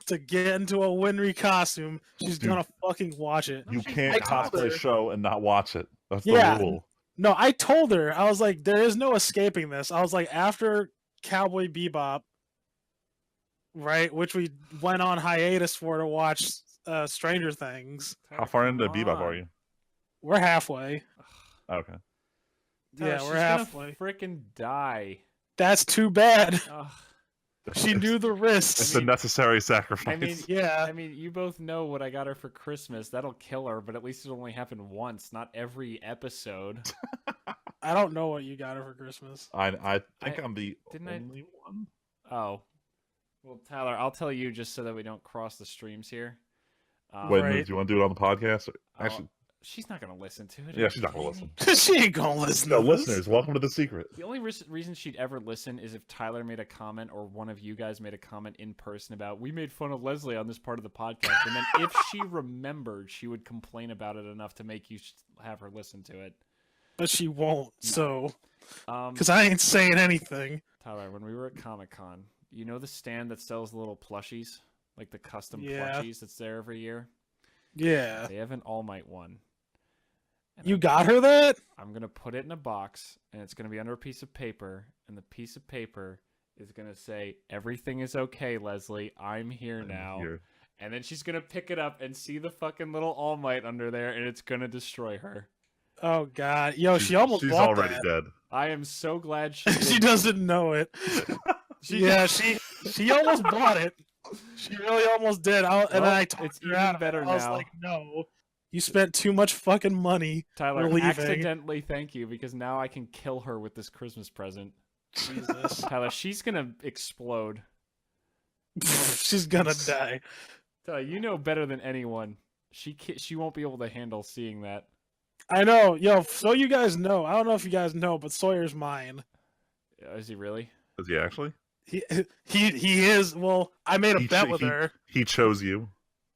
to get into a Winry costume. She's Dude. gonna fucking watch it. You I can't told cosplay her. a show and not watch it. That's Yeah. the rule. No, I told her. I was like, there is no escaping this. I was like, after Cowboy Bebop, right, which we went on hiatus for to watch Stranger Things. How far into Come Bebop on. are you? We're halfway. Okay. Tyler, Yeah, she's we're gonna halfway. Freaking die. That's too bad. Ugh. She knew the It's risks. a necessary sacrifice. I mean, Yeah. I mean, you both know what I got her for Christmas. That'll kill her, but at least it only happened once, not every episode. I don't know what you got her for Christmas. I think I'm the didn't I- only one. Oh. Well, Tyler, I'll tell you just so that we don't cross the streams here. Wait, Right. do you want to do it on the podcast? Oh, Actually, she's not going to listen to it. yeah, Are she's you not going to kidding listen. me? She ain't gonna listen No, to this. listeners, welcome to the secret. The only reason she'd ever listen is if Tyler made a comment or one of you guys made a comment in person about, we made fun of Leslie on this part of the podcast. And then if she remembered, she would complain about it enough to make you have her listen to it. But she won't, so. Um, Because I ain't saying anything. Tyler, when we were at Comic-Con, you know the stand that sells the little plushies? Like the custom Yeah. plushies that's there every year? Yeah. They have an All Might one. And You got her that? I'm going to put it in a box, and it's going to be under a piece of paper, and the piece of paper is going to say, everything is okay, Leslie. I'm here now. Here. And then she's going to pick it up and see the fucking little All Might under there, and it's going to destroy her. Oh, God. Yo, she almost She's bought already that. dead. I am so glad she She did. doesn't know it. Yeah, she almost bought it. She really almost did. And then Well, I talked it's her even out of it. better I was now. like, no, you spent too much fucking money. Tyler, We're leaving. accidentally thank you, because now I can kill her with this Christmas present. Jesus. Tyler, she's going to explode. She's gonna die. Tyler, you know better than anyone. She won't be able to handle seeing that. I know. Yo, so you guys know. I don't know if you guys know, but Sawyer's mine. Is he really? Is he actually? He is. Well, I made a bet with her. He chose you.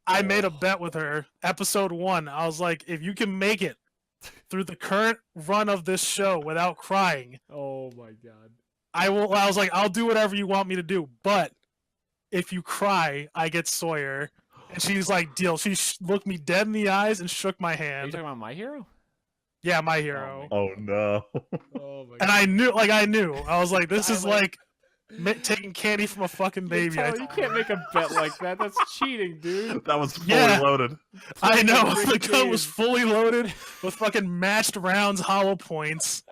I made a bet with her. Episode 1, I was like, if you can make it through the current run of this show without crying, Oh my god. I will. I was like, I'll do whatever you want me to do, but if you cry, I get Sawyer. And she's like, deal. She looked me dead in the eyes and shook my Are you hand. talking about My Hero? Yeah, my hero. Oh no. Oh my And I knew. I was like, this is Tyler. like taking candy from a fucking baby. Tyler, you can't make a bet like that. That's cheating, dude. That was fully Yeah. loaded. I know. Rigged The gun was game. fully loaded with fucking matched rounds, hollow points.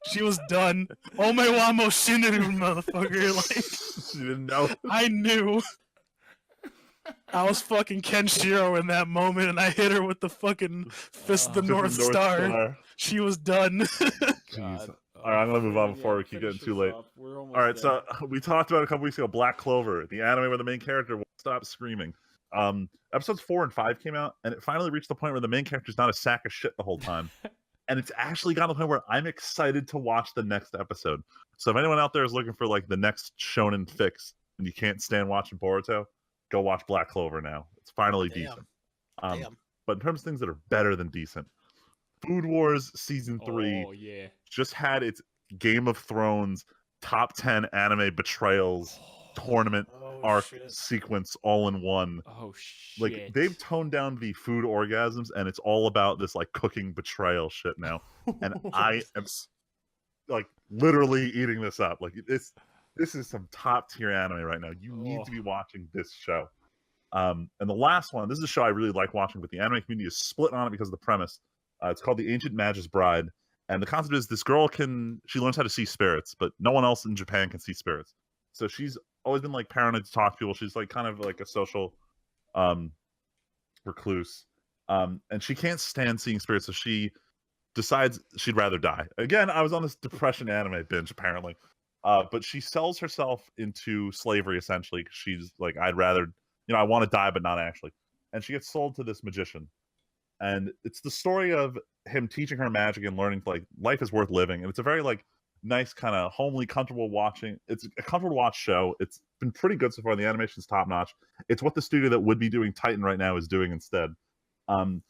She was done. Oh my wamo shinaru, motherfucker. Like, She didn't know. I knew. I was fucking Kenshiro in that moment, and I hit her with the fucking fist of the Just North Star. She was done. Jeez. All right, I'm gonna move on before we keep getting too late. We're almost All right, there. so we talked about it a couple weeks ago, Black Clover, the anime where the main character won't stop screaming. Episodes 4 and 5 came out, and it finally reached the point where the main character's not a sack of shit the whole time. And it's actually gotten to the point where I'm excited to watch the next episode. So if anyone out there is looking for like the next shonen fix and you can't stand watching Boruto, go watch Black Clover now. It's finally Damn. decent. Damn. But in terms of things that are better than decent, Food Wars Season 3 Oh yeah. just had its Game of Thrones top 10 anime betrayals tournament Oh, arc shit. sequence all in one. Oh shit. Like they've toned down the food orgasms and it's all about this like cooking betrayal shit now. And I am like literally eating this up. Like this is some top tier anime right now. You need to be watching this show. And the last one, this is a show I really like watching, but the anime community is split on it because of the premise. It's called The Ancient Magus Bride. And the concept is this girl she learns how to see spirits, but no one else in Japan can see spirits. So she's always been like paranoid to talk to people. She's like kind of like a social recluse. And she can't stand seeing spirits, so she decides she'd rather die. Again, I was on this depression anime binge apparently. But she sells herself into slavery essentially. She's like, I'd rather, I want to die, but not actually. And she gets sold to this magician. And it's the story of him teaching her magic and learning like life is worth living. And it's a very like nice kind of homely, comfortable watching. It's a comfortable watch show. It's been pretty good so far. The animation's top notch. It's what the studio that would be doing Titan right now is doing instead. And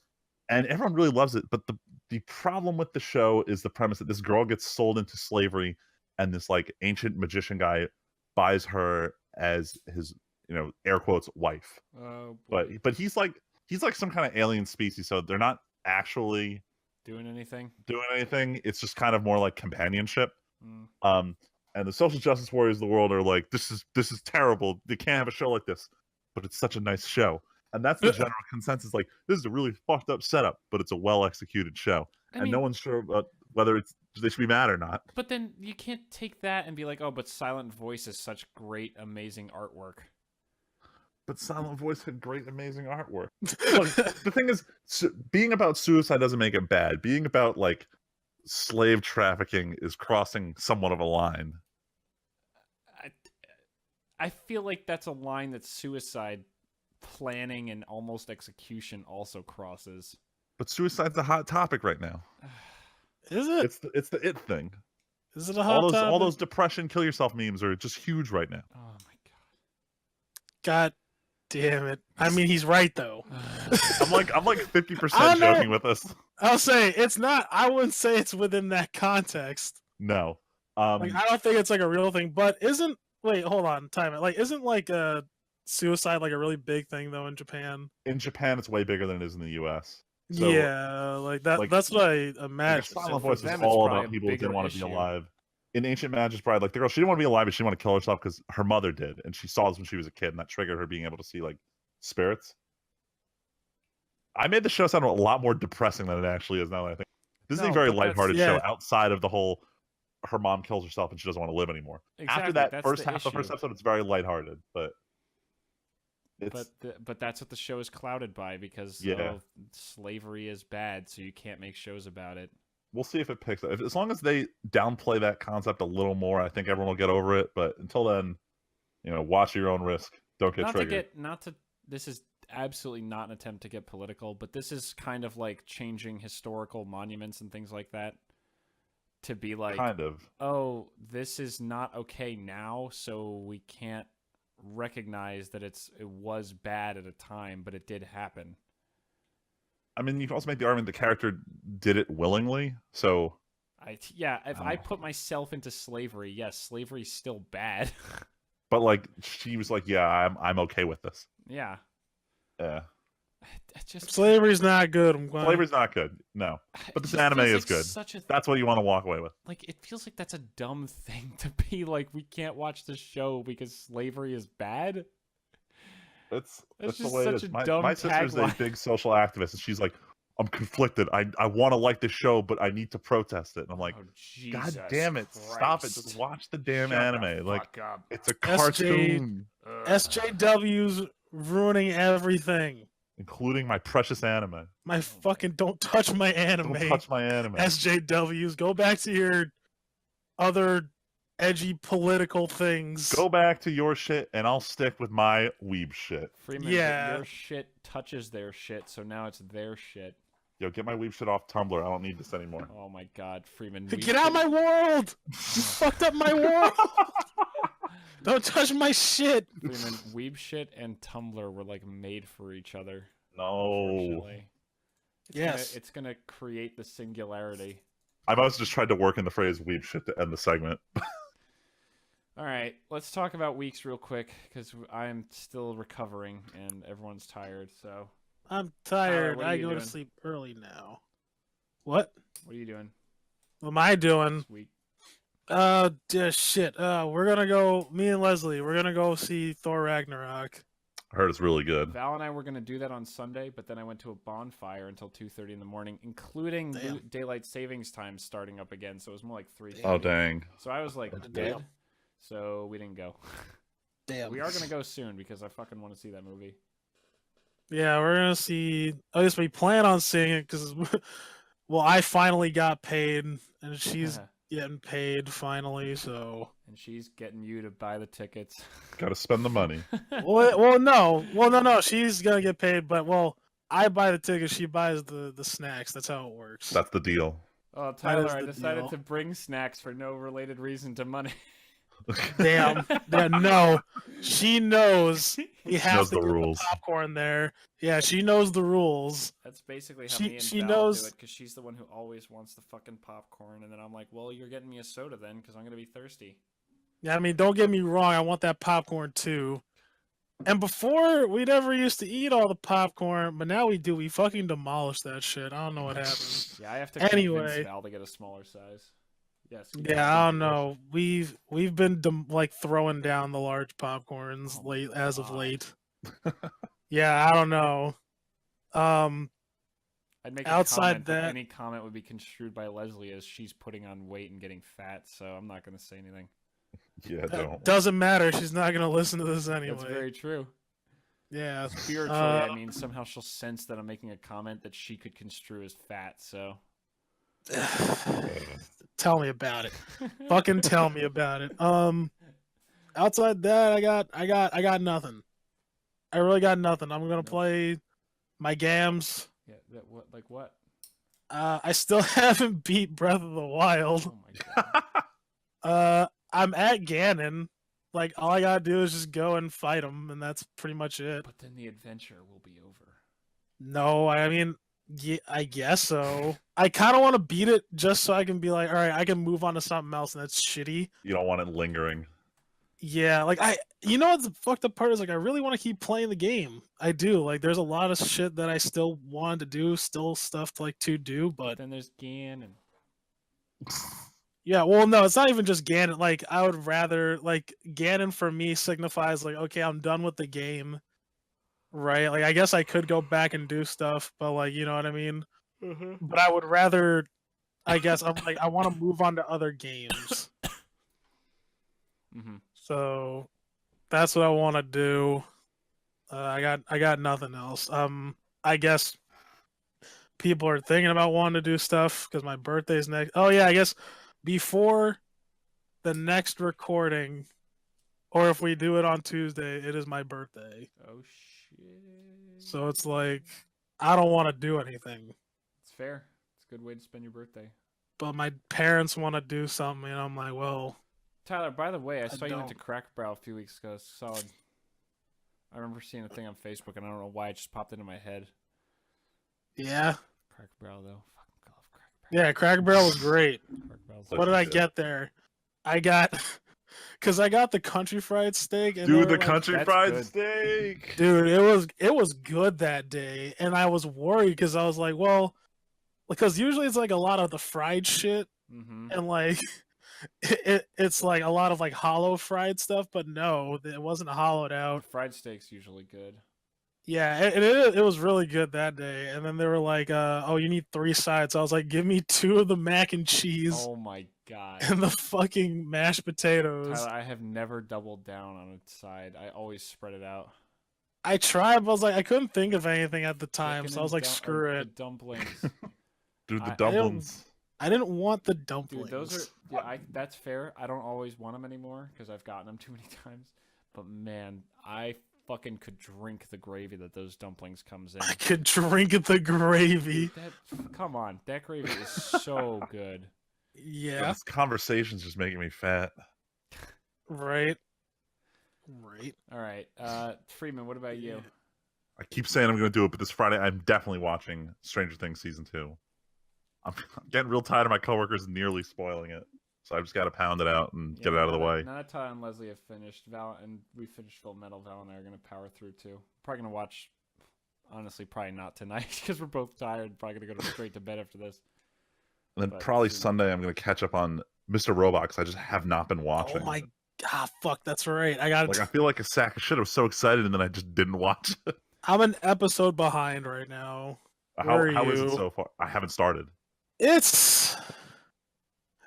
everyone really loves it. But the problem with the show is the premise that this girl gets sold into slavery, and this like ancient magician guy buys her as his, air quotes wife. Oh, boy. But he's like some kind of alien species, so they're not actually doing anything. It's just kind of more like companionship. Mm. And the social justice warriors of the world are like, this is terrible. They can't have a show like this, but it's such a nice show. And that's the general consensus. Like, this is a really fucked up setup, but it's a well executed show. I and mean, no one's sure about whether they should be mad or not. But then you can't take that and be like, oh, but Silent Voice is such great, amazing artwork. But Silent Voice had great, amazing artwork. Look, the thing is, being about suicide doesn't make it bad. Being about like slave trafficking is crossing somewhat of a line. I feel like that's a line that suicide planning and almost execution also crosses. But suicide's a hot topic right now. Is it? It's the it thing. Is it a hot topic? All those depression, kill yourself memes are just huge right now. Oh my God damn it! I mean, he's right though. I'm like 50% joking with this. I'll say it's not. I wouldn't say it's within that context. No. Like, I don't think it's like a real thing. But isn't? Wait, hold on. Time it. Like, isn't like a suicide like a really big thing though in Japan? In Japan, it's way bigger than it is in the U.S. So, yeah, like that. like, That's what I imagine. Silent So Voice for is them, it's all probably about a people who didn't bigger want to be issue. alive. In Ancient Magus Bride, like the girl, she didn't want to be alive, but she didn't want to kill herself because her mother did, and she saw this when she was a kid, and that triggered her being able to see like spirits. I made the show sound a lot more depressing than it actually is now that I think. This is a No, very but that's- lighthearted yeah. show outside of the whole her mom kills herself and she doesn't want to live anymore. Exactly, After that that's first the half of the first issue. episode, it's very lighthearted, but it's But that's what the show is clouded by because Yeah. slavery is bad, so you can't make shows about it. we'll see if it picks up. As long as they downplay that concept a little more, I think everyone will get over it. But until then, watch at your own risk. Don't get triggered. This is absolutely not an attempt to get political, but this is kind of like changing historical monuments and things like that to be like, Kind of. oh, this is not okay now, so we can't recognize that it was bad at a time, but it did happen. I mean, you can also make the argument the character did it willingly. So If I put myself into slavery, yes, slavery's still bad. but like she was like, yeah, I'm okay with this. Yeah. Yeah. Slavery's not good. I'm glad. Slavery's not good. No. But this anime is good. That's what you want to walk away with. Like, it feels like that's a dumb thing to be like, we can't watch the show because slavery is bad. That's just the way it such is. a dumb My sister's a tagline. big social activist, and she's like, I'm conflicted. I want to like this show, but I need to protest it. And I'm like, Oh, God Jesus damn it, stop it. Christ. Just watch the damn Shut the anime. Like, fuck up. it's a cartoon. SJW's ruining everything. Including my precious anime. My fucking don't touch my anime. Don't touch my anime. SJWs, go back to your other edgy political things. Go back to your shit, and I'll stick with my weeb shit. Freeman, Yeah. your shit touches their shit, so now it's their shit. Yo, get my weeb shit off Tumblr. I don't need this anymore. Oh my God, Freeman. Get out of my world! You fucked up my world! Don't touch my shit! Freeman, weeb shit and Tumblr were like made for each other. No. Unfortunately. Yes. It's gonna create the singularity. I've also just tried to work in the phrase weeb shit to end the segment. All right, let's talk about weeks real quick because I'm still recovering and everyone's tired. So I'm tired. what are I you go to doing? sleep early now. What? what are you doing What am I doing? this week? Shit. We're gonna go. Me and Leslie. We're gonna go see Thor Ragnarok. I heard it's really good. Val and I were gonna do that on Sunday, but then I went to a bonfire until 2:30 in the morning, including Damn. daylight savings time starting up again. So it was more like 3:30. Oh, dang. So I was like Damn. dead. So we didn't go. Damn. We are gonna go soon because I fucking want to see that movie. Yeah, we're gonna see. At least we plan on seeing it because, well, I finally got paid, and she's getting paid finally. So. And she's getting you to buy the tickets. Gotta spend the money. No. She's gonna get paid, but I buy the tickets. She buys the snacks. That's how it works. That's the deal. Oh, Tyler, is I the decided deal. to bring snacks for no related reason to money. Damn. Yeah, no. She knows we have knows to the get rules. the popcorn there. Yeah, she knows the rules. That's basically how She- me and she Val knows- do it because she's the one who always wants the fucking popcorn, and then I'm like, well, you're getting me a soda then because I'm gonna be thirsty. Yeah, I mean, don't get me wrong. I want that popcorn too. And before, we never used to eat all the popcorn, but now we do. We fucking demolish that shit. I don't know what happened. Yeah, I have to Anyway. convince Val to get a smaller size. Yes. Yeah, I don't know. We've been throwing down the large popcorns Oh, late as of God. late. Yeah, I don't know. I'd make outside a comment, but that- any comment would be construed by Leslie as she's putting on weight and getting fat, so I'm not gonna say anything. Yeah, don't. Doesn't matter. She's not gonna listen to this anyway. That's very true. Yeah. Spiritually, I mean, somehow she'll sense that I'm making a comment that she could construe as fat, so. Tell me about it. Fucking tell me about it. Outside that, I got nothing. I really got nothing. I'm gonna play my games. Yeah, like what? I still haven't beat Breath of the Wild. Oh my god. I'm at Ganon. Like, all I gotta do is just go and fight him, and that's pretty much it. But then the adventure will be over. No, I mean, yeah, I guess so. I kind of want to beat it just so I can be like, all right, I can move on to something else, and that's shitty. You don't want it lingering. Yeah, like you know what the fucked up part is? Like, I really want to keep playing the game. I do. Like, there's a lot of shit that I still want to do, still stuff to do, But but then there's Ganon. yeah, well, no, it's not even just Ganon. Like, I would rather Ganon for me signifies like, okay, I'm done with the game, right? Like, I guess I could go back and do stuff, but you know what I mean. But I would rather, I guess, I want to move on to other games. Mm-hmm. So that's what I want to do. I got nothing else. I guess people are thinking about wanting to do stuff because my birthday's next. Oh yeah, I guess before the next recording, or if we do it on Tuesday, it is my birthday. Oh shit. So it's like I don't want to do anything, It's fair. It's a good way to spend your birthday. but my parents want to do something, and I'm like, well, Tyler, by the way, I I saw you went to don't. Cracker Barrel a few weeks ago. Solid. I remember seeing a thing on Facebook, and I don't know why it just popped into my head. Yeah. Cracker Barrel, though. Fucking love Cracker Barrel. Yeah, Cracker Barrel was great. Cracker Barrel's What did I good. get there? I got, because I got the country fried steak. And they Dude, were the like, country that's fried good. steak. Dude, it was good that day, and I was worried because I was like, well, because usually it's like a lot of the fried shit, Mm-hmm. and like it's like a lot of like hollow fried stuff, but no, it wasn't hollowed out. Fried steak's usually good. Yeah, it was really good that day. And then they were like, oh, you need 3 sides. I was like, give me 2 of the mac and cheese Oh my god. and the fucking mashed potatoes. Tyler, I have never doubled down on a side. I always spread it out. I tried, but I was like, I couldn't think of anything at the time, Chicken so I was and like, screw the it. dumplings. Dude, the I- dumplings. I didn't want the Dude, dumplings. those are yeah. That's fair. I don't always want them anymore because I've gotten them too many times. But man, I fucking could drink the gravy that those dumplings comes in. I could drink the gravy. Come on, that gravy is so good. Yeah, This conversation's just making me fat. right. Right. All right, Freeman, what about you? I keep saying I'm going to do it, but this Friday I'm definitely watching Stranger Things season 2. I'm getting real tired of my coworkers nearly spoiling it, so I've just got to pound it out and get it out of the way. Now that Ty and Leslie have finished, Val and we finished Full Metal. Val and I are gonna power through too. Probably gonna watch. Honestly, probably not tonight because we're both tired. Probably gonna go straight to bed after this. And then But probably soon. Sunday I'm going to catch up on Mr. Robot because I just have not been watching. Oh my god, fuck, that's right. I got Like I feel like a sack of shit. I was so excited and then I just didn't watch it. I'm an episode behind right now. How Where are is it you? so far? I haven't started.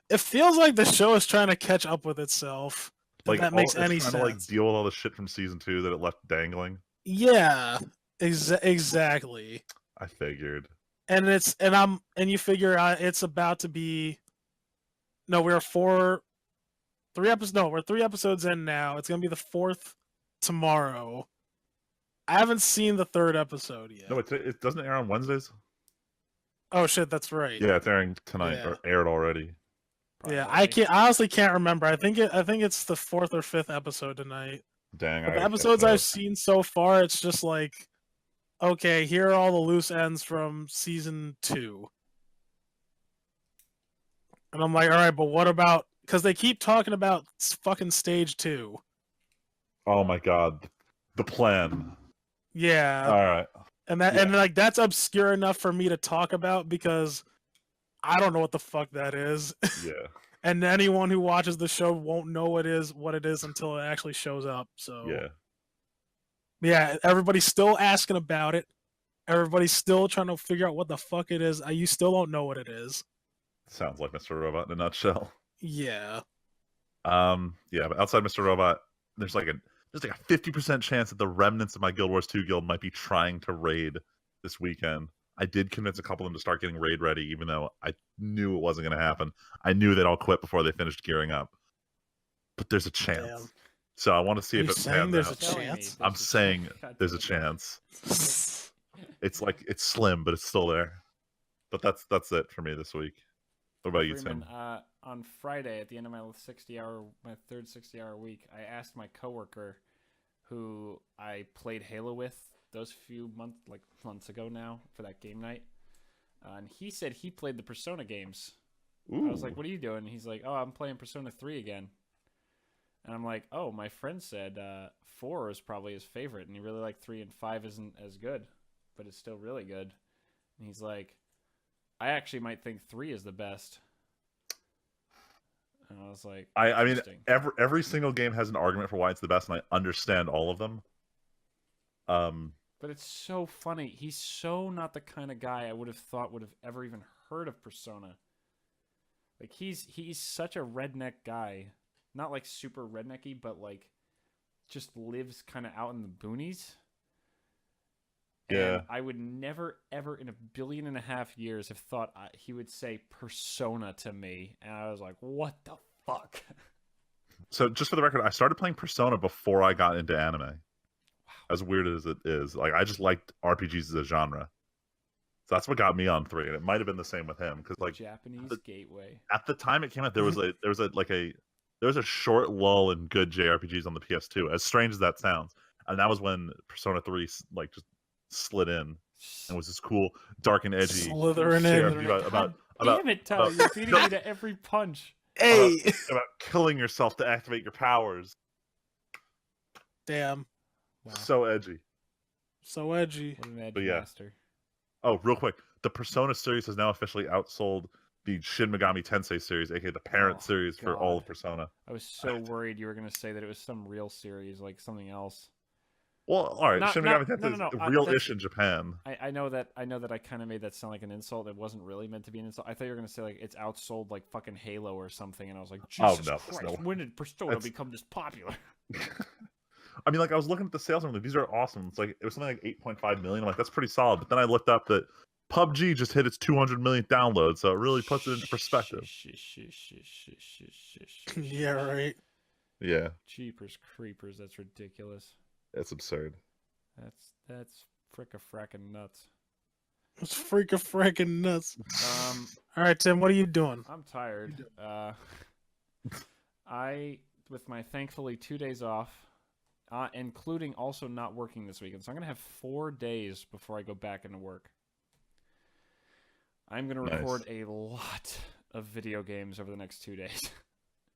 It feels like the show is trying to catch up with itself. If that makes any it's sense. trying to like deal with all the shit from season 2 that it left dangling. Yeah, exactly. I figured. And you figure it's about to be. No, we're 3 episodes. No, we're 3 episodes in now. It's gonna be the 4th tomorrow. I haven't seen the 3rd episode yet. No, it doesn't air on Wednesdays. Oh shit, that's right. Yeah, it's airing tonight Yeah. or aired already. Yeah, Probably. I honestly can't remember. I think it's the 4th or 5th episode tonight. Dang, But I the gotta episodes catch I've up. seen so far, it's just like, okay, here are all the loose ends from season 2. And I'm like, all right, but what about? Because they keep talking about fucking stage 2. Oh my god, the plan. Yeah, All right. and like that's obscure enough for me to talk about because I don't know what the fuck that is. Yeah. And anyone who watches the show won't know what it is until it actually shows up. So Yeah. everybody's still asking about it. Everybody's still trying to figure out what the fuck it is. You still don't know what it is. Sounds like Mr. Robot in a nutshell. Yeah. Yeah, but outside Mr. Robot, there's like a 50% chance that the remnants of my Guild Wars 2 guild might be trying to raid this weekend. I did convince a couple of them to start getting raid ready, even though I knew it wasn't going to happen. I knew they'd all quit before they finished gearing up. But there's a chance. Damn. So I want to see Are if you it saying pans there's out. a chance? I'm saying there's a chance. It's like it's slim, but it's still there. But that's it for me this week. What about you, Freeman, Tim? on Friday at the end of my third 60-hour week, I asked my coworker, who I played Halo with those few months ago now for that game night, and he said he played the Persona games. Ooh. I was like, "What are you doing?" He's like, "Oh, I'm playing Persona 3 again." And I'm like, "Oh, my friend said 4 is probably his favorite, and he really liked 3 and 5 isn't as good, but it's still really good." And he's like, "I actually might think 3 is the best." And I was like, I mean, "Interesting." every single game has an argument for why it's the best, and I understand all of them. But it's so funny. He's so not the kind of guy I would have thought would have ever even heard of Persona. Like he's such a redneck guy, not like super rednecky, but like just lives kind of out in the boonies. Yeah. And I would never, ever in 1.5 billion years have thought he would say Persona to me. And I was like, what the fuck? So just for the record, I started playing Persona before I got into anime. As weird as it is, like I just liked RPGs as a genre. So that's what got me on 3, and it might have been the same with him because like Japanese gateway. at the time it came out, there was a short lull in good JRPGs on the PS2. As strange as that sounds, and that was when Persona 3 like just slid in and was this cool, dark and edgy Slithering sheriff in. about Damn it, Tyler, you're beating me to every punch. Hey, about killing yourself to activate your powers. damn, Wow. So edgy. so edgy. What an edge But yeah. master. Oh, real quick, the Persona series has now officially outsold the Shin Megami Tensei series, aka the parent Oh, series for all of God. Persona. I was so worried you were gonna say that it was some real series, like something else. Well, all right, Shin Megami Tensei no, is real-ish in Japan. I know that I kind of made that sound like an insult. It wasn't really meant to be an insult. I thought you were gonna say like it's outsold like fucking Halo or something, and I was like, Jesus Christ, no. when did Persona become this popular? I mean, like I was looking at the sales numbers; these are awesome. It's like it was something like 8.5 million. I'm like, that's pretty solid. But then I looked up that PUBG just hit its 200 million downloads, so it really puts it into perspective. Yeah, right. Yeah, Jeepers creepers, that's ridiculous. it's absurd. That's frickin' nuts. It's freaking nuts. All right, Tim, what are you doing? I'm tired. I with my thankfully 2 days off, including also not working this weekend, so I'm gonna have 4 days before I go back into work. I'm gonna record a lot of video games over the next 2 days.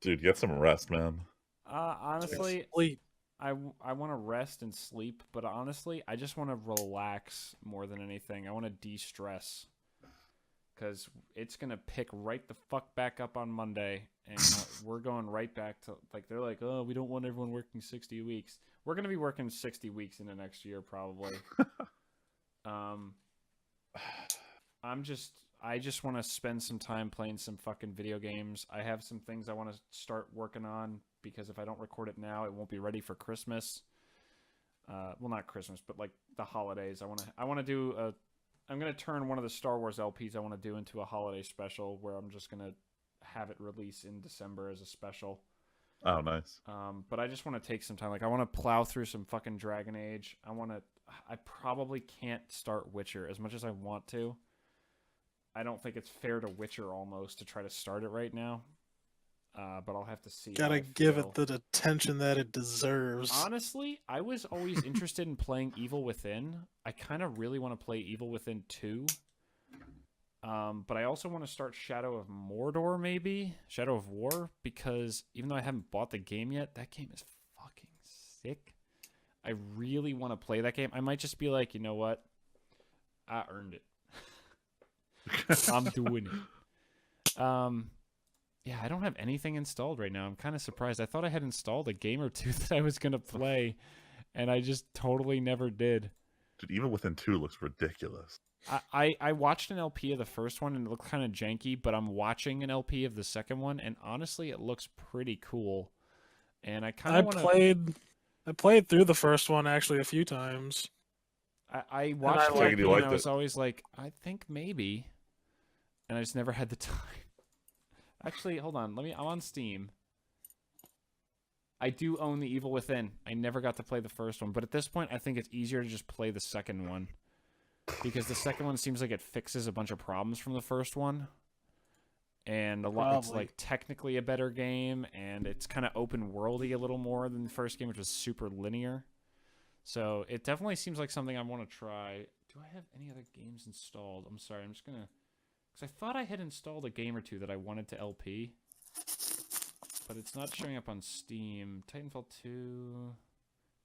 Dude, get some rest, man. Honestly, Sleep. I want to rest and sleep, but honestly, I just want to relax more than anything. I want to de-stress because it's going to pick right the fuck back up on Monday, and we're going right back to, like, they're like, oh, we don't want everyone working 60 weeks. We're going to be working 60 weeks in the next year, probably. I just want to spend some time playing some fucking video games. I have some things I want to start working on because if I don't record it now, it won't be ready for Christmas. Well, not Christmas, but like the holidays. I want to do I'm going to turn one of the Star Wars LPs I want to do into a holiday special where I'm just going to have it release in December as a special. Oh, nice. But I just want to take some time. Like, I want to plow through some fucking Dragon Age. I probably can't start Witcher as much as I want to. I don't think it's fair to Witcher almost to try to start it right now. But I'll have to see. Gotta give it the attention that it deserves. Honestly, I was always interested in playing Evil Within. I kind of really want to play Evil Within 2. But I also want to start Shadow of Mordor, maybe? Shadow of War, because even though I haven't bought the game yet, that game is fucking sick. I really want to play that game. I might just be like, you know what? I earned it. I'm doing it. Yeah, I don't have anything installed right now. I'm kind of surprised. I thought I had installed a game or two that I was going to play, and I just totally never did. Dude, even Within 2 looks ridiculous. I watched an LP of the first one, and it looked kind of janky, but I'm watching an LP of the second one, and honestly, it looks pretty cool. And I kind of want to... I played through the first one, actually, a few times. I watched I it, and I was always like, I think maybe. And I just never had the time. Actually, hold on. I'm on Steam. I do own the Evil Within. I never got to play the first one, but at this point, I think it's easier to just play the second one. Because the second one seems like it fixes a bunch of problems from the first one. And it's like technically a better game, and it's kind of open worldy a little more than the first game, which was super linear. So it definitely seems like something I want to try. Do I have any other games installed? I'm sorry, I'm just going to... Because I thought I had installed a game or two that I wanted to LP. But it's not showing up on Steam. Titanfall 2...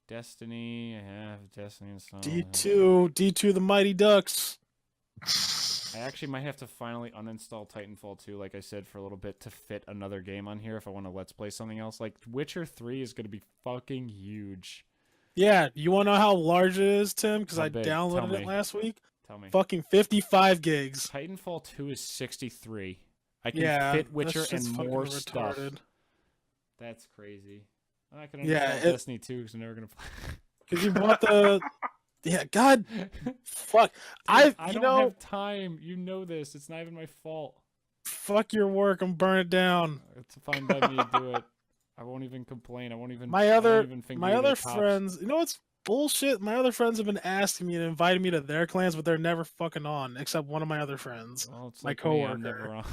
Destiny... I have Destiny installed. D2 the Mighty Ducks. I actually might have to finally uninstall Titanfall 2, like I said, for a little bit to fit another game on here if I want to Let's Play something else. Like, Witcher 3 is going to be fucking huge. Yeah, you want to know how large it is, Tim? Because I big? downloaded it last week. Tell me. Fucking 55 gigs. Titanfall 2 is 63. I can fit Witcher and more stuff. That's crazy. I can install Destiny 2 because I'm never going to play. Because you bought the... Yeah, God, fuck. Dude, I don't have time. You know this. It's not even my fault. Fuck your work and burn it down. It's fine by me to do it. I won't even complain. I won't even. My other cops. friends. You know what's bullshit? My other friends have been asking me and inviting me to their clans, but they're never fucking on. Except one of my other friends, Well, it's my like coworker. me, I'm never on.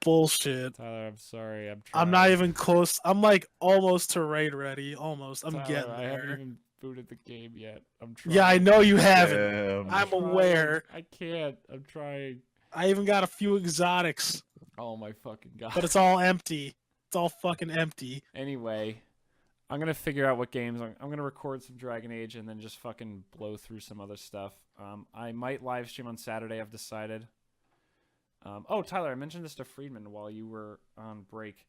bullshit. Tyler, I'm sorry. I'm I'm not trying. even close. I'm like almost to raid ready. Almost. I'm Tyler, getting I there. haven't even booted the game yet. I'm trying. Yeah, I know you haven't. Damn. I'm trying. aware. I can't. I'm trying. I even got a few exotics, Oh my fucking god. but it's all empty. It's all fucking empty. Anyway, I'm gonna figure out what games I'm gonna record some Dragon Age and then just fucking blow through some other stuff. I might live stream on Saturday. I've decided. Oh, Tyler, I mentioned this to Friedman while you were on break.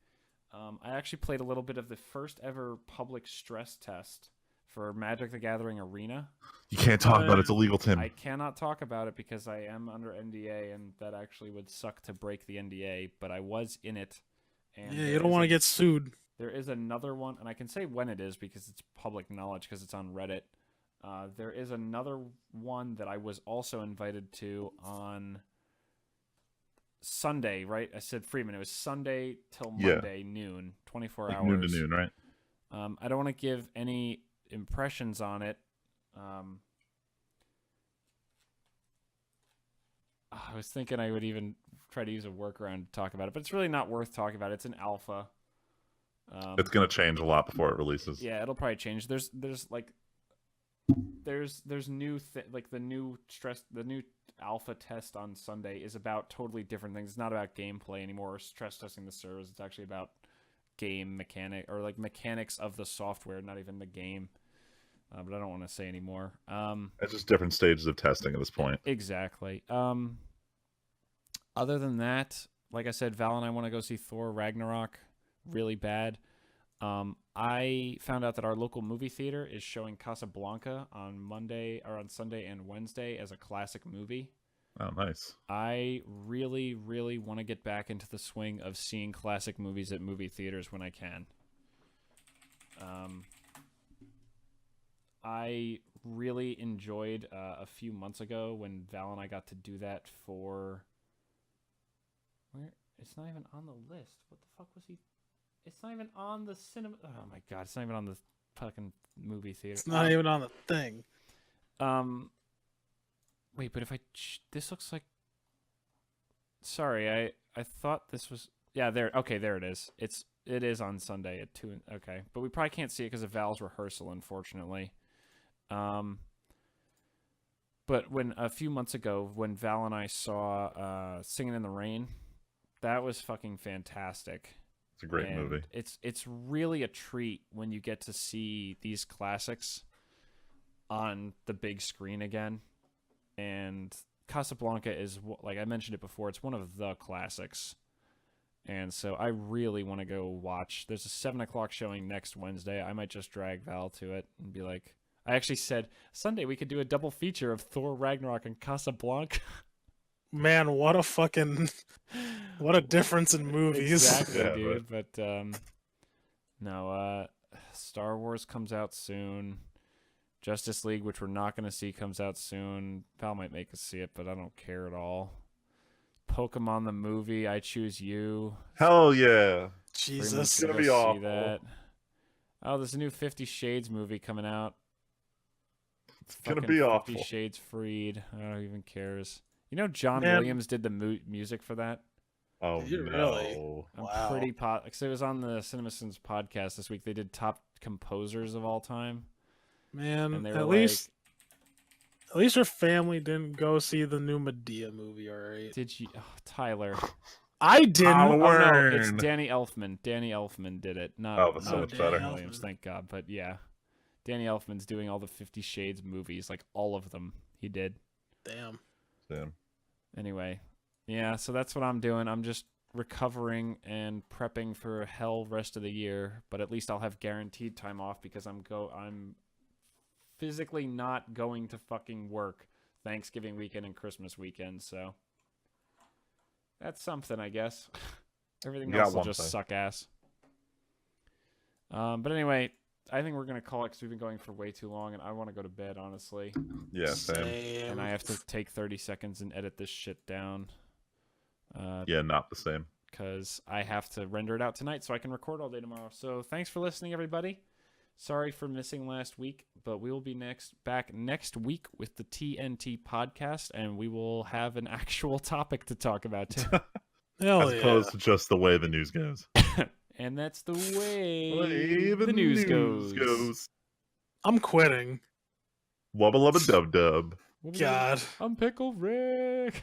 I actually played a little bit of the first ever public stress test for Magic the Gathering Arena. You can't talk about it. It's illegal, Tim. I cannot talk about it because I am under NDA, and that actually would suck to break the NDA. But I was in it. And Yeah, you don't want to get sued. There is another one, and I can say when it is because it's public knowledge because it's on Reddit. There is another one that I was also invited to on Sunday, right? I said Freeman. It was Sunday till Monday noon, 24 hours. Noon to noon, right? I don't want to give any impressions on it. I was thinking I would even try to use a workaround to talk about it, but it's really not worth talking about. It's an alpha. It's gonna change a lot before it releases. Yeah, it'll probably change. There's new like the new alpha test on Sunday is about totally different things. It's not about gameplay anymore or stress testing the servers. It's actually about game mechanic or like mechanics of the software, not even the game. But I don't want to say anymore. It's just different stages of testing at this point. Exactly. Other than that, like I said, Val and I want to go see Thor Ragnarok really bad. I found out that our local movie theater is showing Casablanca on Monday or on Sunday and Wednesday as a classic movie. Oh, nice. I really, really want to get back into the swing of seeing classic movies at movie theaters when I can. I really enjoyed a few months ago when Val and I got to do that for... Where? It's not even on the list. What the fuck was he... It's not even on the cinema... Oh my god, it's not even on the fucking movie theater. It's not even on the thing. Wait, but if I... This looks like... Sorry, I thought this was... Yeah, there... Okay, there it is. It is on Sunday at 2... Okay, but we probably can't see it because of Val's rehearsal, unfortunately. But when a few months ago, when Val and I saw Singing in the Rain, that was fucking fantastic. It's a great movie. It's really a treat when you get to see these classics on the big screen again. And Casablanca is, like I mentioned it before, it's one of the classics. And so I really want to go watch. There's a 7 o'clock showing next Wednesday. I might just drag Val to it and be like, I actually said, Sunday we could do a double feature of Thor Ragnarok and Casablanca. Man, what a fucking... What a difference in movies. Exactly, Yeah, dude. But, no, Star Wars comes out soon. Justice League, which we're not going to see, comes out soon. Val might make us see it, but I don't care at all. Pokemon the movie, I Choose You. Hell yeah. Jesus. It's gonna Go be see awful. that. Oh, there's a new 50 Shades movie coming out. It's gonna Fucking be 50 awful. Shades Freed. I don't even cares. You know John Man. Williams did the music for that? Oh, Did you no. really? I'm Wow. pretty because it was on the CinemaSins podcast this week. They did top composers of all time. Man, And they were at least her family didn't go see the new Medea movie, alright? Did you... Oh, Tyler. I didn't. Tyler. Oh, no, it's Wern. Danny Elfman. Danny Elfman did it. Not, Oh, that's so not much John better. Williams, thank God. But yeah, Danny Elfman's doing all the 50 Shades movies, like all of them. He did. Damn. Damn. Anyway, yeah, so that's what I'm doing. I'm just recovering and prepping for hell rest of the year, but at least I'll have guaranteed time off because I'm physically not going to fucking work Thanksgiving weekend and Christmas weekend, so that's something, I guess. Everything You got else will one just thing. suck ass. But anyway, I think we're going to call it because we've been going for way too long, and I want to go to bed, honestly. Yeah, same. And I have to take 30 seconds and edit this shit down. Yeah, not the same. Because I have to render it out tonight so I can record all day tomorrow. So thanks for listening, everybody. Sorry for missing last week, but we will be back next week with the TNT podcast, and we will have an actual topic to talk about too. Hell as opposed to just the way the news goes. And that's the way Way the news goes. I'm quitting. Wubba lubba dub dub. God. I'm Pickle Rick.